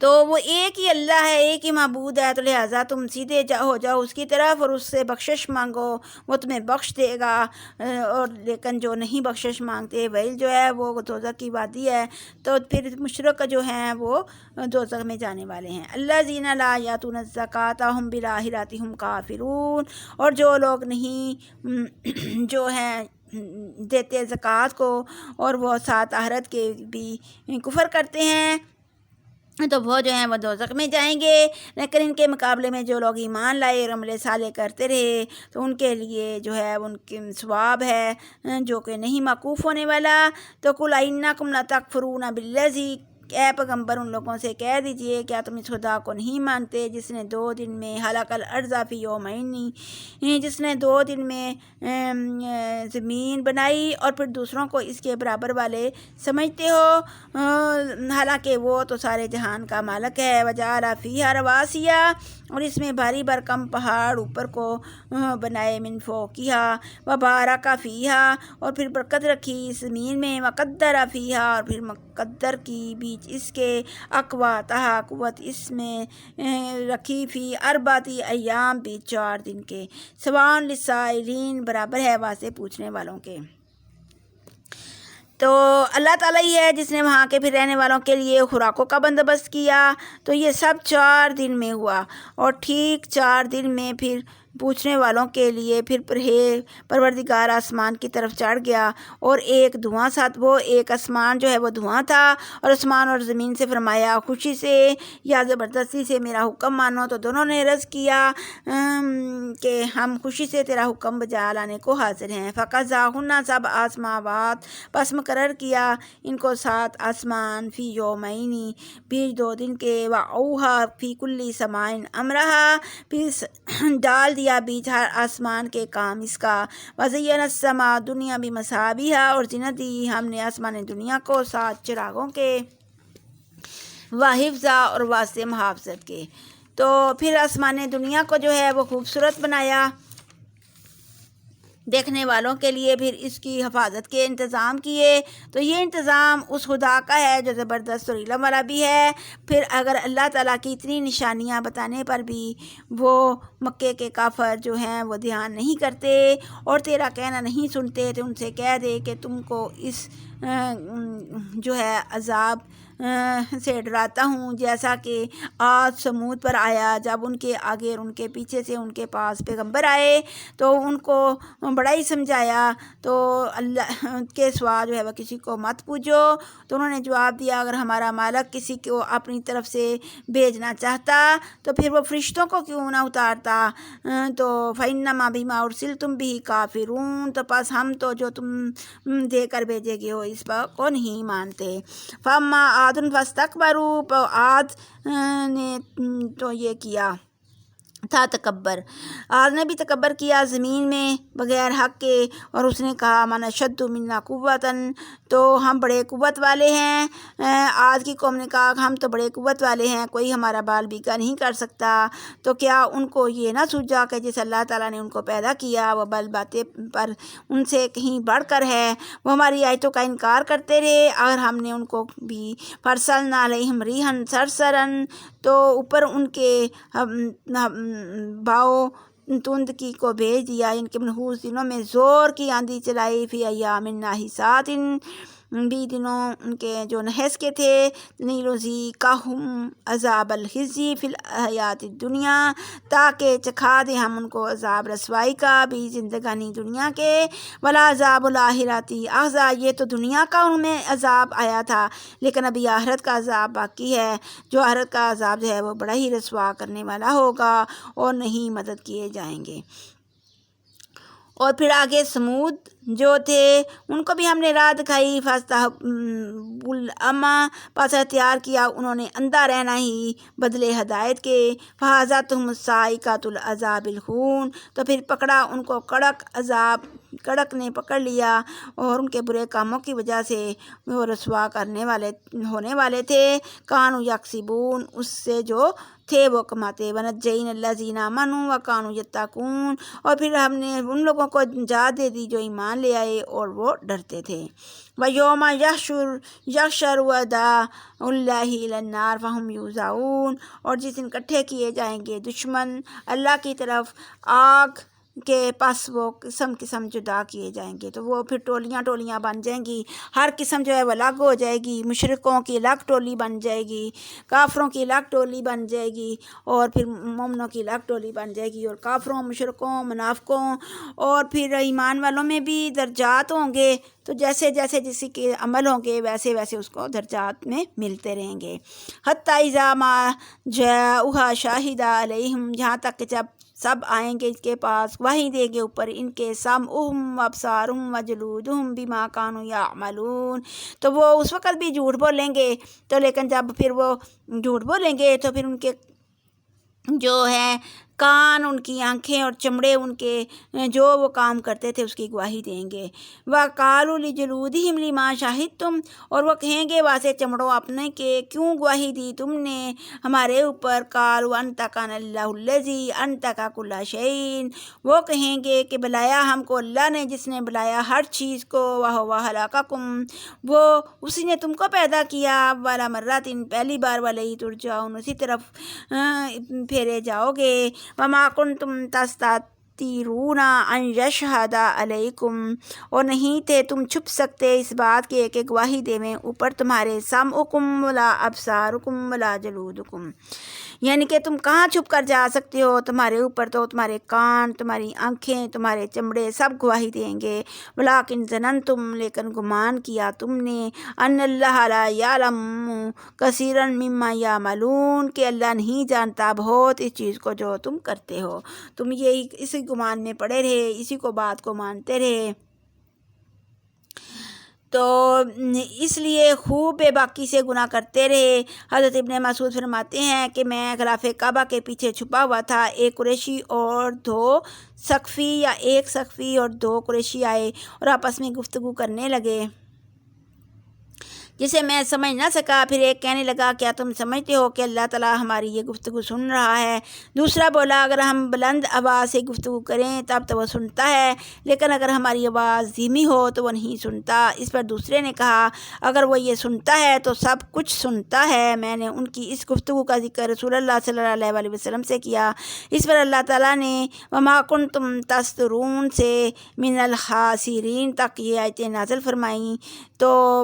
Speaker 1: تو وہ ایک ہی اللہ ہے، ایک ہی معبود ہے، تو لہٰذا تم سیدھے ہو جاؤ اس کی طرف اور اس سے بخشش مانگو، وہ تمہیں بخش دے گا، اور لیکن جو نہیں بخشش مانگتے، ویل جو ہے وہ دوزخ کی وادی ہے، تو پھر مشرک جو ہیں وہ دوزخ میں جانے والے ہیں۔ الذین لا یأتون الزکاۃ وہم بالآخرۃ ھم کافرون، اور جو لوگ نہیں جو ہیں دیتے زکوٰۃ کو، اور وہ ساتھ آخرت کے بھی کفر کرتے ہیں، تو وہ جو ہیں وہ دوزخ میں جائیں گے۔ لیکن ان کے مقابلے میں جو لوگ ایمان لائے اور عمل صالح کرتے رہے، تو ان کے لیے جو ہے ان کے ثواب ہے جو کہ نہیں موقوف ہونے والا۔ تو قل انکم لتکفرون بالذی، اے پیغمبر ان لوگوں سے کہہ دیجئے کیا تم اس خدا کو نہیں مانتے جس نے 2 دن میں خلق الارض فی یومین، جس نے 2 دن میں زمین بنائی اور پھر دوسروں کو اس کے برابر والے سمجھتے ہو، حالانکہ وہ تو سارے جہان کا مالک ہے۔ وجعل فیہا رواسیہ، اور اس میں بھاری بھرکم پہاڑ اوپر کو بنائے، من فوقہا وبارک فیہا، اور پھر برکت رکھی اس زمین میں، وقدر فیہا، اور پھر مقدر کی بھی بیچ اس کے اقوا تہا قوت اس میں رکھی فی اربعۃ ایام بیچ 4 دن کے سواء للسائلین برابر ہے واسطے پوچھنے والوں کے۔ تو اللہ تعالیٰ ہی ہے جس نے وہاں کے پھر رہنے والوں کے لیے خوراکوں کا بندوبست کیا۔ تو یہ سب 4 دن میں ہوا، اور ٹھیک 4 دن میں پھر پوچھنے والوں کے لیے پھر پروردگار آسمان کی طرف چڑھ گیا، اور ایک دھواں سا، وہ ایک آسمان جو ہے وہ دھواں تھا، اور آسمان اور زمین سے فرمایا خوشی سے یا زبردستی سے میرا حکم مانو۔ تو دونوں نے عرض کیا کہ ہم خوشی سے تیرا حکم بجا لانے کو حاضر ہیں۔ فقضاہن 7 سماوات، پس مقرر کیا ان کو 7 آسمان فی یومین بیچ 2 دن کے، وأوحی فی کل سماء امرہا، پھر ڈال دیا بیچ ہر آسمان کے کام اس کا، وزینا السماء دنیا بمصابیح، اور زینت دی ہم نے آسمان دنیا کو 7 چراغوں کے، وحفظا، اور واسطے محافظت کے۔ تو پھر آسمان دنیا کو جو ہے وہ خوبصورت بنایا دیکھنے والوں کے لیے، پھر اس کی حفاظت کے انتظام کیے۔ تو یہ انتظام اس خدا کا ہے جو زبردست اور علم والا بھی ہے۔ پھر اگر اللہ تعالیٰ کی اتنی نشانیاں بتانے پر بھی وہ مکے کے کافر جو ہیں وہ دھیان نہیں کرتے اور تیرا کہنا نہیں سنتے، تو ان سے کہہ دے کہ تم کو اس جو ہے عذاب سے ڈراتا ہوں، جیسا کہ عاد سمود پر آیا، جب ان کے آگے اور ان کے پیچھے سے ان کے پاس پیغمبر آئے تو ان کو بڑا ہی سمجھایا، تو اللہ کے سوا جو ہے وہ کسی کو مت پوجو۔ تو انہوں نے جواب دیا اگر ہمارا مالک کسی کو اپنی طرف سے بھیجنا چاہتا تو پھر وہ فرشتوں کو کیوں نہ اتارتا، تو فَإِنَّمَا بِمَا أُرْسِلْتُمْ بِهِ كَافِرُونَ، تو پس ہم تو جو تم دے کر بھیجے گئے ہو اس پر کو نہیں مانتے۔ فَأَمَّا عَادٌ فَاسْتَكْبَرُوا، عاد نے تو یہ کیا تھا تکبر، عاد نے بھی تکبر کیا زمین میں بغیر حق کے، اور اس نے کہا من اشد منا قوتاً، تو ہم بڑے قوت والے ہیں۔ عاد کی قوم نے کہا ہم تو بڑے قوت والے ہیں، کوئی ہمارا بال بیگا نہیں کر سکتا۔ تو کیا ان کو یہ نہ سوچا کہ جس اللہ تعالیٰ نے ان کو پیدا کیا وہ بل باتیں پر ان سے کہیں بڑھ کر ہے، وہ ہماری آیتوں کا انکار کرتے رہے، اگر ہم نے ان کو بھی فَأَرْسَلْنَا عَلَيْهِمْ رِيحًا صَرْصَرًا، تو اوپر ان کے باؤ تند کی کو بھیج دیا، ان کے منحوس دنوں میں زور کی آندھی چلائی، فی ایام ناحسات، بھی دنوں ان کے جو نحس کے تھے، لنذیقہم عذاب الخزی فی الحیات الدنیا، تاکہ چکھا دیں ہم ان کو عذاب رسوائی کا بھی زندگانی دنیا کے، ولعذاب الآخرۃ اخزی، یہ تو دنیا کا ان میں عذاب آیا تھا، لیکن ابھی آخرت کا عذاب باقی ہے، جو آخرت کا عذاب جو ہے وہ بڑا ہی رسوا کرنے والا ہوگا اور نہیں مدد کیے جائیں گے۔ اور پھر آگے سمود جو تھے ان کو بھی ہم نے راہ دکھائی، فاستحبوا العمی، پس اختیار کیا انہوں نے اندھا رہنا ہی بدلے ہدایت کے، فاخذتہم الصاعقۃ العذاب الہون، تو پھر پکڑا ان کو کڑک عذاب، کڑک نے پکڑ لیا، اور ان کے برے کاموں کی وجہ سے وہ رسوا کرنے والے ہونے والے تھے، کانوا یکسبون، اس سے جو تھے وہ کماتے، ونجینا الذین آمنوا وکانوا یتقون، اور پھر ہم نے ان لوگوں کو نجات دے دی جو ایمان لے آئے اور وہ ڈرتے تھے۔ وَيَوْمَ يَحْشَرُ أَعْدَاءُ اللَّهِ إِلَى النَّارِ فَهُمْ يُوزَعُونَ، اور جس دن اکٹھے کیے جائیں گے دشمن اللہ کی طرف آگ کے، پس وہ قسم قسم جدا کیے جائیں گے، تو وہ پھر ٹولیاں ٹولیاں بن جائیں گی، ہر قسم جو ہے وہ الگ ہو جائے گی، مشرکوں کی الگ ٹولی بن جائے گی، کافروں کی الگ ٹولی بن جائے گی، اور پھر مومنوں کی الگ ٹولی بن جائے گی، اور کافروں، مشرکوں، منافقوں اور پھر ایمان والوں میں بھی درجات ہوں گے، تو جیسے جیسے جسی کے عمل ہوں گے ویسے ویسے اس کو درجات میں ملتے رہیں گے، حتی اذا ما جاؤہا شاہد علیہم، جہاں تک کہ جب سب آئیں گے اس کے پاس، وہی دیں گے اوپر ان کے سمعہم وابصارہم وجلودہم بما کانوا یعملون، تو وہ اس وقت بھی جھوٹ بولیں گے، تو لیکن جب پھر وہ جھوٹ بولیں گے تو پھر ان کے جو ہے کان ان کی آنکھیں اور چمڑے ان کے جو وہ کام کرتے تھے اس کی گواہی دیں گے۔ وَقَالُوا لِجُلُودِهِمْ لِمَا شَهِدتُّمْ، اور وہ کہیں گے واسطے چمڑوں اپنے کہ کیوں گواہی دی تم نے ہمارے اوپر۔ قَالُوا أَنطَقَنَا اللَّهُ الَّذِي أَنطَقَ كُلَّ شَيْءٍ، وہ کہیں گے کہ بلایا ہم کو اللہ نے جس نے بلایا ہر چیز کو۔ وَهُوَ خَلَقَكُمْ، وہ اسی نے تم کو پیدا کیا۔ أَوَّلَ مَرَّةٍ، پہلی بار، وَإِلَيْهِ تُرْجَعُونَ، اسی طرف پھیرے جاؤ گے۔ وَمَا كُنْتُمْ تَسْتَتِرُونَ أَنْ يَشْهَدَ عَلَيْكُمْ، اور نہیں تھے تم چھپ سکتے اس بات کے کہ گواہی دیویں اوپر تمہارے سمعکم ولا ابصارکم ولا جلودکم، یعنی کہ تم کہاں چھپ کر جا سکتے ہو، تمہارے اوپر تو تمہارے کان، تمہاری آنکھیں، تمہارے چمڑے سب گواہی دیں گے۔ وَلَٰكِنْ ظَنَنْتُمْ، لیکن گمان کیا تم نے، أَنَّ اللَّهَ لَا يَعْلَمُ كَثِيرًا مِمَّا يَعْمَلُونَ، کہ اللہ نہیں جانتا بہت اس چیز کو جو تم کرتے ہو۔ تم یہی اسی گمان میں پڑے رہے، اسی کو بات کو مانتے رہے، تو اس لیے خوب بے باکی سے گناہ کرتے رہے۔ حضرت ابن مسعود فرماتے ہیں کہ میں غلاف کعبہ کے پیچھے چھپا ہوا تھا، ایک قریشی اور دو ثقفی، یا ایک ثقفی اور دو قریشی آئے اور آپس میں گفتگو کرنے لگے جسے میں سمجھ نہ سکا۔ پھر ایک کہنے لگا کیا تم سمجھتے ہو کہ اللہ تعالیٰ ہماری یہ گفتگو سن رہا ہے؟ دوسرا بولا اگر ہم بلند آواز سے گفتگو کریں تب تو وہ سنتا ہے، لیکن اگر ہماری آواز دھیمی ہو تو وہ نہیں سنتا۔ اس پر دوسرے نے کہا اگر وہ یہ سنتا ہے تو سب کچھ سنتا ہے۔ میں نے ان کی اس گفتگو کا ذکر رسول اللہ صلی اللہ علیہ وسلم سے کیا۔ اس پر اللہ تعالیٰ نے وما کنتم تسترون سے من الخاسرین تک یہ آیتیں نازل فرمائیں۔ تو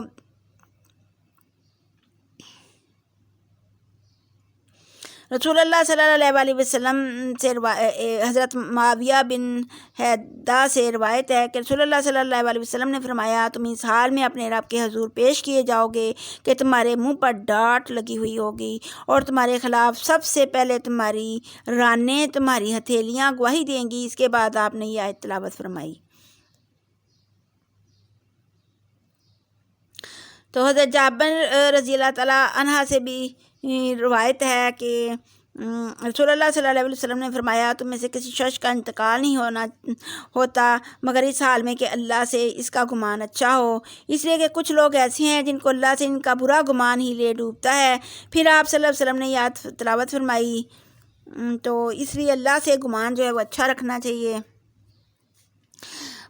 Speaker 1: رسول اللہ صلی اللہ علیہ وسلم سے حضرت معاویہ بن حیدہ سے روایت ہے کہ رسول اللہ صلی اللہ علیہ وسلم نے فرمایا تم اس حال میں اپنے رب کے حضور پیش کیے جاؤ گے کہ تمہارے منہ پر ڈانٹ لگی ہوئی ہوگی، اور تمہارے خلاف سب سے پہلے تمہاری رانیں، تمہاری ہتھیلیاں گواہی دیں گی۔ اس کے بعد آپ نے یہ آیت تلاوت فرمائی۔ تو حضرت جابر رضی اللہ تعالیٰ عنہ سے بھی روایت ہے کہ رسول اللہ صلی اللہ علیہ وسلم نے فرمایا تم میں سے کسی شخص کا انتقال نہیں ہوتا مگر اس حال میں کہ اللہ سے اس کا گمان اچھا ہو، اس لیے کہ کچھ لوگ ایسے ہیں جن کو اللہ سے ان کا برا گمان ہی لے ڈوبتا ہے۔ پھر آپ صلی اللہ علیہ وسلم نے یاد تلاوت فرمائی، تو اس لیے اللہ سے گمان جو ہے وہ اچھا رکھنا چاہیے۔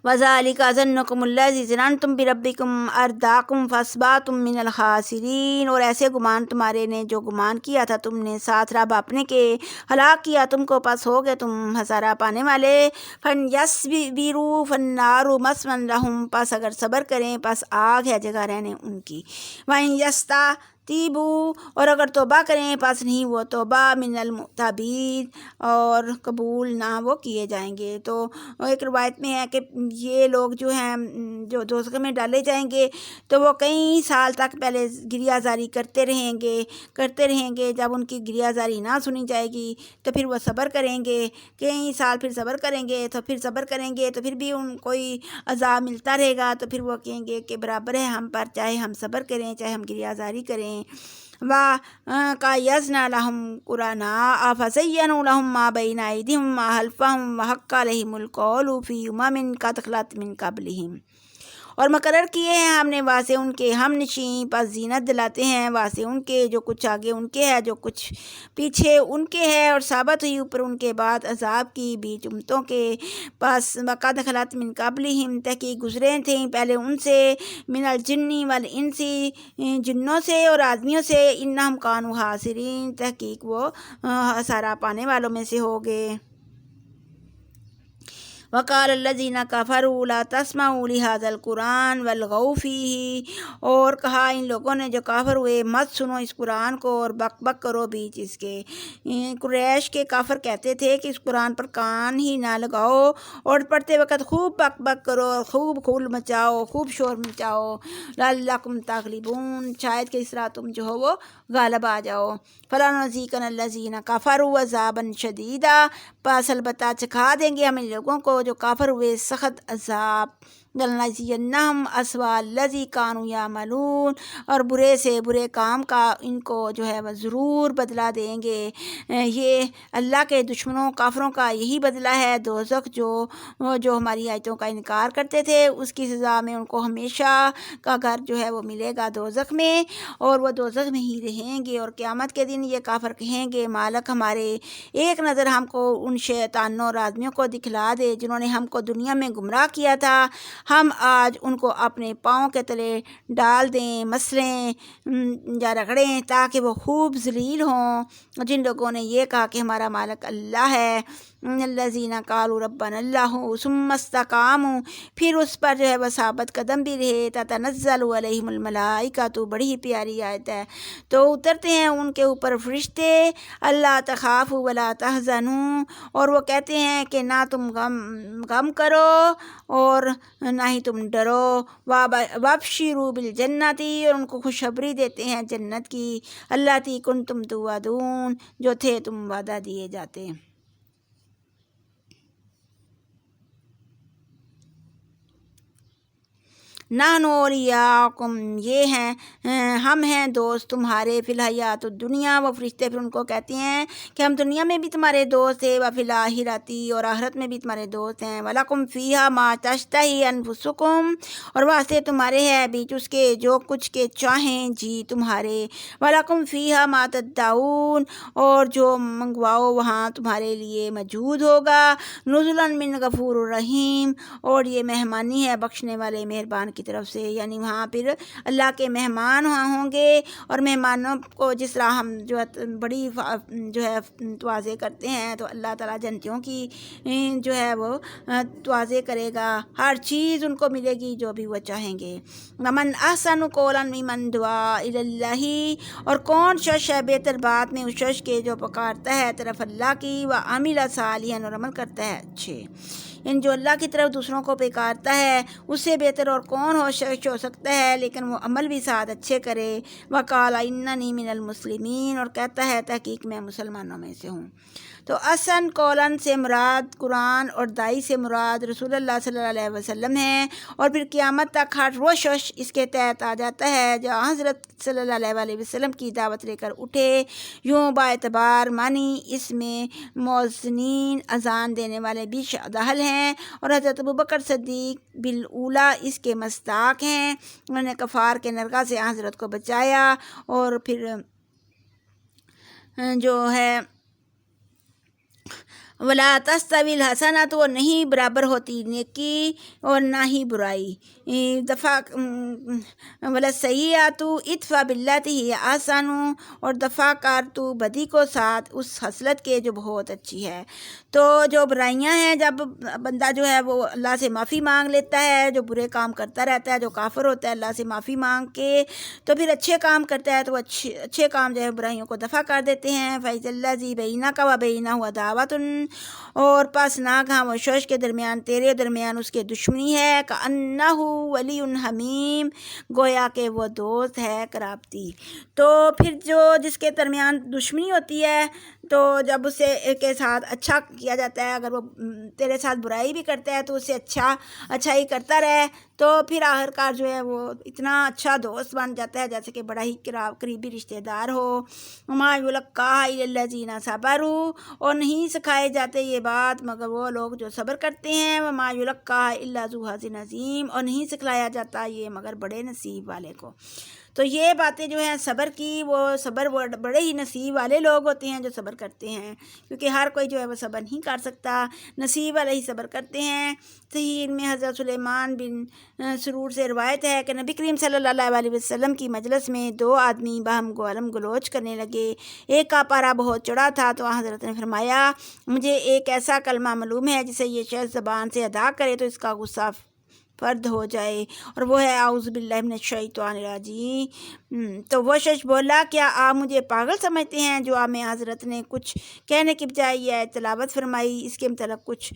Speaker 1: وَذَلِكَ ظَنُّكُمُ الَّذِي ظَنَنْتُمْ بِرَبِّكُمْ أَرْدَاكُمْ فَأَصْبَحْتُمْ مِنَ الْخَاسِرِينَ، اور ایسے گمان تمہارے نے جو گمان کیا تھا تم نے ساتھ رب اپنے کے ہلاک کیا تم کو، پس ہو گئے تم ہزارہ پانے والے۔ فَإِنْ فَالنَّارُ مَثْوًى لَهُمْ، پس اگر صبر کریں پس آگ ہے جگہ رہنے ان کی۔ وَإِنْ يَسْتَتِيبُوا، اور اگر توبہ کریں پس نہیں وہ توبہ من المتابین، اور قبول نہ وہ کیے جائیں گے۔ تو ایک روایت میں ہے کہ یہ لوگ جو ہیں جو دوزخ میں ڈالے جائیں گے تو وہ کئی سال تک پہلے گریہ زاری کرتے رہیں گے۔ جب ان کی گریہ زاری نہ سنی جائے گی تو پھر وہ صبر کریں گے، کئی سال پھر صبر کریں گے تو پھر بھی ان کوئی عذاب ملتا رہے گا، تو پھر وہ کہیں گے کہ برابر ہے ہم پر، چاہے ہم صبر کریں چاہے ہم گریہ زاری کریں۔ وَقَيَّضْنَا لَهُمْ قُرَنَاءَ فَزَيَّنُوا لَهُم مَّا بَيْنَ أَيْدِيهِمْ وَمَا خَلْفَهُمْ وَحَقَّ عَلَيْهِمُ الْقَوْلُ فِي أُمَمٍ قَدْ خَلَتْ مِن قَبْلِهِمْ، اور مقرر کیے ہیں ہم نے واسطے ان کے ہم نشیں، پس زینت دلاتے ہیں واسطے ان کے جو کچھ آگے ان کے ہے جو کچھ پیچھے ان کے ہے، اور ثابت ہوئی اوپر ان کے بعد عذاب کی بیچ امتوں کے۔ پس وقد خلت من قبلہم، تحقیق گزرے تھیں پہلے ان سے، من الجن والانس، جنوں سے اور آدمیوں سے، انہم کانوا خاسرین، تحقیق وہ خسارہ پانے والوں میں سے ہو گئے۔ وقال الذین کفروا لا تسمعوا لهذا القرآن والغوا فیہ، اور کہا ان لوگوں نے جو کافر ہوئے مت سنو اس قرآن کو اور بک بک کرو بیچ اس کے۔ قریش کے کافر کہتے تھے کہ اس قرآن پر کان ہی نہ لگاؤ، اور پڑھتے وقت خوب بک بک کرو، خوب کھول مچاؤ، خوب شور مچاؤ، لعلکم تغلبون، شاید کہ اس طرح تم جو ہو وہ غالب آ جاؤ۔ فلنذیقن الذین کفروا عذابا شدیدا، پس البتہ چکھا دیں گے ہم ان لوگوں کو جو کافر ہوئے سخت عذاب۔ لنجزینہم اسوأ الذی کانوا یعملون، اور برے سے برے کام کا ان کو جو ہے وہ ضرور بدلہ دیں گے۔ یہ اللہ کے دشمنوں کافروں کا یہی بدلہ ہے دوزخ، جو ہماری آیتوں کا انکار کرتے تھے اس کی سزا میں ان کو ہمیشہ کا گھر جو ہے وہ ملے گا دوزخ میں، اور وہ دوزخ میں ہی رہیں گے۔ اور قیامت کے دن یہ کافر کہیں گے مالک ہمارے ایک نظر ہم کو ان شیطانوں اور آدمیوں کو دکھلا دے جنہوں نے ہم کو دنیا میں گمراہ کیا تھا، ہم آج ان کو اپنے پاؤں کے تلے ڈال دیں، مسلیں یا رگڑیں تاکہ وہ خوب ذلیل ہوں۔ جن لوگوں نے یہ کہا کہ ہمارا مالک اللہ ہے، الذین قالوا ربنا اللہ ثم استقاموا، پھر اس پر جو ہے وہ ثابت قدم بھی رہے، تتنزل علیہم الملائکہ، تو بڑی ہی پیاری آیت ہے، تو اترتے ہیں ان کے اوپر فرشتے، اللہ تخافوا ولا تحزنوا، اور وہ کہتے ہیں کہ نہ تم غم کرو اور نہ ہی تم ڈرو، وابشروا بالجنۃ، اور ان کو خوشخبری دیتے ہیں جنت کی، اللاتی کنتم توعدون، جو تھے تم وعدہ دیے جاتے۔ نحن اولیاءکم، یہ ہیں ہم ہیں دوست تمہارے، فی الحیات الدنیا، وہ فرشتے پھر ان کو کہتے ہیں کہ ہم دنیا میں بھی تمہارے دوست ہیں، وفی الآخرۃ، اور آخرت میں بھی تمہارے دوست ہیں، ولکم فیہا ما تشتہی انفسکم، اور واسطے تمہارے ہے بیچ اس کے جو کچھ کے چاہیں جی تمہارے، ولکم فیہا ما تدعون، اور جو منگواؤ وہاں تمہارے لیے موجود ہوگا، نزلا من غفور الرحیم، اور یہ مہمانی ہے بخشنے والے مہربان کی طرف سے، یعنی وہاں پھر اللہ کے مہمان وہاں ہوں گے، اور مہمانوں کو جس طرح ہم جو ہے بڑی جو ہے توازے کرتے ہیں، تو اللہ تعالیٰ جنتیوں کی جو ہے وہ توازے کرے گا، ہر چیز ان کو ملے گی جو بھی وہ چاہیں گے۔ ومن احسن قولا ممن دعا الی اللہ، اور کون شخص ہے بہتر بات میں اس شخص کے جو پکارتا ہے طرف اللہ کی، وعمل صالحا، اور عمل کرتا ہے اچھے، ان جو اللہ کی طرف دوسروں کو پکارتا ہے اس سے بہتر اور کون شخص ہو سکتا ہے، لیکن وہ عمل بھی ساتھ اچھے کرے، وقال اننی من المسلمین، اور کہتا ہے تحقیق میں مسلمانوں میں سے ہوں۔ تو احسن قولن سے مراد قرآن، اور دائی سے مراد رسول اللہ صلی اللہ علیہ وسلم ہیں، اور پھر قیامت تک ہر وہ شخص اس کے تحت آ جاتا ہے جو حضرت صلی اللہ علیہ وسلم کی دعوت لے کر اٹھے، یوں با اعتبار معنی اس میں مؤذنین اذان دینے والے بھی داخل ہیں، اور حضرت ابوبکر صدیق بالاولیٰ اس کے مصداق ہیں، انہوں نے کفار کے نرگا سے حضرت کو بچایا، اور پھر جو ہے ولا تستوی الحسنۃ، اور نہیں برابر ہوتی نیکی اور نہ ہی برائی، دفع ولا السیئۃ ادفع باللتی ہی احسن، اور دفع کر تو بدی کو ساتھ اس خصلت کے جو بہت اچھی ہے۔ تو جو برائیاں ہیں، جب بندہ جو ہے وہ اللہ سے معافی مانگ لیتا ہے، جو برے کام کرتا رہتا ہے، جو کافر ہوتا ہے اللہ سے معافی مانگ کے تو پھر اچھے کام کرتا ہے، تو اچھے کام جو ہے برائیوں کو دفع کر دیتے ہیں۔ فَإِذَا الَّذِي بَيْنَكَ وَبَيْنَهُ عَدَاوَةٌ، اور پس ناگہاں وہ شخص کے درمیان تیرے درمیان اس کے دشمنی ہے، كَأَنَّهُ وَلِيٌّ حَمِيمٌ، گویا کہ وہ دوست ہے قرابتی۔ تو پھر جس کے درمیان دشمنی ہوتی ہے، تو جب اسے کے ساتھ اچھا کیا جاتا ہے، اگر وہ تیرے ساتھ برائی بھی کرتا ہے تو اسے اچھائی کرتا رہے، تو پھر آخر کار جو ہے وہ اتنا اچھا دوست بن جاتا ہے جیسے کہ بڑا ہی قریبی رشتہ دار ہو۔ وما یلقاها الا الذین صبروا، اور نہیں سکھائے جاتے یہ بات مگر وہ لوگ جو صبر کرتے ہیں، وما یلقاها الا ذو حظ عظیم، اور نہیں سکھلایا جاتا یہ مگر بڑے نصیب والے کو۔ تو یہ باتیں جو ہیں صبر کی، وہ بڑے ہی نصیب والے لوگ ہوتے ہیں جو صبر کرتے ہیں، کیونکہ ہر کوئی جو ہے وہ صبر نہیں کر سکتا، نصیب والے ہی صبر کرتے ہیں۔ صحیح میں حضرت سلیمان بن سرور سے روایت ہے کہ نبی کریم صلی اللہ علیہ وسلم کی مجلس میں دو آدمی باہم گالم گلوچ کرنے لگے، ایک کا پارا بہت چڑھا تھا، تو حضرت نے فرمایا مجھے ایک ایسا کلمہ معلوم ہے جسے یہ شخص زبان سے ادا کرے تو اس کا غصہ فرد ہو جائے، اور وہ ہے اعوذ باللہ من الشیطان الرجیم۔ تو وہ شخص بولا کیا آپ مجھے پاگل سمجھتے ہیں؟ جواب میں حضرت نے کچھ کہنے کی بجائے یہ تلاوت فرمائی، اس کے متعلق کچھ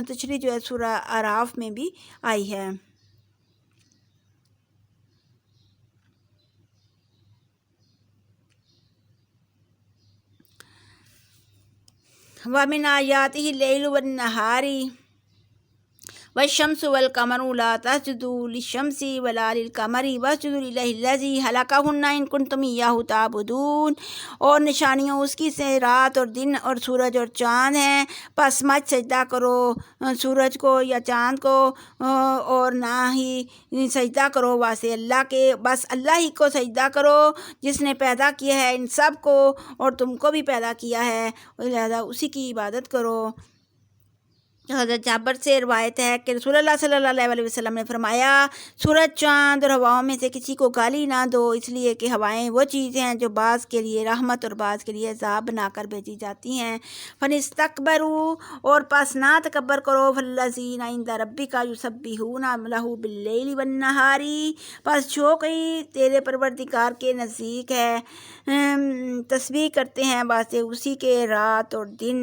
Speaker 1: تشریح جو ہے سورہ اعراف میں بھی آئی ہے۔ وَمِنْ آیَاتِهِ اللَّيْلُ وَالنَّهَارِ والشمس والقمر لا تسجدوا للشمس ولا للقمر واسجدوا للہ الذی خلقہن ان کنتم ایاہ تعبدون۔ اور نشانیوں اس کی سے رات اور دن اور سورج اور چاند ہیں، پس مت سجدہ کرو سورج کو یا چاند کو، اور نہ ہی سجدہ کرو واسطے اللہ کے، بس اللہ ہی کو سجدہ کرو جس نے پیدا کیا ہے ان سب کو اور تم کو بھی پیدا کیا ہے، لہذا اسی کی عبادت کرو۔ حضرت جابر سے روایت ہے کہ رسول اللہ صلی اللہ علیہ وسلم نے فرمایا، سورج، چاند اور ہواؤں میں سے کسی کو گالی نہ دو، اس لیے کہ ہوائیں وہ چیزیں ہیں جو بعض کے لیے رحمت اور بعض کے لیے عذاب بنا کر بھیجی جاتی ہیں۔ فَنِسْتَكْبَرُوا، اور پس نہ تکبر کرو، فَالَّذِينَ عِندَ رَبِّكَ يُسَبِّحُونَ لَهُ بِاللَّيْلِ وَالنَّهَارِ، پس جو کوئی تیرے پروردگار کے نزدیک ہے تسبیح کرتے ہیں واسطے اسی کے رات اور دن،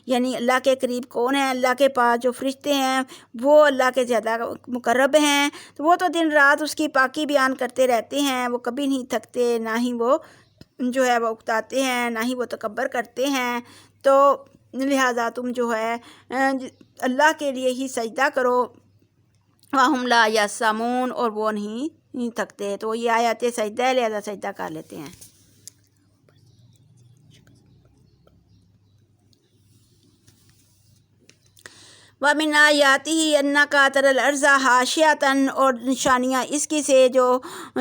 Speaker 1: یعنی اللہ کے قریب کون ہے؟ اللہ کے پاس جو فرشتے ہیں وہ اللہ کے زیادہ مقرب ہیں، تو وہ تو دن رات اس کی پاکی بیان کرتے رہتے ہیں، وہ کبھی نہیں تھکتے، نہ ہی وہ جو ہے وہ اکتاتے ہیں، نہ ہی وہ تکبر کرتے ہیں۔ تو لہٰذا تم جو ہے اللہ کے لیے ہی سجدہ کرو، وَهُمْ لَا يَسْأَمُونَ، اور وہ نہیں تھکتے۔ تو یہ آیات سجدہ ہے، لہٰذا سجدہ کر لیتے ہیں۔ وَمِنْ آیاتِهِ أَنَّكَ تَرَى الْأَرْضَ خَاشِعَةً، اور نشانیاں اس کی سے جو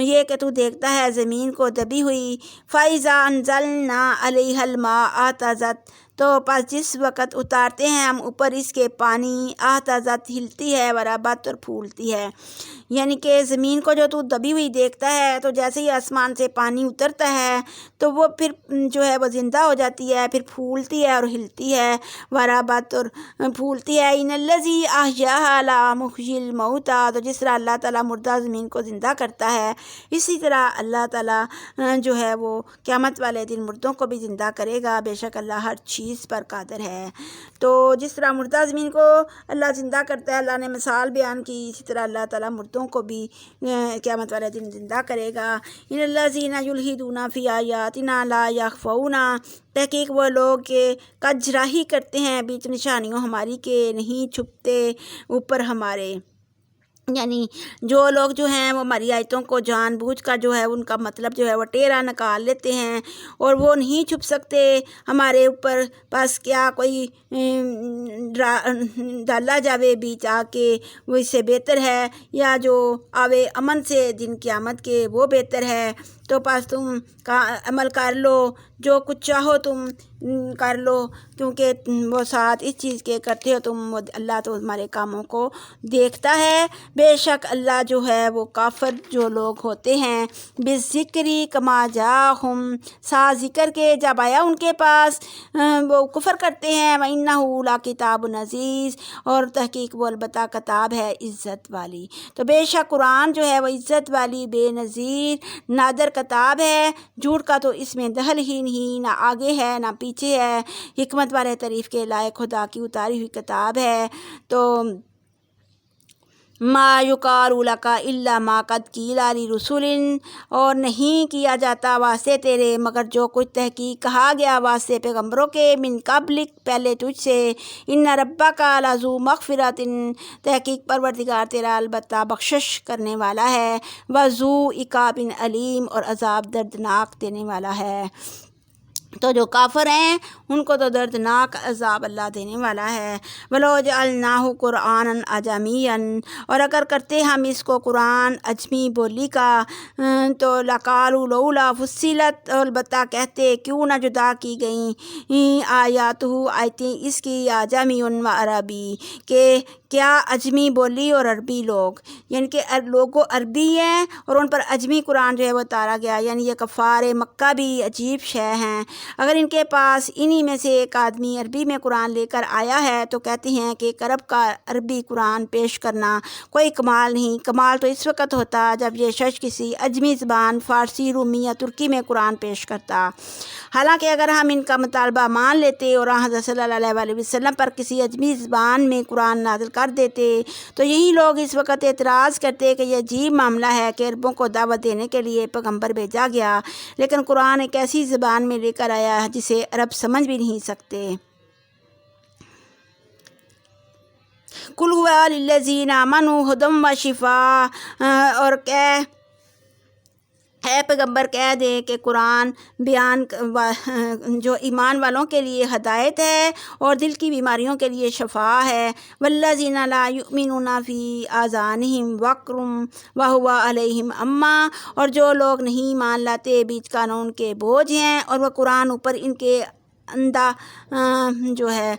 Speaker 1: یہ کہ تو دیکھتا ہے زمین کو دبی ہوئی، فَإِذَا أَنزَلْنَا عَلَيْهَا الْمَاءَ اهْتَزَّتْ، تو پس جس وقت اتارتے ہیں ہم اوپر اس کے پانی، اہتزت، ہلتی ہے، وربت، اور پھولتی ہے، یعنی کہ زمین کو جو تو دبی ہوئی دیکھتا ہے تو جیسے ہی آسمان سے پانی اترتا ہے تو وہ پھر جو ہے وہ زندہ ہو جاتی ہے، پھر پھولتی ہے اور ہلتی ہے، وربت، اور پھولتی ہے۔ ان الذی احیاها لمحیی الموتى، تو جس طرح اللہ تعالیٰ مردہ زمین کو زندہ کرتا ہے، اسی طرح اللہ تعالیٰ جو ہے وہ قیامت والے دن مردوں کو بھی زندہ کرے گا، بے شک اللہ ہر چیز پر قادر ہے۔ تو جس طرح مردہ زمین کو اللہ زندہ کرتا ہے، اللہ نے مثال بیان کی، اسی طرح اللہ تعالیٰ مردوں کو بھی قیامت والے دن زندہ کرے گا۔ ان الذین یلحدون فی آیاتنا لا یخفون، تحقیق وہ لوگ کہ کجراہی کرتے ہیں بیچ نشانیوں ہماری کے نہیں چھپتے اوپر ہمارے، یعنی جو لوگ جو ہیں وہ ہماری آیتوں کو جان بوجھ کر جو ہے ان کا مطلب جو ہے وہ ٹیڑھا نکال لیتے ہیں اور وہ نہیں چھپ سکتے ہمارے اوپر، بس کیا کوئی ڈالا جاوے بیچ آ کے وہ اس سے بہتر ہے، یا جو آوے امن سے دن قیامت کے وہ بہتر ہے۔ تو پس تم عمل کر لو، جو کچھ چاہو تم کر لو، کیونکہ وہ ساتھ اس چیز کے کرتے ہو تم، اللہ تو ہمارے کاموں کو دیکھتا ہے۔ بے شک اللہ جو ہے وہ کافر جو لوگ ہوتے ہیں، بالذکری کما جاہم، ساتھ ذکر کے جب آیا ان کے پاس وہ کفر کرتے ہیں، وَإِنَّهُ لَكِتَابٌ عزیز، اور تحقیق وہ البتہ کتاب ہے عزت والی۔ تو بے شک قرآن جو ہے وہ عزت والی بے نظیر نادر کتاب ہے، جھوٹ کا تو اس میں دخل ہی نہیں، نہ آگے ہے نہ پیچھے ہے، حکمت والے تعریف کے لائق خدا کی اتاری ہوئی کتاب ہے۔ تو ما یقال لک الا ما قد قیل لرسل، اور نہیں کیا جاتا واسطے تیرے مگر جو کچھ تحقیق کہا گیا واسطے پیغمبروں کے، من قبلک، پہلے تجھ سے، ان ربک لذو مغفرۃ، تحقیق پروردگار تیرا البتہ بخشش کرنے والا ہے، وذو عقاب علیم، اور عذاب دردناک دینے والا ہے۔ تو جو کافر ہیں ان کو تو دردناک عذاب اللہ دینے والا ہے۔ وَلَوْ جَعَلْنَاهُ قُرْآنًا عَجَمِيًّا، اور اگر کرتے ہم اس کو قرآن عجمی بولی کا، تو لَقَالُوا لَوْلَا فُصِّلَتْ، البتہ کہتے کیوں نہ جدا کی گئیں آیاتہ، آیتیں اس کی، عَجَمِيٌّ وَعَرَبِيٌّ، کہ کیا عجمی بولی اور عربی لوگ، یعنی کہ لوگوں عربی ہیں اور ان پر عجمی قرآن جو ہے وہ اتارا گیا، یعنی یہ کفار مکہ بھی عجیب شے ہیں۔ اگر ان کے پاس انہی میں سے ایک آدمی عربی میں قرآن لے کر آیا ہے تو کہتے ہیں کہ ایک عرب کا عربی قرآن پیش کرنا کوئی کمال نہیں، کمال تو اس وقت ہوتا جب یہ شخص کسی عجمی زبان فارسی، رومی یا ترکی میں قرآن پیش کرتا۔ حالانکہ اگر ہم ان کا مطالبہ مان لیتے اور حضرت صلی اللہ علیہ وسلم پر کسی عجمی زبان میں قرآن نازل کر دیتے تو یہی لوگ اس وقت اعتراض کرتے کہ یہ عجیب معاملہ ہے کہ عربوں کو دعوت دینے کے لیے پیغمبر بھیجا گیا، لیکن قرآن ایک ایسی زبان میں لے کر آیا جسے عرب سمجھ بھی نہیں سکتے۔ کل ہوا للذین آمنوا ہدی و شفا، اور اے پیغمبر کہہ دے کہ قرآن بیان جو ایمان والوں کے لیے ہدایت ہے اور دل کی بیماریوں کے لیے شفا ہے۔ والذین لا یؤمنون فی آذانہم وقر وہو علیہم اما، اور جو لوگ نہیں مان لاتے بیچ کانوں ان کے بوجھ ہیں اور وہ قرآن اوپر ان کے اندھا جو ہے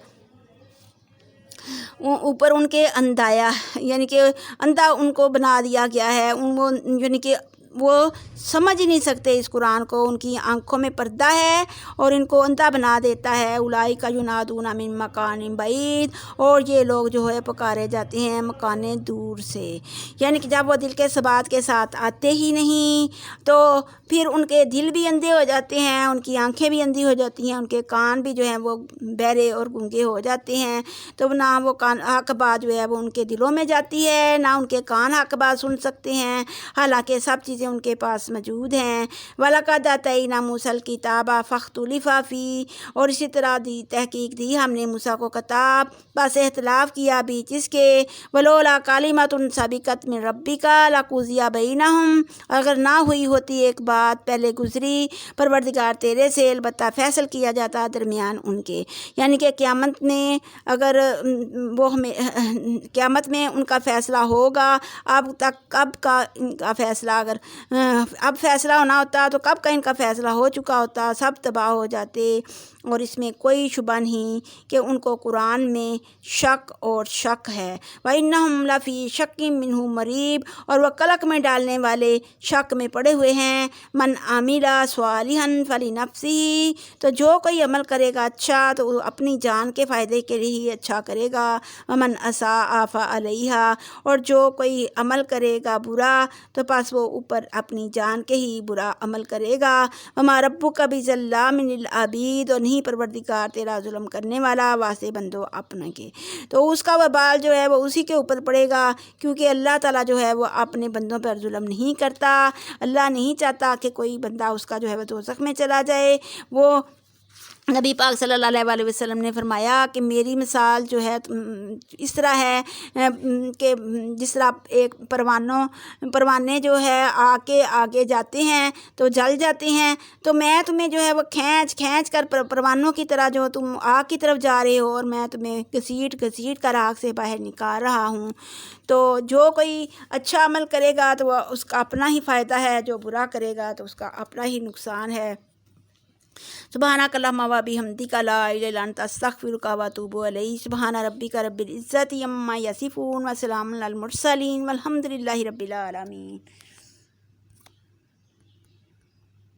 Speaker 1: اوپر ان کے اندھایا، یعنی کہ اندھا ان کو بنا دیا گیا ہے، یعنی کہ وہ سمجھ ہی نہیں سکتے اس قرآن کو، ان کی آنکھوں میں پردہ ہے اور ان کو اندھا بنا دیتا ہے۔ اولئک ینادون من مکان بعید، اور یہ لوگ جو ہے پکارے جاتے ہیں مکان دور سے، یعنی کہ جب وہ دل کے ثبات کے ساتھ آتے ہی نہیں تو پھر ان کے دل بھی اندھے ہو جاتے ہیں، ان کی آنکھیں بھی اندھی ہو جاتی ہیں، ان کے کان بھی جو ہیں وہ بہرے اور گونگے ہو جاتے ہیں، تو نہ وہ حق بات جو ہے وہ ان کے دلوں میں جاتی ہے، نہ ان کے کان حق بات سن سکتے ہیں، حالانکہ سب چیزیں ان کے پاس موجود ہیں۔ وَلَقَدْ آتَيْنَا مُوسَى الْكِتَابَ فَاخْتُلِفَ فِيهِ، اور اسی طرح تحقیق دی ہم نے موسیٰ کو کتاب، بس اختلاف کیا بیچ اس کے، وَلَوْلَا كَلِمَةٌ سَبَقَتْ مِن رَبِّكَ لَقُضِيَ بَيْنَهُمْ، اگر نہ ہوئی ہوتی ایک بات پہلے گزری پروردگار تیرے سے، البتہ فیصل کیا جاتا درمیان ان کے، یعنی کہ قیامت میں اگر قیامت میں ان کا فیصلہ ہوگا، اب تک کب کا ان کا فیصلہ اگر اب فیصلہ ہونا ہوتا تو کب کا ان کا فیصلہ ہو چکا ہوتا، سب تباہ ہو جاتے، اور اس میں کوئی شبہ نہیں کہ ان کو قرآن میں شک اور شک ہے۔ وَإِنَّهُمْ لَفِي شَكٍّ مِّنْهُ مَرِيبٍ، اور وہ قلق میں ڈالنے والے شک میں پڑے ہوئے ہیں۔ مَنْ عَمِلَ صَالِحًا فَلِنَفْسِهِ، تو جو کوئی عمل کرے گا اچھا تو وہ اپنی جان کے فائدے کے لیے ہی اچھا کرے گا، وَمَنْ أَسَاءَ فَعَلَيْهَا، اور جو کوئی عمل کرے گا برا تو پس وہ اوپر اپنی جان کے ہی برا عمل کرے گا۔ وَمَا رَبُّكَ بِظَلَّامٍ لِّلْعَبِيدِ، اور نہیں پروردگار تیرا ظلم کرنے والا واسطے بندوں اپنے کے، تو اس کا وبال جو ہے وہ اسی کے اوپر پڑے گا، کیونکہ اللہ تعالیٰ جو ہے وہ اپنے بندوں پر ظلم نہیں کرتا۔ اللہ نہیں چاہتا کہ کوئی بندہ اس کا جو ہے وہ دوزخ میں چلا جائے۔ وہ نبی پاک صلی اللہ علیہ وسلم نے فرمایا کہ میری مثال جو ہے اس طرح ہے کہ جس طرح ایک پروانے جو ہے آگے جاتے ہیں تو جل جاتے ہیں، تو میں تمہیں جو ہے وہ کھینچ کر پروانوں کی طرح جو تم آگ کی طرف جا رہے ہو، اور میں تمہیں گھسیٹ کر آگ سے باہر نکال رہا ہوں۔ تو جو کوئی اچھا عمل کرے گا تو وہ اس کا اپنا ہی فائدہ ہے، جو برا کرے گا تو اس کا اپنا ہی نقصان ہے۔ سبحانک اللہم و بحمدک لا الہ الا انت استغفرک و اتوب الیک۔ سبحان ربک رب العزت عما یصفون و سلام علی المرسلین والحمد للہ رب العالمین۔